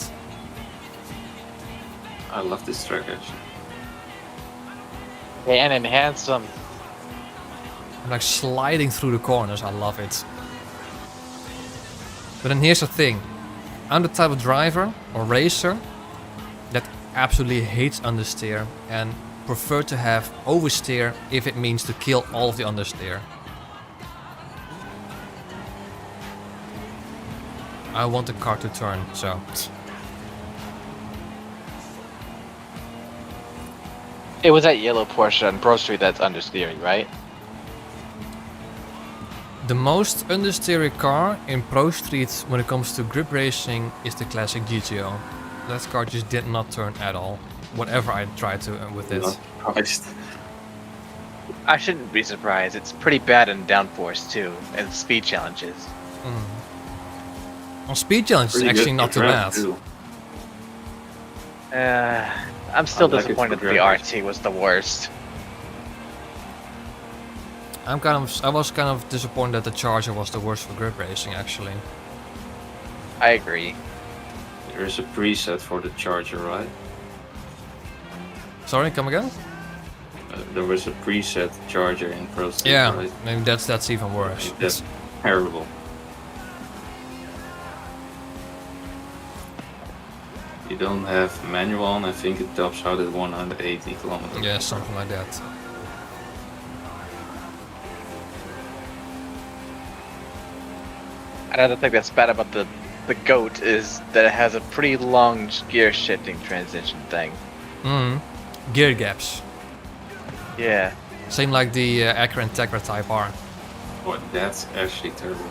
I love this track actually. And enhance them. I'm like sliding through the corners, I love it. But then here's the thing, I'm the type of driver or racer that absolutely hates understeer and prefer to have oversteer if it means to kill all of the understeer. I want the car to turn, so... It was that yellow Porsche on Pro Street that's understeering, right? The most understeery car in Pro Street when it comes to grip racing is the classic GTO. That car just did not turn at all, whatever I tried to with it. Not surprised. I shouldn't be surprised. It's pretty bad in downforce, too, and speed challenges. On speed challenge, it's Pretty actually good not for too draft, Uh, too. I'm still I like it disappointed for that the drag RT was the worst. I was kind of disappointed that the Charger was the worst for grip racing, actually. I agree. There is a preset for the Charger, right? Sorry, come again? There was a preset Charger in Pro Street, Yeah, right? maybe that's even worse. That's terrible. You don't have manual on, I think it tops out at 180 kilometers. Yeah, something like that. Another thing that's bad about the GOAT is that it has a pretty long gear shifting transition thing. Gear gaps. Yeah. Same like the Acura Integra Type R. Oh, that's actually terrible.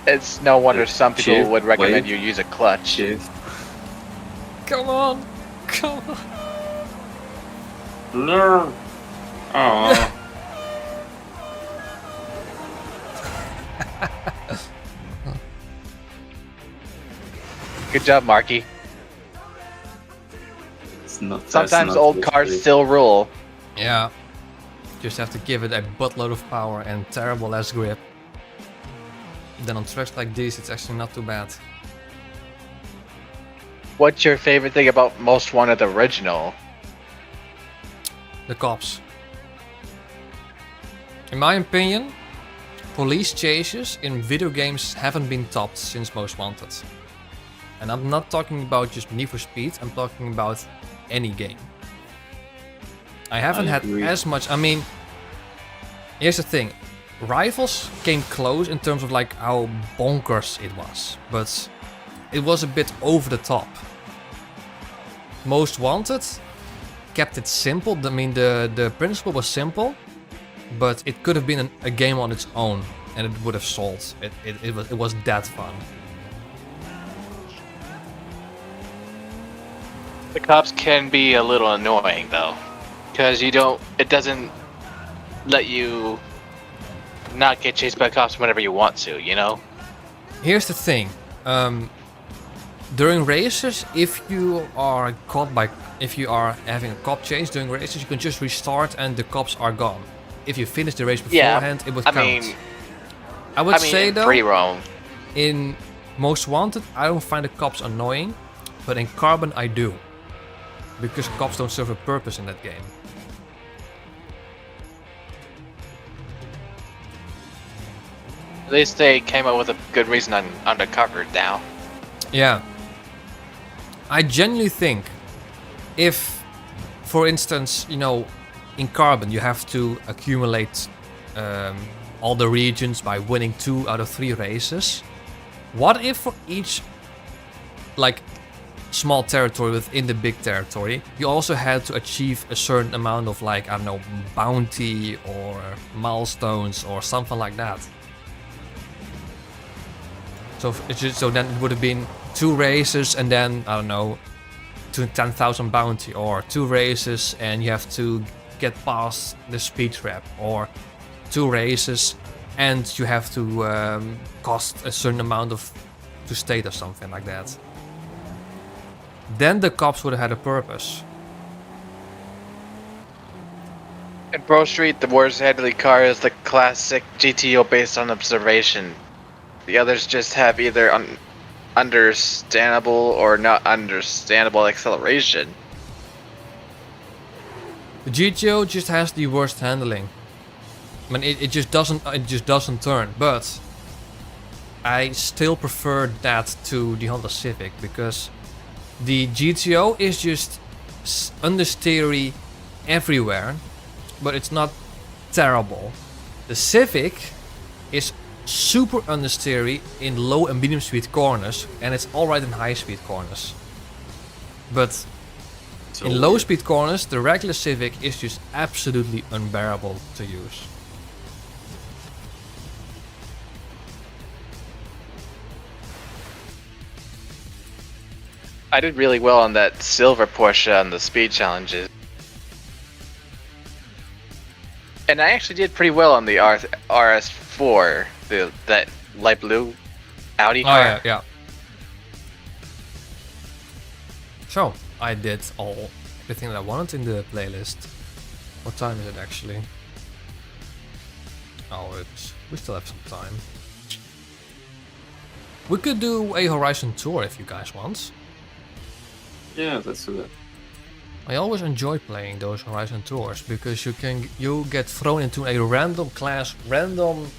It's no wonder some people Shift, would recommend wait. you use a clutch. Shift. Come on! Come on! Learn. Oh. Good job, Marky. It's not, that's Sometimes not old good cars play. still rule. Yeah. Just have to give it a buttload of power and terrible ass grip. Then on tracks like this, it's actually not too bad. What's your favorite thing about Most Wanted Original? The cops. In my opinion, police chases in video games haven't been topped since Most Wanted. And I'm not talking about just Need for Speed, I'm talking about any game. I haven't had agree. as much, I mean, here's the thing. Rivals came close in terms of like how bonkers it was, but it was a bit over the top. Most Wanted kept it simple, I mean the principle was simple, but it could have been a game on its own and it would have sold. It was that fun. The cops can be a little annoying though, because it doesn't let you not get chased by cops whenever you want to, you know? Here's the thing. During races, if you are having a cop chase during races, you can just restart and the cops are gone. If you finish the race beforehand, it would count. I would say though, free roam. in Most Wanted, I don't find the cops annoying, but in Carbon I do. Because cops don't serve a purpose in that game. At least they came up with a good reason on Undercover now. Yeah. I genuinely think if, for instance, you know, in Carbon you have to accumulate all the regions by winning 2 out of 3 races. What if for each, like, small territory within the big territory, you also had to achieve a certain amount of, like, I don't know, bounty or milestones or something like that. So then it would have been 2 races and then, I don't know, 10,000 bounty, or 2 races and you have to get past the speed trap, or 2 races and you have to cost a certain amount to state or something like that. Then the cops would have had a purpose. In Pro Street, the worst handling car is the classic GTO based on observation. The others just have either understandable or not understandable acceleration. The GTO just has the worst handling. I mean, it just doesn't turn. But I still prefer that to the Honda Civic, because the GTO is just understeery everywhere, but it's not terrible. The Civic is super understeery in low and medium speed corners, and it's alright in high speed corners. But So in low weird. speed corners, the regular Civic is just absolutely unbearable to use. I did really well on that silver Porsche on the speed challenges. And I actually did pretty well on the RS4, that light blue Audi Oh car. yeah, yeah. So, I did everything that I wanted in the playlist. What time is it actually? Oh, we still have some time. We could do a Horizon tour if you guys want. Yeah, let's do that. I always enjoy playing those Horizon tours because you get thrown into a random class, random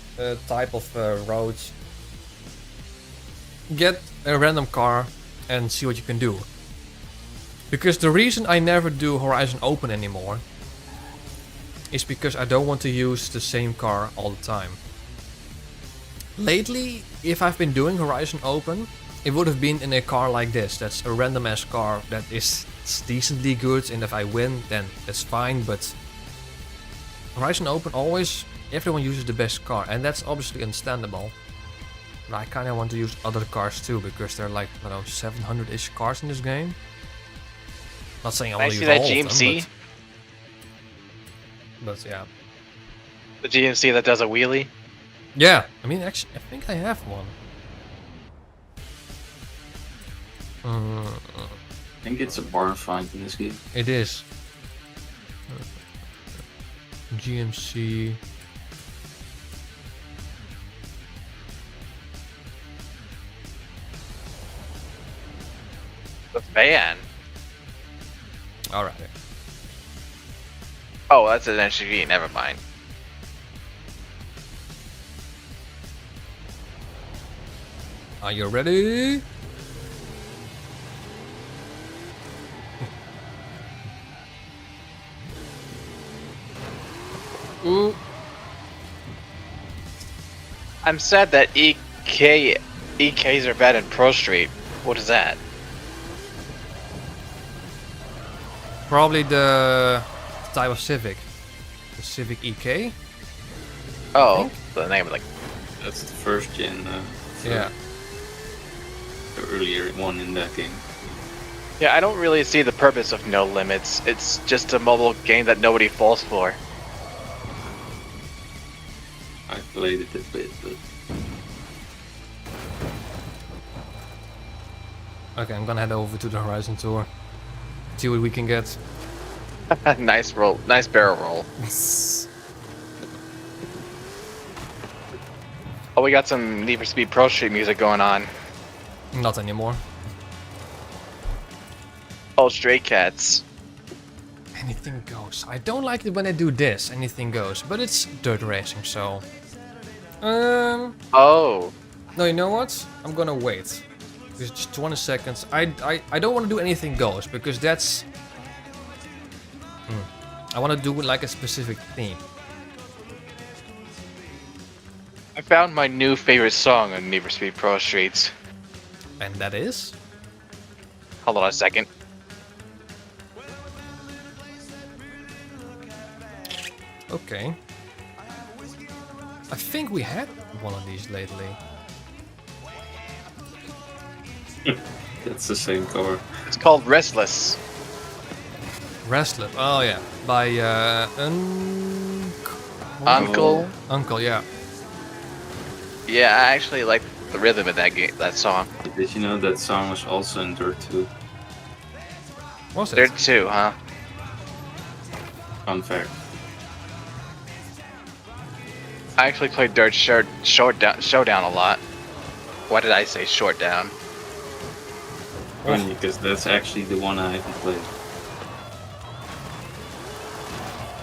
type of roads. Get a random car and see what you can do. Because the reason I never do Horizon Open anymore is because I don't want to use the same car all the time. Lately, if I've been doing Horizon Open, it would have been in a car like this. That's a random ass car that is decently good, and if I win, then that's fine. But Horizon Open, always everyone uses the best car, and that's obviously understandable. But I kind of want to use other cars too, because there are like, I don't know, 700-ish cars in this game. Not saying I I want to see use that all of GMC. them, but yeah. The GMC that does a wheelie. Yeah, I mean, actually, I think I have one. I think it's a barn find in this game. It is. GMC. The van. Alright. Oh, that's an SUV. Never mind. Are you ready? Ooh. I'm sad that EKs are bad in Pro Street. What is that? Probably the type of Civic. The Civic EK? Oh, the name of the. That's the first gen. Yeah. The earlier one in that game. Yeah, I don't really see the purpose of No Limits. It's just a mobile game that nobody falls for. I played it a bit, but Okay, I'm gonna head over to the Horizon Tour. See what we can get. Nice roll, nice barrel roll. Oh, we got some Need for Speed Pro Street music going on. Not anymore. Oh, Stray Cats. Anything goes. I don't like it when they do this. Anything goes. But it's dirt racing, so. Oh, No, you know what? I'm gonna wait. Just 20 seconds. I don't want to do anything goes because that's. I want to do like a specific theme. I found my new favorite song on Need for Speed Pro Streets. And that is. Hold on a second. Okay. I think we had one of these lately. that's the same cover. It's called Restless. Restless. Oh yeah. By Uncle. Uncle, yeah. Yeah, I actually like the rhythm of that song. Did you know that song was also in Dirt 2? Was it? There too, huh? Fun fact. I actually played Dirt Showdown a lot. Why did I say Short Down? Funny, because that's actually the one I haven't played.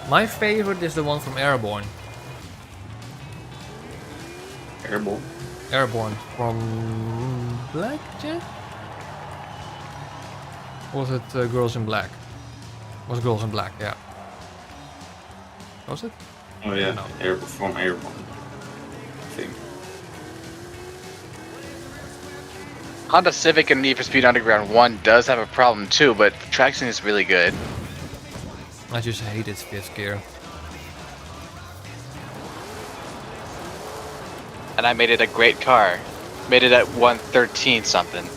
My favorite is the one from Airborne. Airborne? Airborne from Blackjack? Or was it Girls in Black? Was Girls in Black, yeah. Was it? Oh yeah, No. From Airborne. I think. Honda Civic and Need for Speed Underground 1 does have a problem too, but the traction is really good. I just hate its fifth gear. And I made it a great car. Made it at 113 something.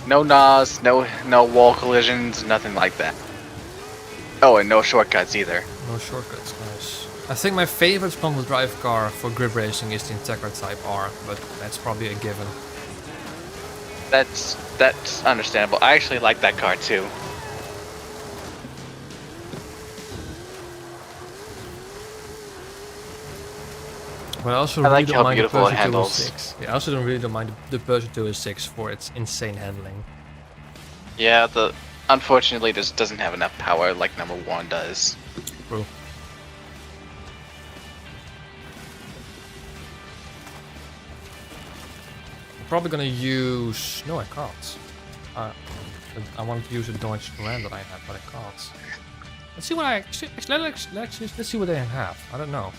No NOS, no wall collisions, nothing like that. Oh, and no shortcuts either. No shortcuts, nice. I think my favorite front-wheel drive car for grip racing is the Integra Type R, but that's probably a given. That's understandable. I actually like that car too. But I also I like really how don't mind the beautiful it Peugeot handles. 206. Yeah, I also don't mind the Peugeot 206 for its insane handling. Yeah, unfortunately this doesn't have enough power like number 1 does. True. I'm probably gonna use... No, I can't. I wanted to use a Dodge Ram that I have, but I can't. Let's see what let's see what they have. I don't know.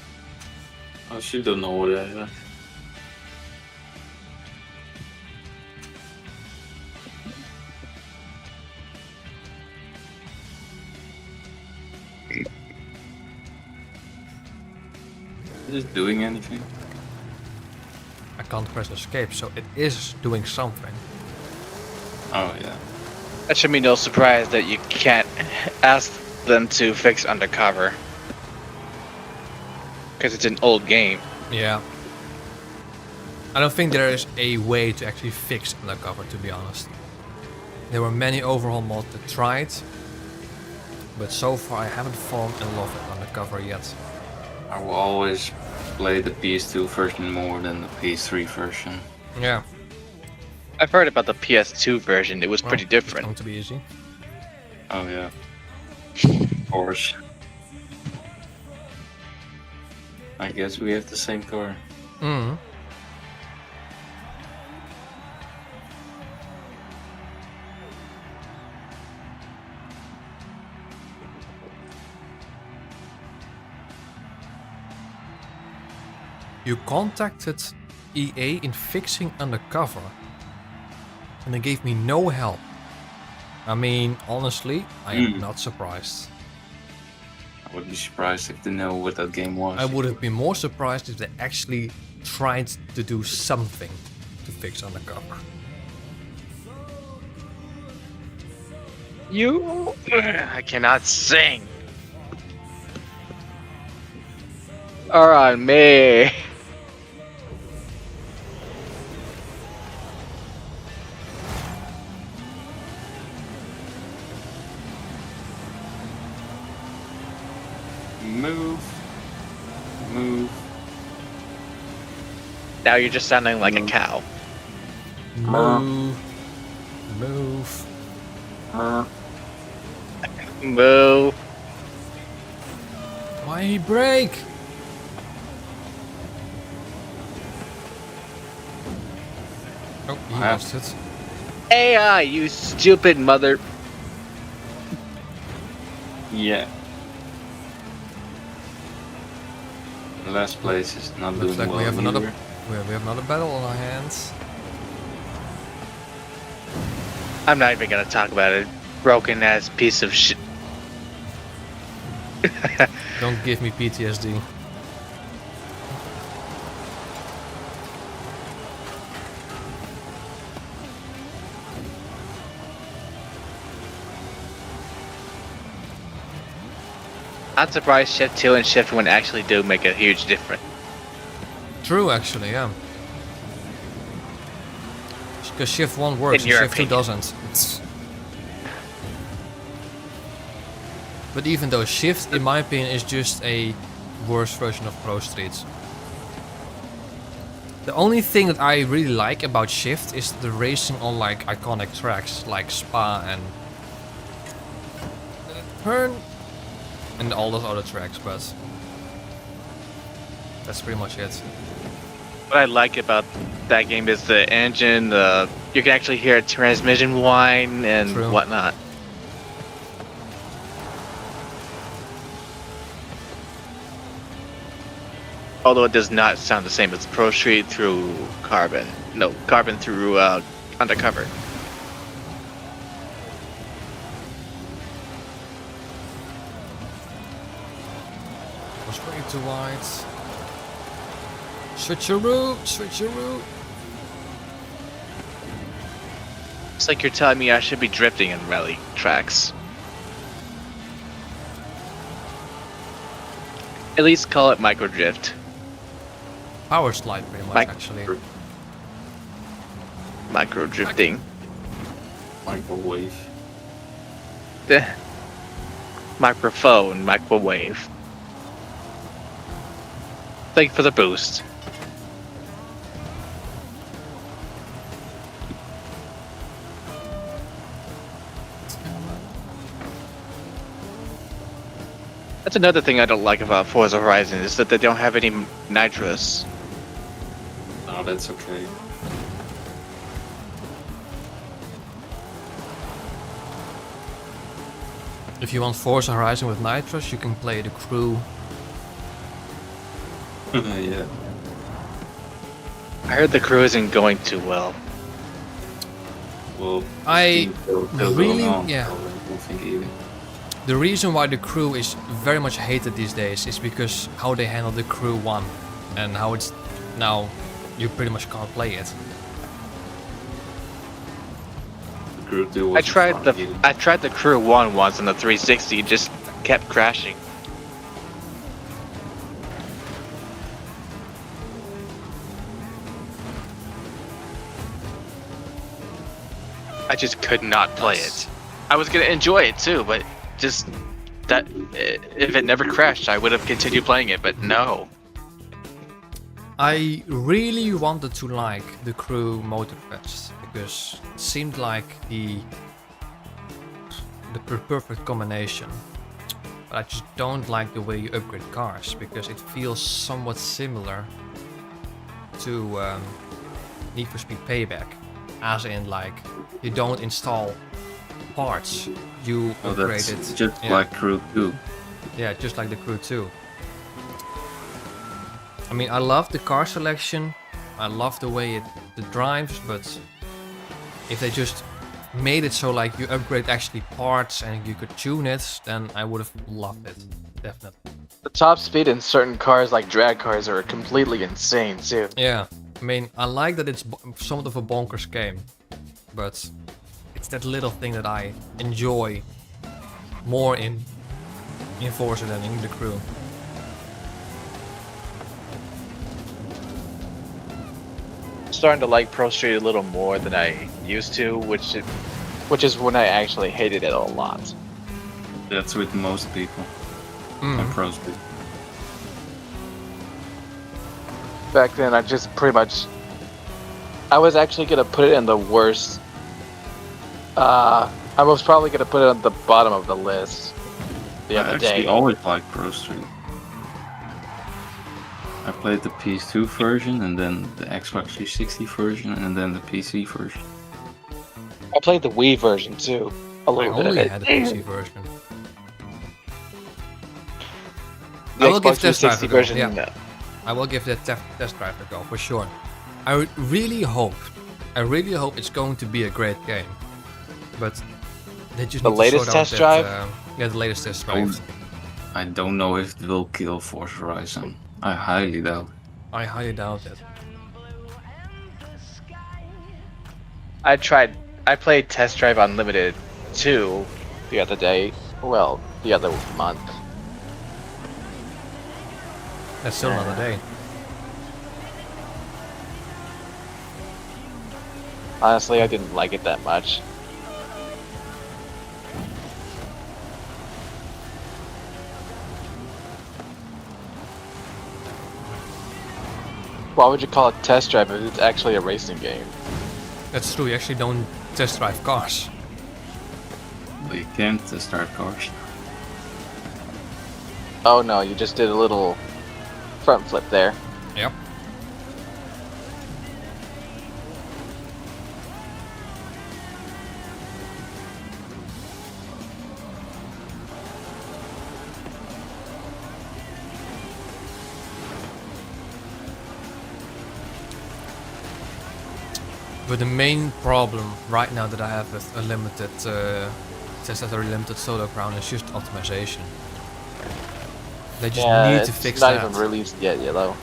I actually don't know what I have. Is it doing anything? I can't press escape, so it is doing something. Oh yeah. That should be no surprise that you can't ask them to fix undercover. Because it's an old game. Yeah. I don't think there is a way to actually fix undercover, to be honest. There were many overhaul mods that tried, but so far I haven't fallen in love with undercover yet. I will always play the PS2 version more than the PS3 version. Yeah. I've heard about the PS2 version. It was Well, pretty It's different. going to be easy. Oh yeah. Of course. I guess we have the same car. Mm. You contacted EA in fixing undercover, and they gave me no help. I mean, honestly, I am not surprised. I would be surprised if they know what that game was. I would have been more surprised if they actually tried to do something to fix undercover. I cannot sing. Alright, me. Move. Move. Now you're just sounding like a cow. Move. Move. Move. Why he brake? Oh, he Wow. lost it. AI, you stupid mother. Yeah. Last place is not Looks doing like well we have another. either. We have another battle on our hands. I'm not even gonna talk about it. Broken ass piece of shit. Don't give me PTSD. I'm surprised Shift 2 and Shift 1 actually do make a huge difference. True, actually, yeah. Because Shift 1 works In and your Shift 2 opinion. doesn't. But even though Shift, in my opinion, is just a worse version of Pro Streets. The only thing that I really like about Shift is the racing on like iconic tracks like Spa and Turn and all those other tracks, but that's pretty much it. What I like about that game is the engine, you can actually hear a transmission whine and True. whatnot. Although it does not sound the same as Pro Street through Carbon. No, Carbon through Undercover. Was way too wide. Switch your route, switch your route. It's like you're telling me I should be drifting in rally tracks. At least call it micro drift. Power slide, pretty much, Like- actually. Micro drifting. Microwave. Microphone, microwave. Thank you for the boost. That's another thing I don't like about Forza Horizon is that they don't have any nitrous. No, that's okay. If you want Forza Horizon with Nitros, you can play the crew. Yeah. I heard the crew isn't going too well. Well, I still really- going on, yeah. so I don't think either. The reason why the crew is very much hated these days is because how they handle the crew 1 and how it's now you pretty much can't play it. The Crew 2 I was tried the crew 1 once on the 360, it just kept crashing. I just could not play it. I was gonna enjoy it too, but just that if it never crashed, I would have continued playing it. But no. I really wanted to like the crew motor patch because it seemed like the perfect combination. But I just don't like the way you upgrade cars because it feels somewhat similar to Need for Speed Payback, as in like you don't install parts, you upgrade that's it. just like Crew 2. Yeah, just like the Crew 2. I mean, I love the car selection, I love the way it drives, but if they just made it so like you upgrade actually parts and you could tune it, then I would have loved it, definitely. The top speed in certain cars, like drag cars, are completely insane too. Yeah, I mean, I like that it's somewhat of a bonkers game, but it's that little thing that I enjoy more in Forza than in the Crew. Starting to like Pro Street a little more than I used to, which is when I actually hated it a lot. That's with most people. And Pro Speed. Back then, I just pretty much, I was actually gonna put it in the worst. I was probably gonna put it on the bottom of the list the I other actually day. always liked Pro Street. I played the PS2 version, and then the Xbox 360 version, and then the PC version. I played the Wii version too, a I little bit of only it. had the PC version. The I will give Xbox Test Drive 360 a go, version. yeah. I will give that test drive a go for sure. I really hope it's going to be a great game, but they just The need latest to sort out test drive? Yeah, the latest test drive. I don't know if it will kill Forza Horizon. I highly doubt. I highly doubt it. I played Test Drive Unlimited 2 the other day. Well, the other month. That's still another day. Honestly, I didn't like it that much. Why would you call it Test Drive if it's actually a racing game? That's true. You actually don't test drive cars. But you can't start cars. Oh no, you just did a little front flip there. Yep. But the main problem right now that I have with a limited test at a limited solo ground is just optimization. They just need to fix that. It's not even released yet, though.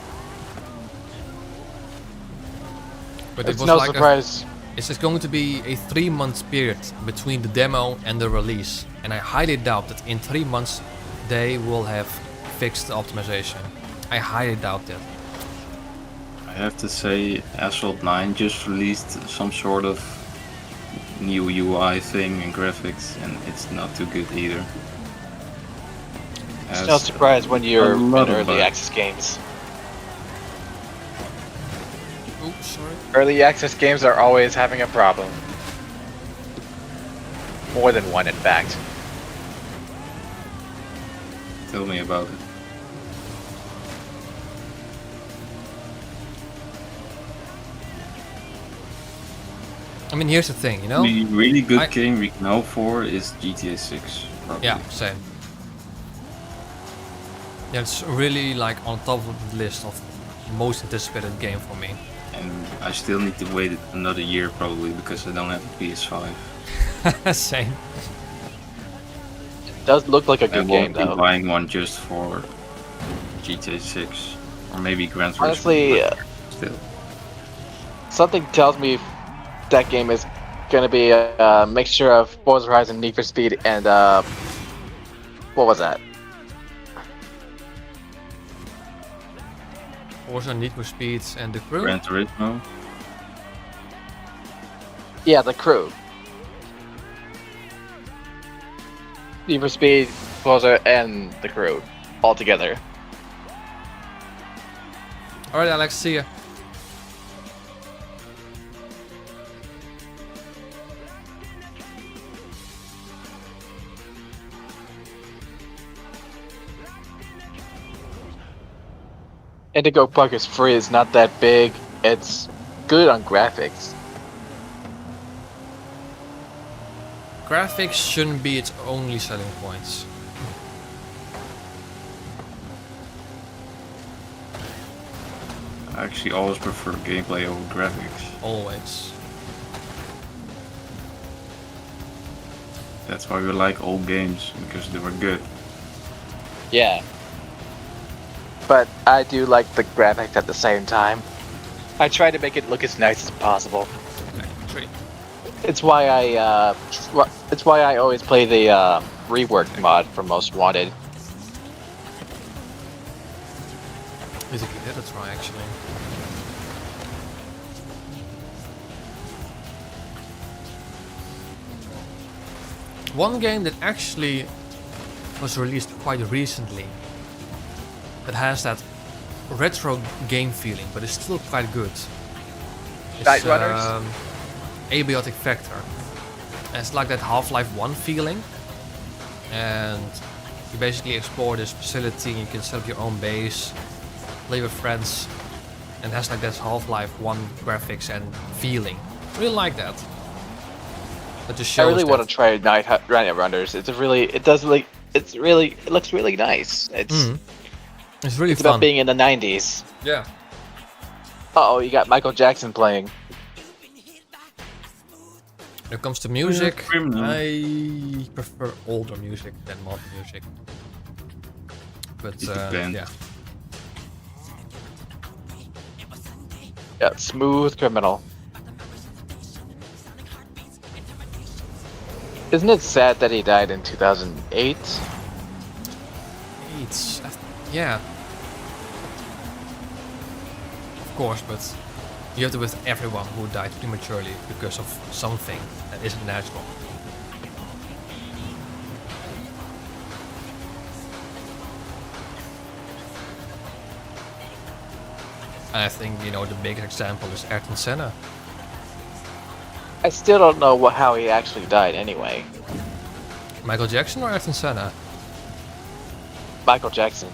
But it It's was no like surprise. it's just going to be a 3-month period between the demo and the release, and I highly doubt that in 3 months they will have fixed the optimization. I highly doubt that. I have to say, Asphalt 9 just released some sort of new UI thing and graphics, and it's not too good either. It's no surprise when you're a in lot of early bugs. access games. Oops, sorry. Early access games are always having a problem. More than one, in fact. Tell me about it. I mean, here's the thing, you know? The really good I- game we can hope for is GTA 6. Probably. Yeah, same. Yeah, it's really like on top of the list of most anticipated game for me. And I still need to wait another year probably because I don't have a PS5. Same. It does look like a I good won't game, be though. buying one just for GTA 6 or maybe Gran Turismo. Honestly, but still. Something tells me that game is gonna be a mixture of Forza Horizon, Need for Speed, and what was that? Forza, Need for Speed, and the Crew. Gran Turismo. Yeah, The Crew. Need for Speed, Forza, and the Crew all together. All right, Alex, see ya. Indigo Park is free. It's not that big. It's good on graphics. Graphics shouldn't be its only selling points. I actually always prefer gameplay over graphics. Always. That's why we like old games, because they were good. Yeah. But I do like the graphics at the same time. I try to make it look as nice as possible. Actually, It's why I always play the reworked mod for Most Wanted. is it good? That's right, actually. One game that actually was released quite recently that has that retro game feeling, but it's still quite good. It's, Night Runners? Abiotic Factor. And it's like that Half-Life 1 feeling. And you basically explore this facility, you can set up your own base, play with friends, and it has like that Half-Life 1 graphics and feeling. Really like that. But just I shows really that- want to try Night Runners. It looks really nice. It's really It's fun. about being in the 90s. Yeah. Uh-oh, you got Michael Jackson playing. When it comes to music, criminal. I prefer older music than modern music. But It depends. yeah. Yeah, Smooth Criminal. Isn't it sad that he died in 2008? Yeah. Of course, but you have to with everyone who died prematurely because of something that isn't natural. And I think, you know, the biggest example is Ayrton Senna. I still don't know how he actually died anyway. Michael Jackson or Ayrton Senna? Michael Jackson.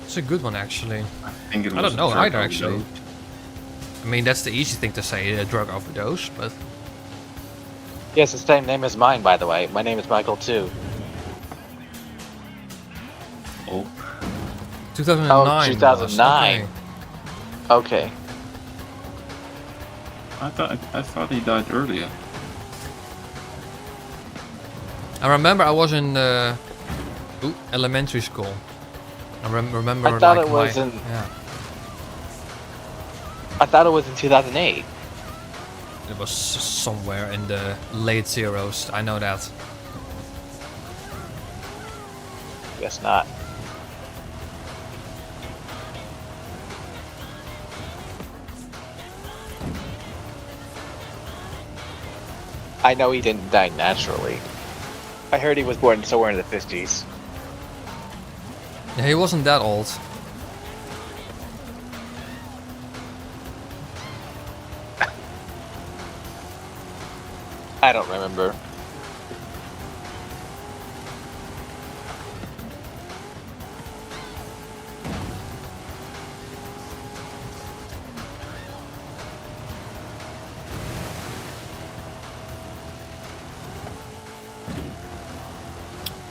It's a good one, actually. I think it was I don't know a drug either, actually. overdose. I mean, that's the easy thing to say, a drug overdose, but Yes, the same name as mine, by the way. My name is Michael too. Oh, 2009. Oh, 2009. Was, Okay. I thought he died earlier. I remember I was in elementary school. I remember I thought like it was my, in- yeah, I thought it was in 2008. it was somewhere in the late zeros. I know that. Guess not. I know he didn't die naturally. I heard he was born somewhere in the 50s. Yeah, he wasn't that old. I don't remember.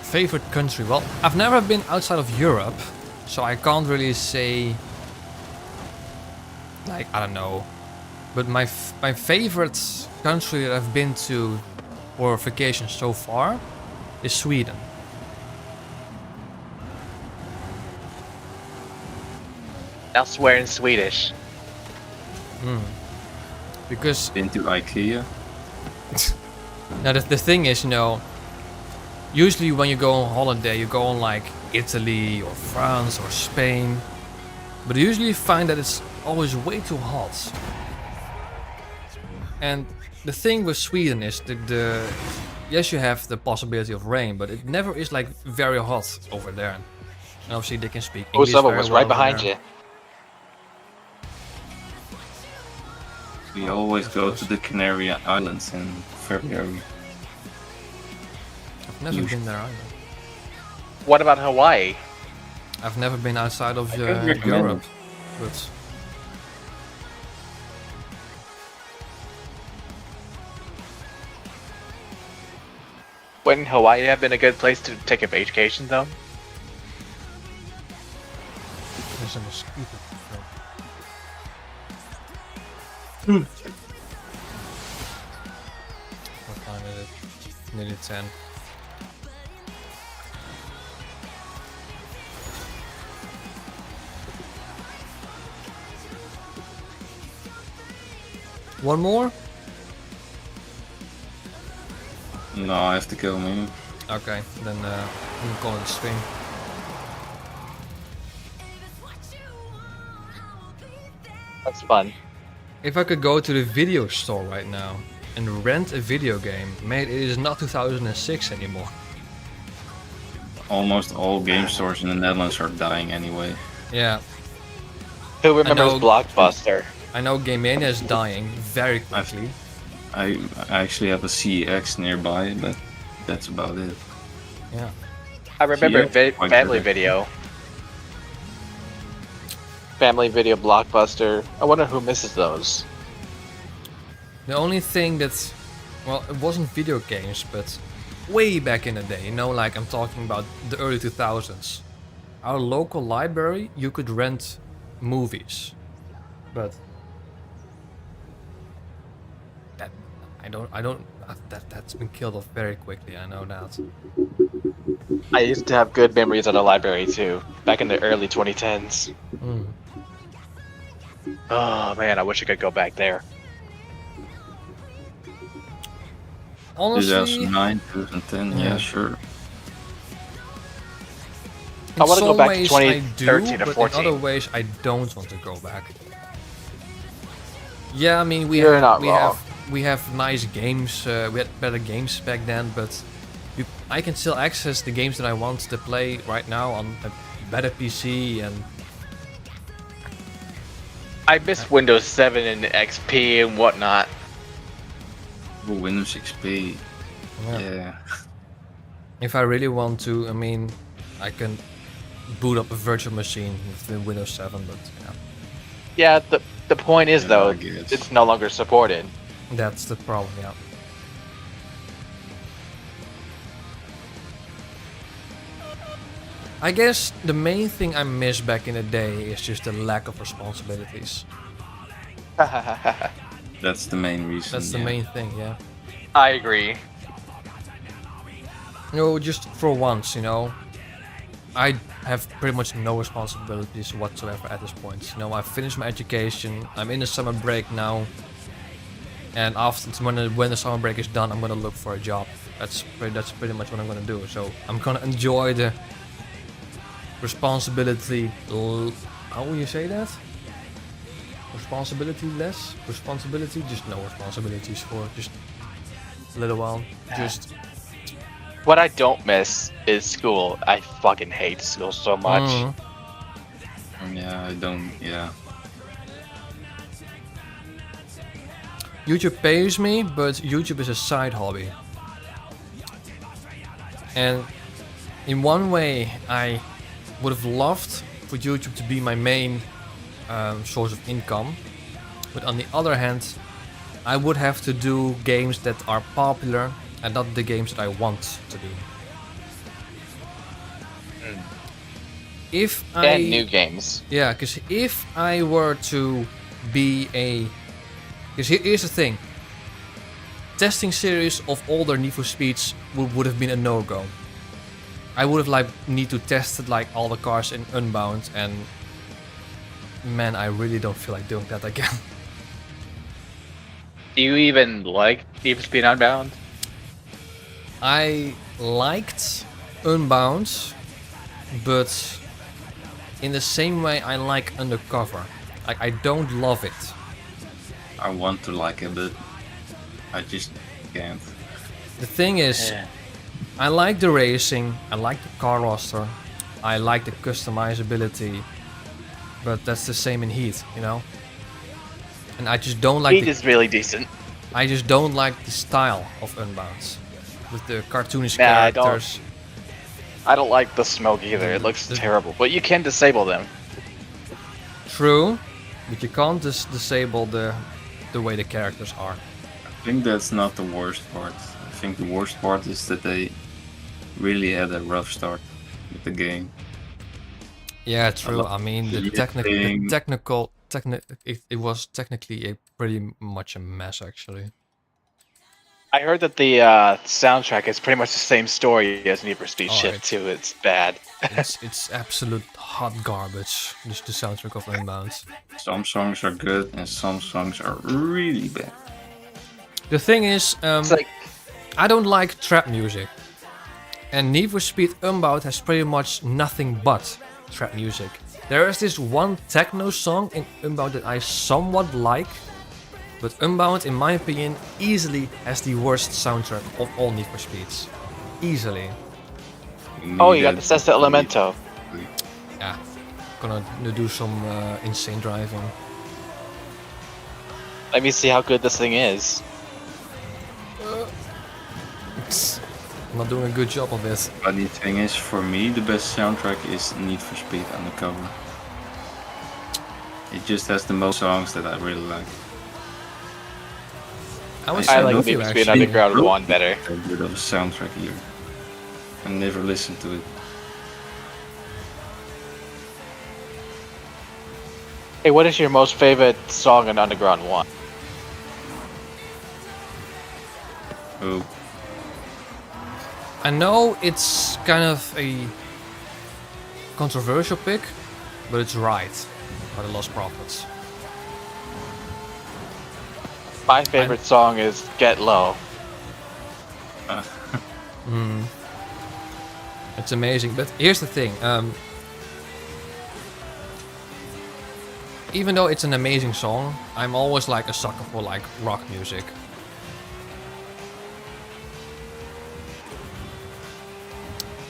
Favorite country? Well, I've never been outside of Europe, so I can't really say. Like, I don't know. But my favorite country that I've been to for vacation so far is Sweden. I'll swear in Swedish. Because Been to IKEA. now the thing is, you know, usually when you go on holiday, you go on like Italy or France or Spain. But I usually find that it's always way too hot. And the thing with Sweden is the yes, you have the possibility of rain, but it never is like very hot over there. And obviously they can speak Oh, English someone very was well right over behind there. you. We always go to the Canary Islands in February. I've never been there either. What about Hawaii? I've never been outside of can recommend Europe, it. but Wouldn't Hawaii have been a good place to take a vacation, though? there's a mosquito. What time is it? Nearly 10. One more? No, I have to go, man. Okay, then we can call it a stream. That's fun. If I could go to the video store right now and rent a video game, mate, it is not 2006 anymore. Almost all game stores in the Netherlands are dying anyway. Yeah, Who remembers know- Blockbuster? I know Game Mania is dying very quickly. I actually have a CX nearby, but that's about it. Yeah. I remember Yeah, quite Family correct. Video. Family Video, Blockbuster. I wonder who misses those. The only thing that's, well, it wasn't video games, but way back in the day, you know, like I'm talking about the early 2000s. Our local library, you could rent movies, but that that's been killed off very quickly. I know that. I used to have good memories of the library too, back in the early 2010s. Mm. Oh man, I wish I could go back there. Honestly, 2009, 2010, yeah, Yeah. sure. in I wanna go some back to ways I 2013 do, or but 14. in other ways I don't want to go back. Yeah, I mean You're not wrong. we have nice games. We had better games back then, but I can still access the games that I want to play right now on a better PC and I miss Windows 7 and XP and whatnot. Oh, Windows XP, yeah. If I really want to, I mean, I can boot up a virtual machine with the Windows 7, but yeah, Yeah, the point is Yeah, though, I guess. it's no longer supported. that's the problem. Yeah. I guess the main thing I miss back in the day is just the lack of responsibilities. That's the main reason. That's the yeah. main thing, yeah. I agree. Just for once, I have pretty much no responsibilities whatsoever at this point. I finished my education, I'm in the summer break now, and after when the summer break is done, I'm gonna look for a job. That's pretty much what I'm gonna do. So I'm gonna enjoy the responsibility. How will you say that? Responsibility less? Responsibility? Just no responsibilities for just a little while. Just What I don't miss is school. I fucking hate school so much. Mhm. Yeah, I don't. Yeah. YouTube pays me, but YouTube is a side hobby. And in one way, I would have loved for YouTube to be my main source of income. But on the other hand, I would have to do games that are popular and not the games that I want to do. If I And new games. Yeah, because if I were to be a... Because here's the thing. Testing series of older Need for Speeds would have been a no-go. I would have need to test all the cars in Unbound, and man, I really don't feel like doing that again. Do you even like Need for Speed Unbound? I liked Unbound, but in the same way I like Undercover. Like, I don't love it. I want to like it, but I just can't. The thing is, Yeah. I like the racing, I like the car roster, I like the customizability, but that's the same in Heat, you know? And I just don't like Heat is really decent. I just don't like the style of Unbound. With the cartoonish Nah, I don't. characters. I don't like the smoke either. It looks terrible. But you can disable them. True, but you can't just disable the way the characters are. I think that's not the worst part. I think the worst part is that they really had a rough start with the game. Yeah, true. love I mean, the the technical, it was technically a pretty much a mess, actually. I heard that the soundtrack is pretty much the same story as Need for Speed Oh, Shift 2. It's bad. It's absolute hot garbage. Just the soundtrack of Unbound. Some songs are good and some songs are really bad. The thing is, It's like, I don't like trap music, and Need for Speed Unbound has pretty much nothing but trap music. There is this one techno song in Unbound that I somewhat like, but Unbound, in my opinion, easily has the worst soundtrack of all Need for Speeds. Easily. oh, you got the Sesta Elemento. Yeah. Gonna do some insane driving. Let me see how good this thing is. I'm not doing a good job of it. But the thing is, for me, the best soundtrack is Need for Speed Undercover. It just has the most songs that I really like. I was I saying like with Need you, for Speed actually. Underground 1 better. A bit of a soundtrack here. I never listened to it. Hey, what is your most favorite song in Underground 1? Oh, I know it's kind of a controversial pick, but it's right by the Lost Prophets. My favorite song is Get Low. It's amazing, but here's the thing. Even though it's an amazing song, I'm always like a sucker for like rock music.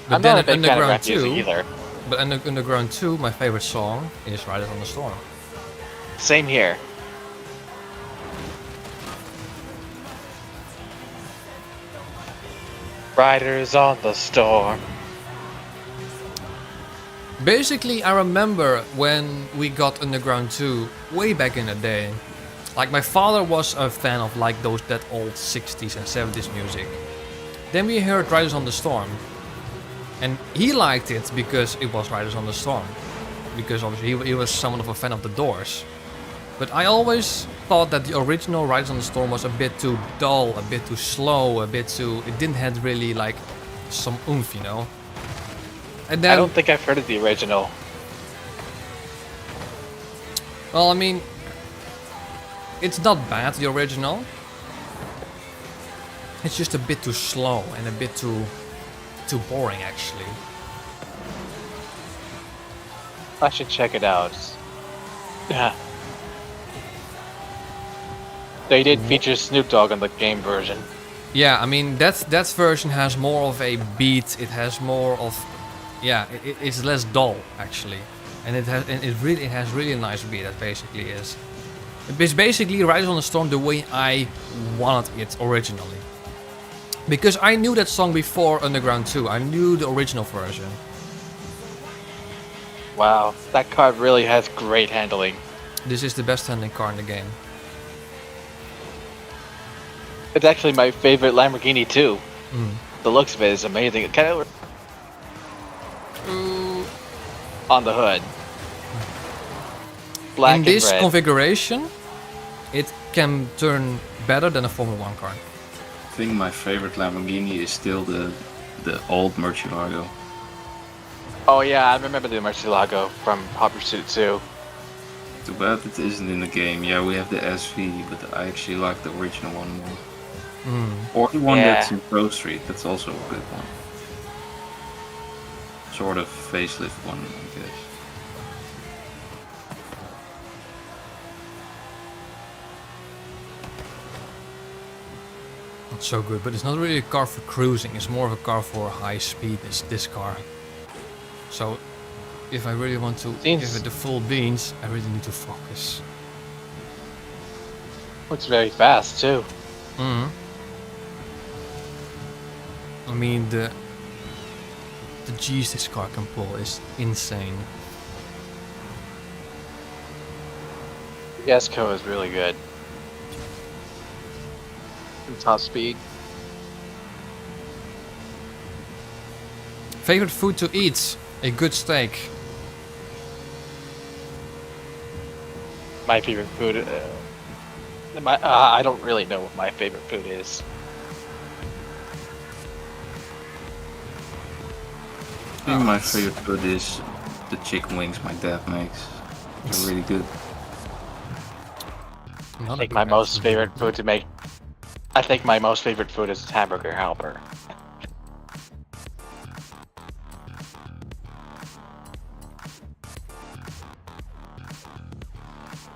But I'm then not a in big fan of Underground rap music 2, either. but in Underground 2, my favorite song is Riders on the Storm. Same here. Riders on the Storm. Basically, I remember when we got Underground 2 way back in the day. Like, my father was a fan of like that old 60s and 70s music. Then we heard Riders on the Storm. And he liked it because it was Riders on the Storm. Because obviously he was somewhat of a fan of the Doors. But I always thought that the original Riders on the Storm was a bit too dull, a bit too slow, a bit too... It didn't have really like some oomph, you know? And then, I don't think I've heard of the original. well, I mean, it's not bad, the original. It's just a bit too slow and a bit too boring, actually. I should check it out. Yeah. They did feature Snoop Dogg in the game version. Yeah, I mean that version has more of a beat. It has more of, yeah, it's less dull actually, and it has really nice beat. That basically is. It's basically Riders on the Storm the way I wanted it originally. Because I knew that song before Underground 2. I knew the original version. Wow, that car really has great handling. This is the best handling car in the game. It's actually my favorite Lamborghini too. Mm. The looks of it is amazing. It kind of on the hood. Black In this and red. configuration, it can turn better than a Formula 1 car. I think my favorite Lamborghini is still the old Murcielago. Oh yeah, I remember the Murcielago from Hot Pursuit 2. Too bad it isn't in the game. Yeah, we have the SV, but I actually like the original one more. Or the one Yeah. that's in Pro Street, that's also a good one. Sort of facelift one, I guess. Not so good, but it's not really a car for cruising. It's more of a car for high speed. Is this car? So, if I really want to give it the full beans, I really need to focus. Looks very fast too. Mm. I mean the G's this car can pull is insane. The Esco is really good. Top speed. Favorite food to eat? A good steak. My favorite food. I don't really know what my favorite food is. I think my favorite food is the chicken wings my dad makes. They're really good. I think my most favorite food to make. I think my most favorite food is hamburger helper.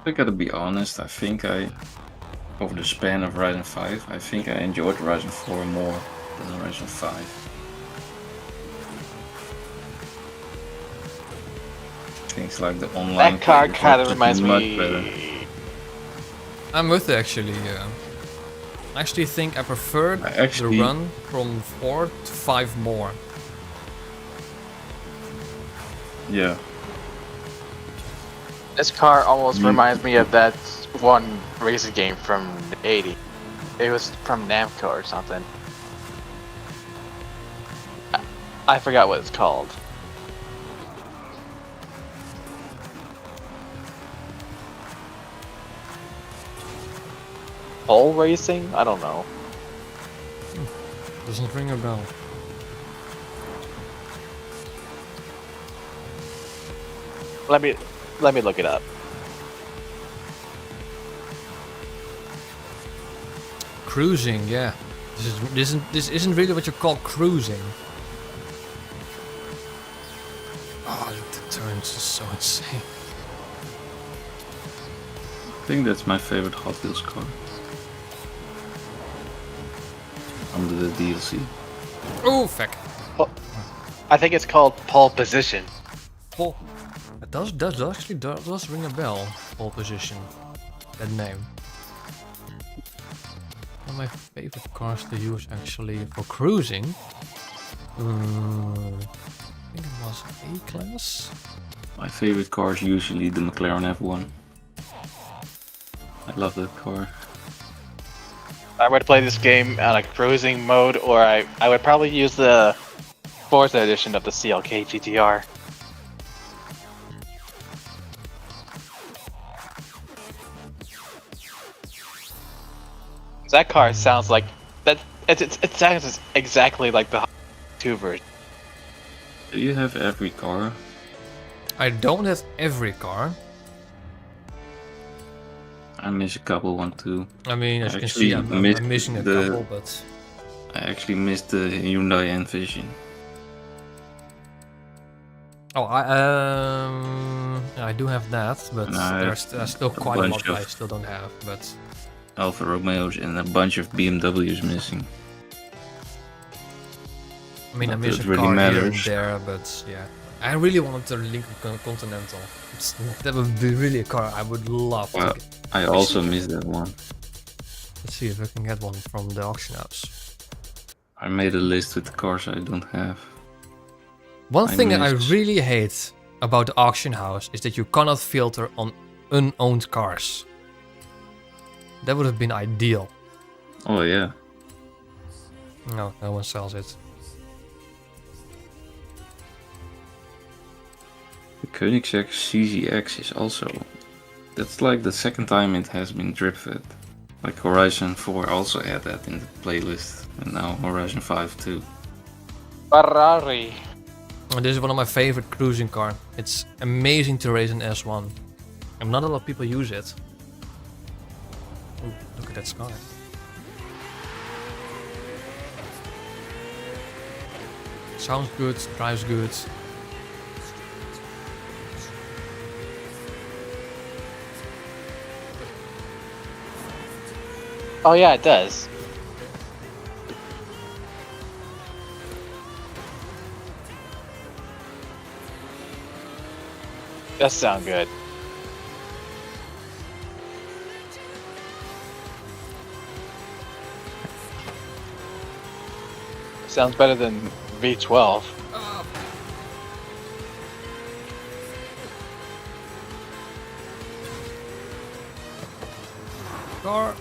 I gotta be honest, I think over the span of Horizon 5, I think I enjoyed Horizon 4 more than Horizon 5. Things like the online. That car play is kind of just reminds much me. better. I'm with you actually. I actually think I preferred the run from 4 to 5 more. Yeah. This car almost reminds me of that one racing game from the '80s. It was from Namco or something. I forgot what it's called. Pole racing? I don't know. Doesn't ring a bell. Let me look it up. Cruising, yeah. This isn't really what you call cruising. Oh, the turns are so insane. I think that's my favorite Hot Wheels car. Under the DLC. Oh, fuck. I think it's called Pole Position. Pole. It does ring a bell. Pole Position. That name. One of my favorite cars to use actually for cruising. I think it was A-Class. My favorite car is usually the McLaren F1. I love that car. I would play this game on a cruising mode, or I would probably use the Forza edition of the CLK GTR. That car sounds like that. It sounds exactly like the 2 version. Do you have every car? I don't have every car. I miss a couple, 1, 2. I mean, as you can see, I'm missing a couple, but... I actually missed the Hyundai Envision. Oh, I do have that, but there's still quite a lot I still don't have, but... Alfa Romeos and a bunch of BMWs missing. I mean, I miss a really car here and matters. there, but yeah. I really wanted the Lincoln Continental. That would be really a car I would love Well, to get. I also missed that one. Let's see if I can get one from the auction house. I made a list with the cars I don't have. One thing that I missed- really hate about the auction house is that you cannot filter on unowned cars. That would have been ideal. Oh yeah. No, no one sells it. The Koenigsegg CZX is also... That's like the second time it has been drip-fed. Like Horizon 4 also had that in the playlist. And now Horizon 5 too. Ferrari. And this is one of my favorite cruising car. It's amazing to race an S1. And not a lot of people use it. Ooh, look at that sky. Sounds good, drives good. Oh yeah, it does. That sounds good. Sounds better than V12. Car.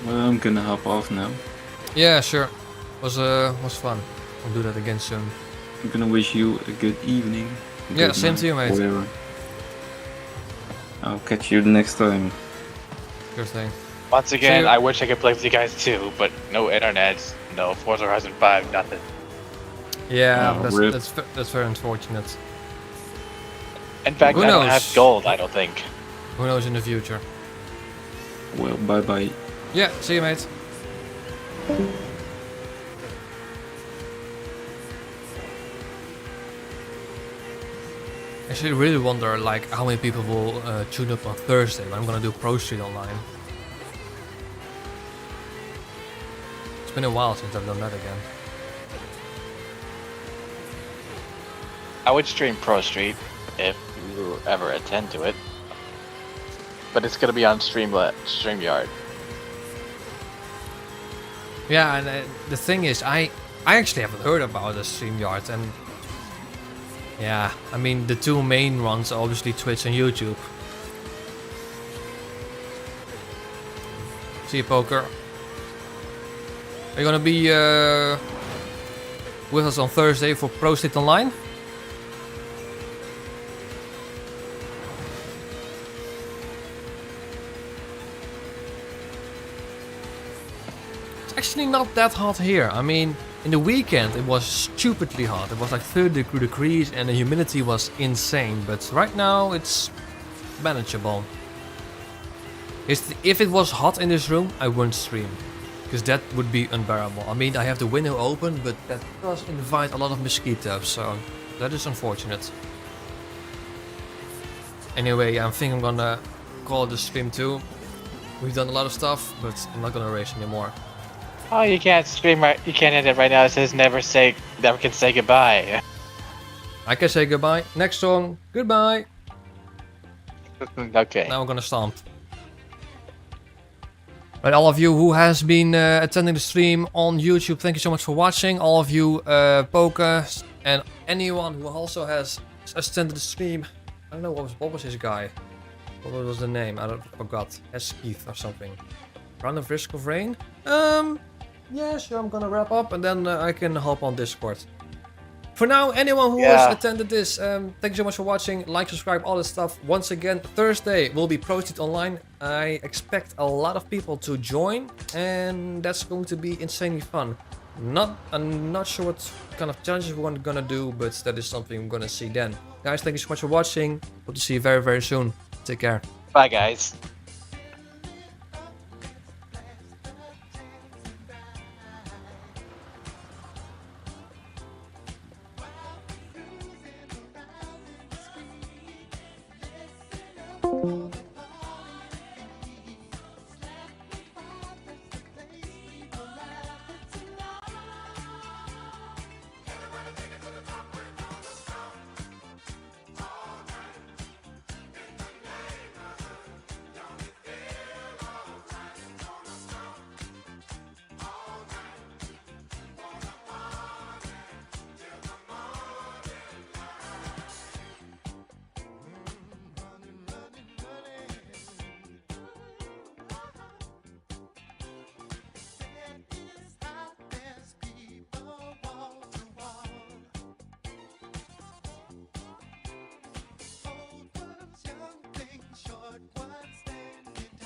Well, I'm gonna hop off now. Yeah, sure. Was fun. I'll do that again soon. I'm gonna wish you a good evening. Yeah, good same night, to you, mate. Whatever. I'll catch you the next time. Sure thing. Once again, you- I wish I could play with you guys too, but no internet, no Forza Horizon 5, nothing. Yeah, Oh, rip. that's very unfortunate. In fact, Who I don't knows? have gold, I don't think. Who knows in the future? Well, bye bye. Yeah, see you, mate. I should really wonder, like, how many people will tune up on Thursday when I'm gonna do Pro Street Online. It's been a while since I've done that again. I would stream Pro Street if you ever attend to it. But it's gonna be on StreamYard. Yeah, and the thing is, I actually haven't heard about the StreamYard, and yeah, I mean the two main ones are obviously Twitch and YouTube. See you, Poker. Are you gonna be with us on Thursday for Pro Street Online? Actually not that hot here. I mean, in the weekend it was stupidly hot. It was like 30 degrees and the humidity was insane. But right now it's manageable. If it was hot in this room, I wouldn't stream. Because that would be unbearable. I mean, I have the window open, but that does invite a lot of mosquitoes. So that is unfortunate. Anyway, I think I'm gonna call it a stream too. We've done a lot of stuff, but I'm not gonna race anymore. Oh, you can't stream right. You can't end it right now. It says never can say goodbye. I can say goodbye. Next song, goodbye. Okay. Now we're gonna stomp. Right, all of you who has been attending the stream on YouTube, thank you so much for watching. All of you, Poker, and anyone who also has attended the stream. I don't know what was his guy. What was the name? I forgot. Keith or something. Round of Risk of Rain. Yeah, sure. I'm gonna wrap up and then I can hop on Discord. For now, anyone who has attended this, thank you so much for watching. Like, subscribe, all this stuff. Once again, Thursday will be Pro Street Online. I expect a lot of people to join, and that's going to be insanely fun. I'm not sure what kind of challenges we're gonna do, but that is something we're gonna see then. Guys, thank you so much for watching. Hope to see you very, very soon. Take care. Bye, guys.